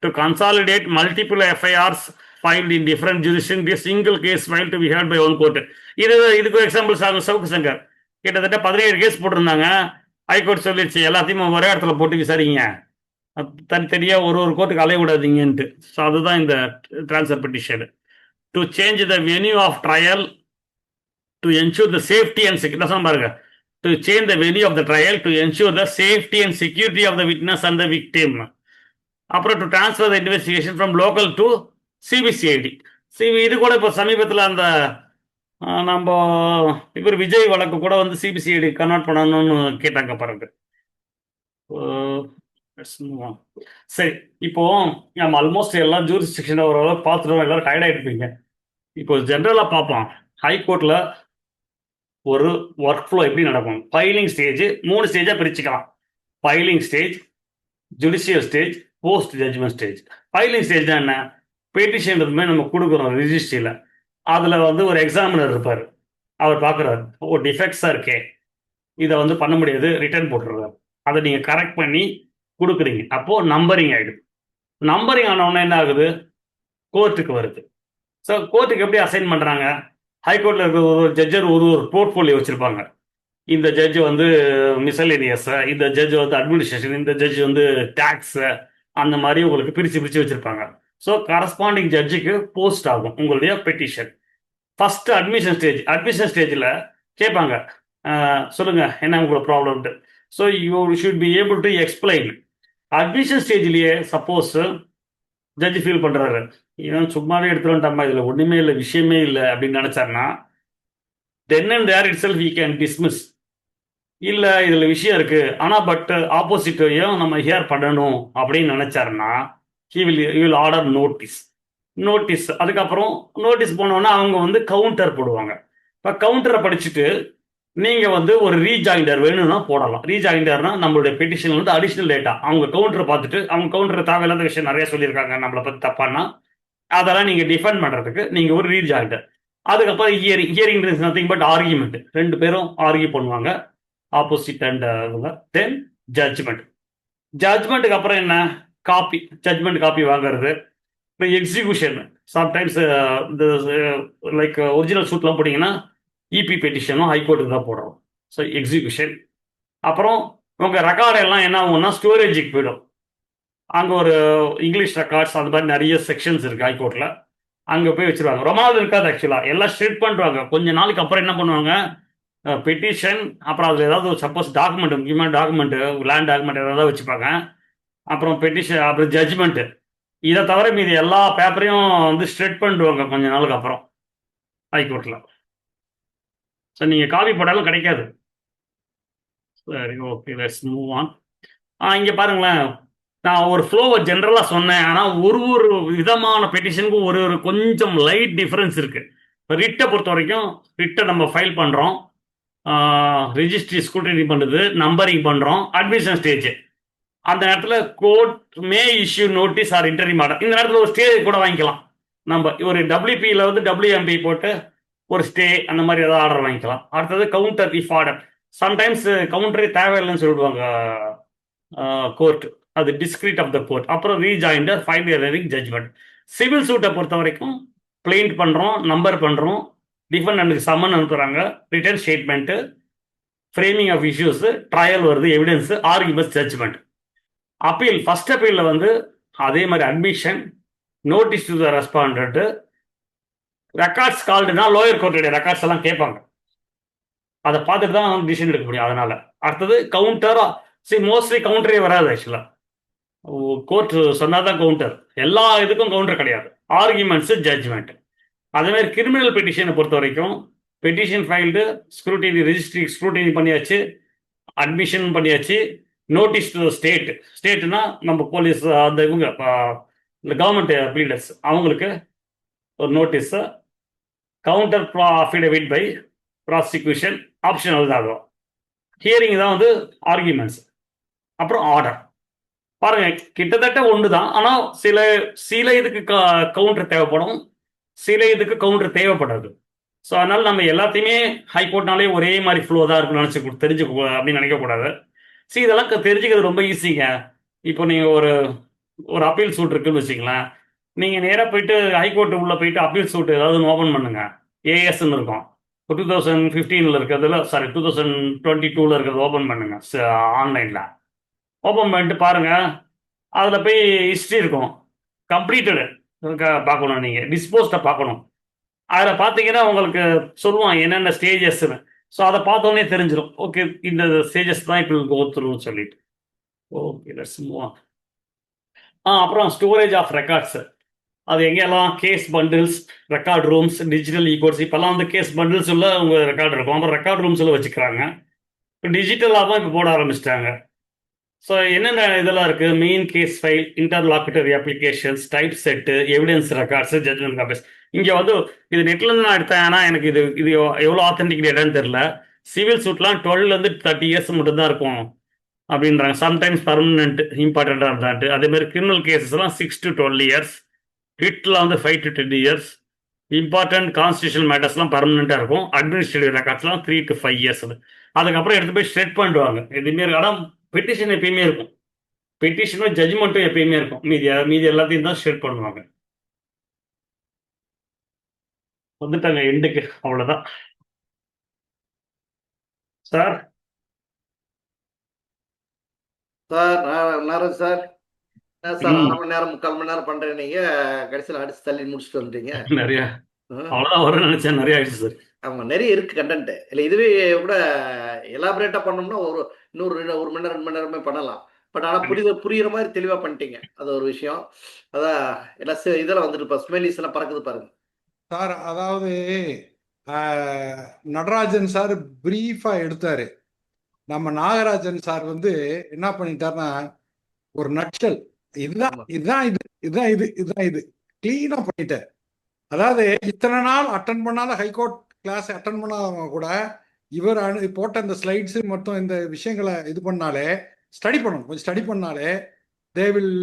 To consolidate multiple FIRs filed in different jurisdiction, a single case filed to be heard by one court. இதுக்கு எக்ஸாம்பிள் சவுக்கு சங்கர் கிட்டத்தட்ட 17 கேஸ் போட்டிருந்தாங்க. ஹைகோர்ட் சொல்லிடுச்சு எல்லாத்தையும் ஒரே இடத்துல போட்டு விசாரிங்க, தனித்தனியாக ஒரு கோர்ட்டுக்கு அலைய விடாதீங்கன்ட்டு. ஸோ அதுதான் இந்த transfer petition. To change the venue of trial to ensure the safety and security பாருங்க. To change the venue of the trial to ensure the safety and security of the witness and the victim. அப்புறம் to transfer the investigation from local to CBCID. இது கூட இப்போ சமீபத்தில் அந்த நம்ம இவர் விஜய் வழக்கு கூட வந்து சிபிசிஐடி கன்வெர்ட் பண்ணணும்னு கேட்டாங்க பாருங்க. சரி, இப்போ நம்ம ஆல்மோஸ்ட் எல்லாம் ஜூரிஸ்டிக்ஷன் ஓரளவு பார்த்துட்டோம், எல்லாரும் டயர்ட் ஆகிருப்பீங்க. இப்போ ஜென்ரலாக பார்ப்போம், ஹைகோர்ட்டில் ஒரு ஒர்க் ஃப்ளோ எப்படி நடக்கும். ஃபைலிங் ஸ்டேஜ் 3 ஸ்டேஜாக பிரிச்சுக்கலாம். Filing stage, judicial stage, post judgment stage. Filing stage தான் என்ன, பெட்டிஷன் எதுவுமே நம்ம கொடுக்குறோம் ரிஜிஸ்ட்ரியில், அதில் வந்து ஒரு எக்ஸாமினர் இருப்பார், அவர் பார்க்குறாரு ஓ டிஃபெக்ட்ஸாக இருக்கே, இதை வந்து பண்ண முடியாது, ரிட்டர்ன் போட்டுடுறாரு. அதை நீங்கள் கரெக்ட் பண்ணி கொடுக்குறீங்க, அப்போது நம்பரிங் ஆகிடுது. நம்பரிங் ஆனவுடனே என்ன ஆகுது, கோர்ட்டுக்கு வருது. ஸோ கோர்ட்டுக்கு எப்படி அசைன் பண்ணுறாங்க, ஹைகோர்ட்டில் இருக்கிற ஒரு ஜட்ஜர் ஒரு போர்ட்ஃபோலியோ வச்சுருப்பாங்க. இந்த ஜட்ஜு வந்து மிசலேனியஸை, இந்த ஜட்ஜு வந்து அட்மினிஸ்ட்ரேஷன், இந்த ஜட்ஜு வந்து டேக்ஸு, அந்த மாதிரி உங்களுக்கு பிரித்து வச்சுருப்பாங்க. ஸோ கரஸ்பாண்டிங் ஜட்ஜுக்கு போஸ்ட் ஆகும் உங்களுடைய பெட்டிஷன். ஃபஸ்ட்டு அட்மிஷன் ஸ்டேஜில் கேட்பாங்க, சொல்லுங்கள் என்ன உங்களோட ப்ராப்ளம்ட்டு. So you should be able to explain. Admission ஸ்டேஜ்லேயே சப்போஸ் ஜட்ஜ் ஃபீல் பண்ணுறாரு, இவன் சும்மாவே எடுத்துகிட்டோம்மா, இதில் ஒன்றுமே இல்லை, விஷயமே இல்லை அப்படின்னு நினச்சாருன்னா, then and there itself we can dismiss. இல்லை இதில் விஷயம் இருக்குது, ஆனால் பட் ஆப்போசிட்டையும் நம்ம ஹியர் பண்ணணும் அப்படின்னு நினச்சாருன்னா he will order நோட்டீஸ். அதுக்கப்புறம் நோட்டீஸ் போனோன்னா அவங்க வந்து கவுண்டர் போடுவாங்க. இப்போ கவுண்டரை படிச்சுட்டு நீங்கள் வந்து ஒரு ரீஜாயிண்டர் வேணும்னா போடலாம். ரீஜாயிண்டர்னா நம்மளுடைய பெட்டிஷன் வந்து அடிஷ்னல் டேட்டா, அவங்க கவுண்டரை பார்த்துட்டு, அவங்க கவுண்டரை தேவையில்லாத விஷயம் நிறைய சொல்லியிருக்காங்க நம்மளை பற்றி தப்பானா, அதெல்லாம் நீங்கள் டிஃபெண்ட் பண்ணுறதுக்கு நீங்கள் ஒரு ரீஜாயிண்டர். அதுக்கப்புறம் hearing is nothing but argument, 2 பேரும் ஆர்கியூ பண்ணுவாங்க, ஆப்போசிட் அண்ட் தென் ஜட்ஜ்மெண்ட்டுக்கு அப்புறம் என்ன, ஜட்ஜ்மெண்ட் காப்பி வாங்குறது. இப்போ எக்ஸிக்யூஷன் சம்டைம்ஸ் இந்த லைக் ஒரிஜினல் சூட்லாம் போட்டிங்கன்னா இபி பெட்டிஷனும் ஹைகோர்ட்டுக்கு தான் போடுறோம். So execution. அப்புறம் உங்கள் ரெக்கார்டு எல்லாம் என்ன ஆகும்னா ஸ்டோரேஜுக்கு போயிடும். அங்கே ஒரு இங்கிலீஷ் ரெக்கார்ட்ஸ் அந்த மாதிரி நிறைய செக்ஷன்ஸ் இருக்குது ஹைகோர்ட்டில், அங்கே போய் வச்சுருவாங்க. ரொம்ப நாள் இருக்காது ஆக்சுவலாக, எல்லாம் ஸ்ட்ரிட் பண்ணுவாங்க. கொஞ்சம் நாளைக்கு அப்புறம் என்ன பண்ணுவாங்க, பெட்டிஷன் அப்புறம் அதில் ஏதாவது சப்போஸ் டாக்குமெண்ட், முக்கியமான டாக்குமெண்ட்டு, லேண்ட் டாக்குமெண்ட் ஏதாவது வச்சுப்பாங்க. அப்புறம் பெட்டிஷன், அப்புறம் ஜட்ஜ்மெண்ட்டு, இதை தவிர மீது எல்லா பேப்பரையும் வந்து ஸ்ட்ரெட் பண்ணிடுவாங்க கொஞ்ச நாளுக்கு அப்புறம் ஹைகோர்ட்டில். ஸோ நீங்கள் காப்பி போட்டாலும் கிடைக்காது. சரி, ஓகே, லெட்ஸ் மூவ் ஆன். இங்கே பாருங்களேன், நான் ஒரு ஃப்ளோவை ஜென்ரலாக சொன்னேன், ஆனால் ஒரு விதமான பெட்டிஷனுக்கும் ஒரு கொஞ்சம் லைட் டிஃப்ரென்ஸ் இருக்குது. இப்போ ரிட்டை பொறுத்த வரைக்கும், ரிட்டை நம்ம ஃபைல் பண்ணுறோம், ரிஜிஸ்ட்ரி ஸ்க்ரூட்டினி பண்ணுறது, நம்பரிங் பண்ணுறோம், அட்மிஷன் ஸ்டேஜ். அந்த நேரத்தில் court may issue notice or interim order. இந்த நேரத்தில் ஒரு ஸ்டே கூட வாங்கிக்கலாம். நம்ம ஒரு டபிள்யூபியில் வந்து WMP போட்டு ஒரு ஸ்டே அந்த மாதிரி ஏதாவது ஆர்டர் வாங்கிக்கலாம். அடுத்தது கவுண்டர் இஃப் ஆர்டர். சம்டைம்ஸ் கவுண்டரே தேவையில்லைன்னு சொல்லிடுவாங்க கோர்ட், அது டிஸ்கிரீட் ஆஃப் த கோர்ட். அப்புறம் rejoinder, final hearing, judgment. Civil சூட்டை பொறுத்த வரைக்கும் பிளெயிண்ட் பண்ணுறோம், நம்பர் பண்ணுறோம், டிஃபெண்டன்ட்டுக்கு சம்மன் அனுப்புகிறாங்க, written statement, framing of issues, trial வருது, evidence, arguments, judgment. Appeal, first அப்பீலில் வந்து அதே மாதிரி admission, notice to the respondent, records கால்டுனா லோயர் கோர்ட்டுடைய ரெக்கார்ட்ஸ் எல்லாம் கேட்பாங்க, அதை பார்த்துட்டு தான் டிசிஷன் எடுக்க முடியும். அதனால அடுத்தது கவுண்டர். மோஸ்ட்லி கவுண்டரே வராது ஆக்சுவலாக, கோர்ட் சொன்னால் தான் கவுண்டர், எல்லா இதுக்கும் கவுண்டர் கிடையாது. Arguments, judgment. அதேமாதிரி கிரிமினல் பெட்டிஷனை பொறுத்த வரைக்கும் petition filed, scrutiny, registry scrutiny பண்ணியாச்சு, அட்மிஷன் பண்ணியாச்சு, நோட்டீஸ் டு ஸ்டேட்னா நம்ம போலீஸ், அந்த இவங்க இந்த கவர்மெண்ட் ப்ளீடர்ஸ், அவங்களுக்கு ஒரு notice, counter affidavit by prosecution optional தான் ஆகும். ஹியரிங் தான் வந்து ஆர்கியூமெண்ட்ஸ். அப்புறம் ஆர்டர் பாருங்க, கிட்டத்தட்ட ஒன்று தான். ஆனால் சில இதுக்கு கவுண்டர் தேவைப்படும், சில இதுக்கு கவுண்டர் தேவைப்படாது. ஸோ அதனால நம்ம எல்லாத்தையுமே ஹைகோர்ட்னாலே ஒரே மாதிரி ஃப்ளோ தான் இருக்குன்னு தெரிஞ்சுக்க அப்படின்னு நினைக்கக்கூடாது. இதெல்லாம் தெரிஞ்சுக்கிறது ரொம்ப ஈஸிங்க. இப்போ நீங்கள் ஒரு அப்பீல் சூட் இருக்குன்னு வச்சுங்களேன், நீங்கள் நேராக போயிட்டு ஹைகோர்ட்டு உள்ளே போயிட்டு அப்பீல் சூட் ஏதாவது ஓப்பன் பண்ணுங்க. ஏஎஸ்ன்னு இருக்கும். இப்போ 2015 இருக்கிறதுல 2022 இருக்கிறது ஓப்பன் பண்ணுங்க ஆன்லைனில். ஓப்பன் பண்ணிட்டு பாருங்க, அதில் போய் ஹிஸ்ட்ரி இருக்கும். கம்ப்ளீட்டடு பார்க்கணும், நீங்கள் டிஸ்போஸ்டை பார்க்கணும். அதில் பார்த்தீங்கன்னா உங்களுக்கு சொல்லுவான் என்னென்ன ஸ்டேஜஸ்ன்னு. ஸோ அதை பார்த்தோன்னே தெரிஞ்சிடும், ஓகே இந்த ஸ்டேஜஸ் தான் இப்போ கோத்துருன்னு சொல்லிட்டு. Okay let's move on. அப்புறம் ஸ்டோரேஜ் ஆஃப் ரெக்கார்ட்ஸ். அது எங்கெல்லாம் case bundles, record rooms, digital e courts. இப்போல்லாம் வந்து கேஸ் பண்டில்ஸ் உள்ள உங்கள் ரெக்கார்டு இருக்கும், அப்புறம் ரெக்கார்ட் ரூம்ஸில் வச்சுக்கிறாங்க. இப்போ டிஜிட்டலாக தான் இப்போ போட ஆரம்பிச்சிட்டாங்க. ஸோ என்னென்ன இதெல்லாம் இருக்குது, main case file, interlocutory applications, type set, evidence records, judgment copies. இங்கே வந்து இது நெட்லேருந்து நான் எடுத்தேன், ஆனால் எனக்கு இது எவ்வளோ ஆத்தென்டிக் டேட்டான்னு தெரில. சிவில் சூட்லாம் 12 to 30 இயர்ஸ் மட்டும்தான் இருக்கும் அப்படின்றாங்க. சம்டைம்ஸ் பர்மனெண்ட் இம்பார்ட்டண்ட்டாக இருந்தான்ட்டு. அதேமாதிரி கிரிமினல் கேசஸ்லாம் 6 to 12 இயர்ஸ், ஹிட்டில் வந்து 5 to 10 இயர்ஸ். இம்பார்ட்டன்ட் கான்ஸ்டியூஷனல் மேட்டர்ஸ்லாம் பர்மனெண்ட்டாக இருக்கும். அட்மினிஸ்ட்ரேட்டிவ் ரெக்கார்ட்ஸ்லாம் 3 to 5 இயர்ஸ். அதுக்கப்புறம் எடுத்து போய் ஸ்ட்ரெட் பண்ணிடுவாங்க. இதுமாரி ஆனால் பெட்டிஷன் எப்பயுமே இருக்கும். பெட்டிஷனும் ஜட்ஜ்மெண்ட்டும் எப்பயுமே இருக்கும். மீதி எல்லாத்தையும் தான் ஸ்ட்ரெட் பண்ணுவாங்க. வந்துட்டாங்க எண்டுக்கு, அவ்வளோதான் சார். நாராஜ் சார், என்ன சார் 1/2 மணி நேரம் 3/4 மணி நேரம் பண்றேன், நீங்க கடைசியில் அடிச்சு தள்ளி முடிச்சுட்டு வந்துட்டீங்க. நிறைய அவ்வளோதான் வரும்னு நினைச்சேன், நிறைய ஆயிடுச்சு சார். ஆமா, நிறைய இருக்கு கண்டென்ட். இல்லை இதுவே கூட எலாபரேட்டா பண்ணோம்னா இன்னொரு 1 மணி நேரம் 2 மணி நேரமே பண்ணலாம். பட் ஆனால் புரியுற மாதிரி தெளிவா பண்ணிட்டீங்க, அது ஒரு விஷயம். அதான் எல்லாம் இதெல்லாம் வந்துட்டு இப்போ ஸ்மெலிஸ் எல்லாம் பறக்குது பாருங்க சார். அதாவது நடராஜன் சார் பிரீஃபா எடுத்தாரு. நம்ம நாகராஜன் சார் வந்து என்ன பண்ணிட்டாருன்னா, ஒரு நட்சல் இதுதான் கிளீனா பண்ணிட்டார். அதாவது இத்தனை நாள் அட்டன் பண்ணாத ஹைகோர்ட் கிளாஸ் அட்டன் பண்ணாதவங்க கூட இவர் போட்ட இந்த ஸ்லைட்ஸ் மற்றும் இந்த விஷயங்களை இது பண்ணாலே ஸ்டடி பண்ணணும். கொஞ்சம் ஸ்டடி பண்ணாலே they will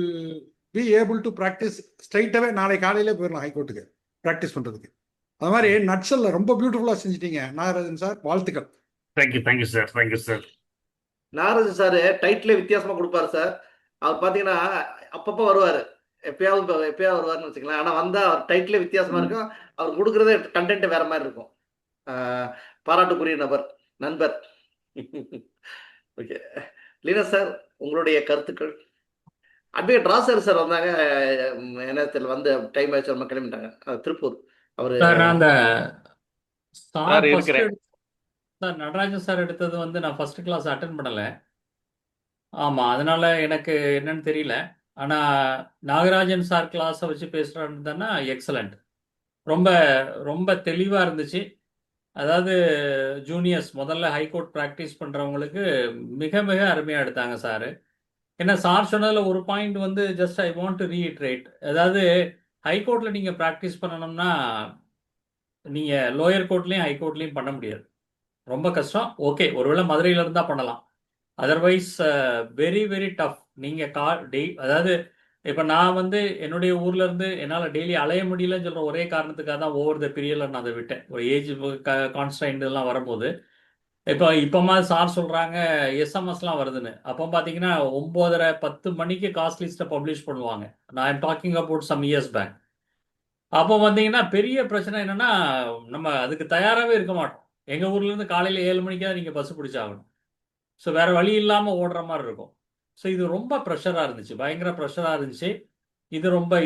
be able to practise ஸ்ட்ரைட்டாகவே. நாளை காலையிலே போயிடலாம் ஹைகோர்ட்டுக்கு ப்ராக்டிஸ் பண்ணுறதுக்கு. அது மாதிரி நட்சல்ல ரொம்ப பியூட்டிஃபுல்லாக செஞ்சிட்டீங்க நாகராஜன் சார், வாழ்த்துக்கள். Thank you sir, thank you sir. Nagarajan sir டைட்டிலே வித்தியாசமா கொடுப்பாரு சார். அவர் பார்த்தீங்கன்னா அப்பப்போ வருவார், எப்பயாவது வருவார்னு வச்சுக்கலாம். ஆனால் வந்தால் அவர் டைட்டிலே வித்தியாசமா இருக்கும். அவர் கொடுக்குறதே கண்டென்ட் வேற மாதிரி இருக்கும். பாராட்டுக்குரிய நண்பர். ஓகே லீனா சார், உங்களுடைய கருத்துக்கள். அட்வொகேட் ராசர் சார் வந்தாங்க, நேரத்தில் வந்து டைம் ஆயிடுச்சு, நம்ம கிளம்பிட்டாங்க. திருப்பூர் அவரு அந்த சார் இருக்கிறேன். சார் நடராஜன் சார் எடுத்தது வந்து நான் ஃபர்ஸ்ட் கிளாஸ் அட்டன் பண்ணல. ஆமா, அதனால எனக்கு என்னன்னு தெரியல. ஆனா நாகராஜன் சார் கிளாஸை வச்சு பேசுறாருன்னா எக்ஸலண்ட். ரொம்ப ரொம்ப தெளிவா இருந்துச்சு. அதாவது ஜூனியர்ஸ் முதல்ல ஹைகோர்ட் ப்ராக்டிஸ் பண்றவங்களுக்கு மிக மிக அருமையா எடுத்தாங்க சார். ஏன்னா சார் சொன்னதுல ஒரு பாயிண்ட் வந்து just I want to reiterate. அதாவது ஹைகோர்ட்ல நீங்க ப்ராக்டிஸ் பண்ணணும்னா நீங்க லோயர் கோர்ட்லயும் ஹைகோர்ட்லயும் பண்ண முடியாது, ரொம்ப கஷ்டம். ஓகே, ஒருவேளை மதுரையில இருந்தா பண்ணலாம், அதர்வைஸ் வெரி வெரி டஃப். நீங்க அதாவது இப்போ நான் வந்து என்னுடைய ஊர்ல இருந்து என்னால் டெய்லி அலைய முடியலன்னு சொல்ற ஒரே காரணத்துக்காக தான் ஓவர் த பீரியட்ல நான் அதை விட்டேன். ஒரு ஏஜ் கான்ஸ்டன்ட் எல்லாம் வரும்போது இப்போமா சார் சொல்றாங்க எஸ்எம்எஸ்லாம் வருதுன்னு. அப்போ பார்த்தீங்கன்னா 9:30 10 மணிக்கு காஸ்ட் லிஸ்ட்டை பப்ளிஷ் பண்ணுவாங்க. நான் I'm talking about some years back. அப்போ வந்தீங்கன்னா பெரிய பிரச்சனை என்னன்னா, நம்ம அதுக்கு தயாராகவே இருக்க மாட்டோம். எங்கள் ஊர்லேருந்து காலையில் 7 மணிக்காக நீங்கள் பஸ் பிடிச்சாகணும். ஸோ வேற வழி இல்லாமல் ஓடுற மாதிரி இருக்கும். ஸோ இது ரொம்ப ப்ரெஷராக இருந்துச்சு, பயங்கர ப்ரெஷராக இருந்துச்சு. இது ரொம்ப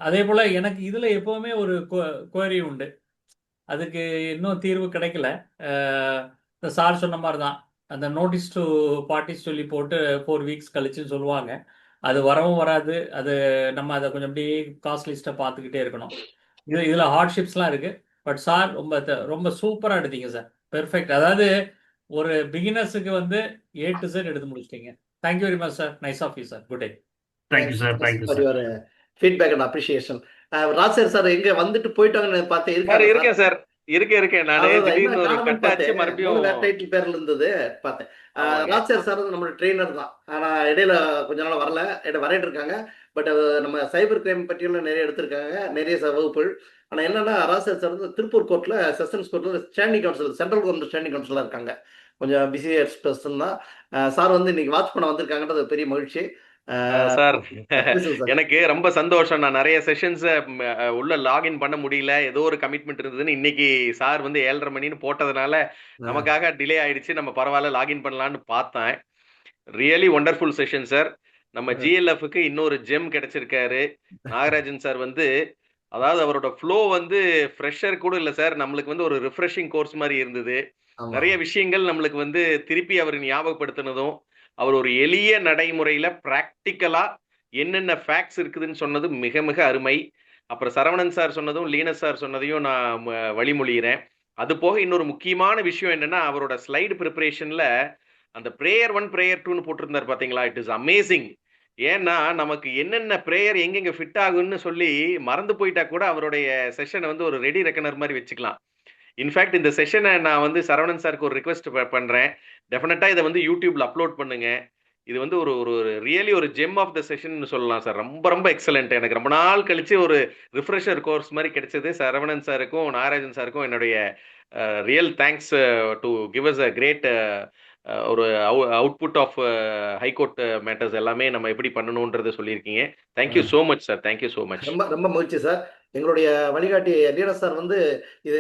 அதே போல் எனக்கு இதில் எப்போவுமே ஒரு குவரி உண்டு, அதுக்கு இன்னும் தீர்வு கிடைக்கல. இந்த சார் சொன்ன மாதிரி தான், அந்த நோட்டீஸ் டு பார்ட்டிஸ் சொல்லி போட்டு 4 வீக்ஸ் கழிச்சுன்னு சொல்லுவாங்க. அது வரவும் வராது. அது நம்ம அதை கொஞ்சம் அப்படியே காஸ்ட் லிஸ்ட்டை பார்த்துக்கிட்டே இருக்கணும். இதில் ஹார்ட்ஷிப்ஸ்லாம் இருக்குது. பட் சார் ரொம்ப சூப்பராக எடுத்தீங்க சார், பெர்ஃபெக்ட். அதாவது ஒரு பிகினர்ஸுக்கு வந்து A to Z எடுத்து முடிச்சிட்டீங்க. Thank you very much sir, nice of you sir, good day. Thank you sir, thank you for sir. Your feedback and appreciation. ராசர் சார் எங்க வந்துட்டு போயிட்டாங்கன்னு பார்த்தேன். சார் இருக்கேன் சார். இருக்கேன் நானு அதான் திடீர்னு என்ன ஒரு காரணம்னு கட் ஆச்சு பார்த்தேன். 3 மறுபடியும். வேற டைட்டில் பேர்ல இருந்தது பார்த்தேன். ஆமாங்க. ராஜ் சார் நம்மளோட ட்ரெயினர் தான். ஆனா இடையில கொஞ்ச நாள் வரல. வரையிட்டு இருக்காங்க. பட் நம்ம சைபர் கிரைம் பற்றியெல்லாம் நிறைய எடுத்திருக்காங்க. நிறைய வகுப்புகள். ஆனா என்னன்னா ராஜ் சார் வந்து திருப்பூர் கோர்ட்ல செஷன்ஸ் கோர்ட்ல standing counsel central government standing கவுன்சிலா இருக்காங்க. கொஞ்சம் பிஸி பர்சன் தான். சார் வந்து இன்னைக்கு வாட்ச் பண்ண வந்திருக்காங்கன்றது பெரிய மகிழ்ச்சி. சார் பேசுங்க சார். எனக்கு ரொம்ப சந்தோஷம். நான் நிறைய செஷன்ஸ் உள்ள லாகின் பண்ண முடியல, ஏதோ ஒரு கமிட்மெண்ட் இருந்ததுன்னு இன்னைக்கு சார் வந்து 7:30 மணின்னு போட்டதுனால நமக்காக டிலே ஆயிடுச்சு. நம்ம பரவாயில்ல லாகின் பண்ணலான்னு பார்த்தேன். Really wonderful session sir. நம்ம ஜிஎல்எஃப்க்கு இன்னொரு ஜெம் கிடைச்சிருக்காரு. நாகராஜன் சார் வந்து அதாவது அவரோட ஃப்ளோ வந்து ஃப்ரெஷர் கூட இல்லை சார், நம்மளுக்கு வந்து ஒரு ரிஃப்ரெஷிங் கோர்ஸ் மாதிரி இருந்தது. ஆமா. நிறைய விஷயங்கள் நம்மளுக்கு வந்து திருப்பி அவர் ஞாபகப்படுத்தினதும், அவர் ஒரு எளிய நடைமுறையில பிராக்டிக்கலா என்னென்ன ஃபேக்ட்ஸ் இருக்குதுன்னு சொன்னது மிக மிக அருமை. அப்புறம் சரவணன் சார் சொன்னதும் லீனஸ் சார் சொன்னதையும் நான் வழிமொழிகிறேன். அது போக இன்னொரு முக்கியமான விஷயம் என்னன்னா, அவரோட ஸ்லைடு ப்ரிப்பரேஷன்ல அந்த பிரேயர் 1 பிரேயர் 2ன்னு போட்டிருந்தார் பாத்தீங்களா, இட் இஸ் அமேசிங். ஏன்னா நமக்கு என்னென்ன பிரேயர் எங்கெங்க ஃபிட் ஆகுன்னு சொல்லி மறந்து போயிட்டா கூட அவருடைய செஷனை வந்து ஒரு ரெடி ரெக்கனர் மாதிரி வச்சுக்கலாம். இன்ஃபேக்ட் இந்த செஷனை நான் வந்து சரவணன் சாருக்கு ஒரு ரிக்வெஸ்ட் பண்றேன். டெஃபினட்டா இதை வந்து யூடியூப்ல அப்லோட் பண்ணுங்க. இது வந்து ஒரு ஒரு ரியலி ஒரு ஜெம் ஆஃப் த செஷன் சொல்லலாம் சார். ரொம்ப ரொம்ப எக்ஸலண்ட். எனக்கு ரொம்ப நாள் கழிச்சு ஒரு ரிஃப்ரெஷர் கோர்ஸ் மாதிரி கிடைச்சது. சரவணன் சாருக்கும் நாகராஜன் சாருக்கும் என்னுடைய real thanks to give us a great ஒரு அவுட்புட் ஆஃப் ஹைகோர்ட் மேட்டர்ஸ் எல்லாமே நம்ம எப்படி பண்ணணும்ன்றதை சொல்லியிருக்கீங்க. Thank you so much sir. Thank you so much. ரொம்ப ரொம்ப மகிழ்ச்சி சார். எங்களுடைய வழிகாட்டி லீடர் சார் வந்து இது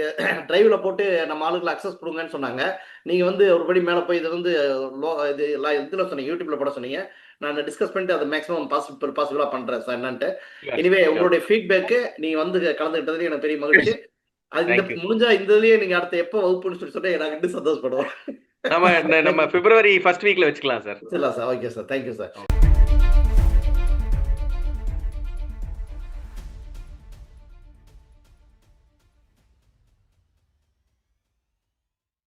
டிரைவ்ல போட்டு நம்ம ஆளுகளை அக்சஸ் கொடுங்கன்னு சொன்னாங்க. நீங்க வந்து ஒருபடி மேலே போய் இதை வந்து இது எல்லாம் இதில் சொன்னீங்க, யூடியூப்ல போட சொன்னீங்க. நான் டிஸ்கஸ் பண்ணிட்டு அதை மேக்ஸிமம் பாசிபிளா பண்றேன் சார் என்னன்ட்டு. இனிவே உங்களுடைய ஃபீட்பேக்கு நீங்க வந்து கலந்துக்கிட்டதுலேயே எனக்கு பெரிய மகிழ்ச்சி. அது இந்த முடிஞ்சா இந்த இதுலயே நீங்க அடுத்த எப்போ வகுப்புன்னு சொல்லி சொன்னா எனக்கு இன்னும் சந்தோஷப்படுவோம். நம்ம பிப்ரவரி 1st வீக்ல வச்சுக்கலாம் sir. Sir okay sir, thank you sir.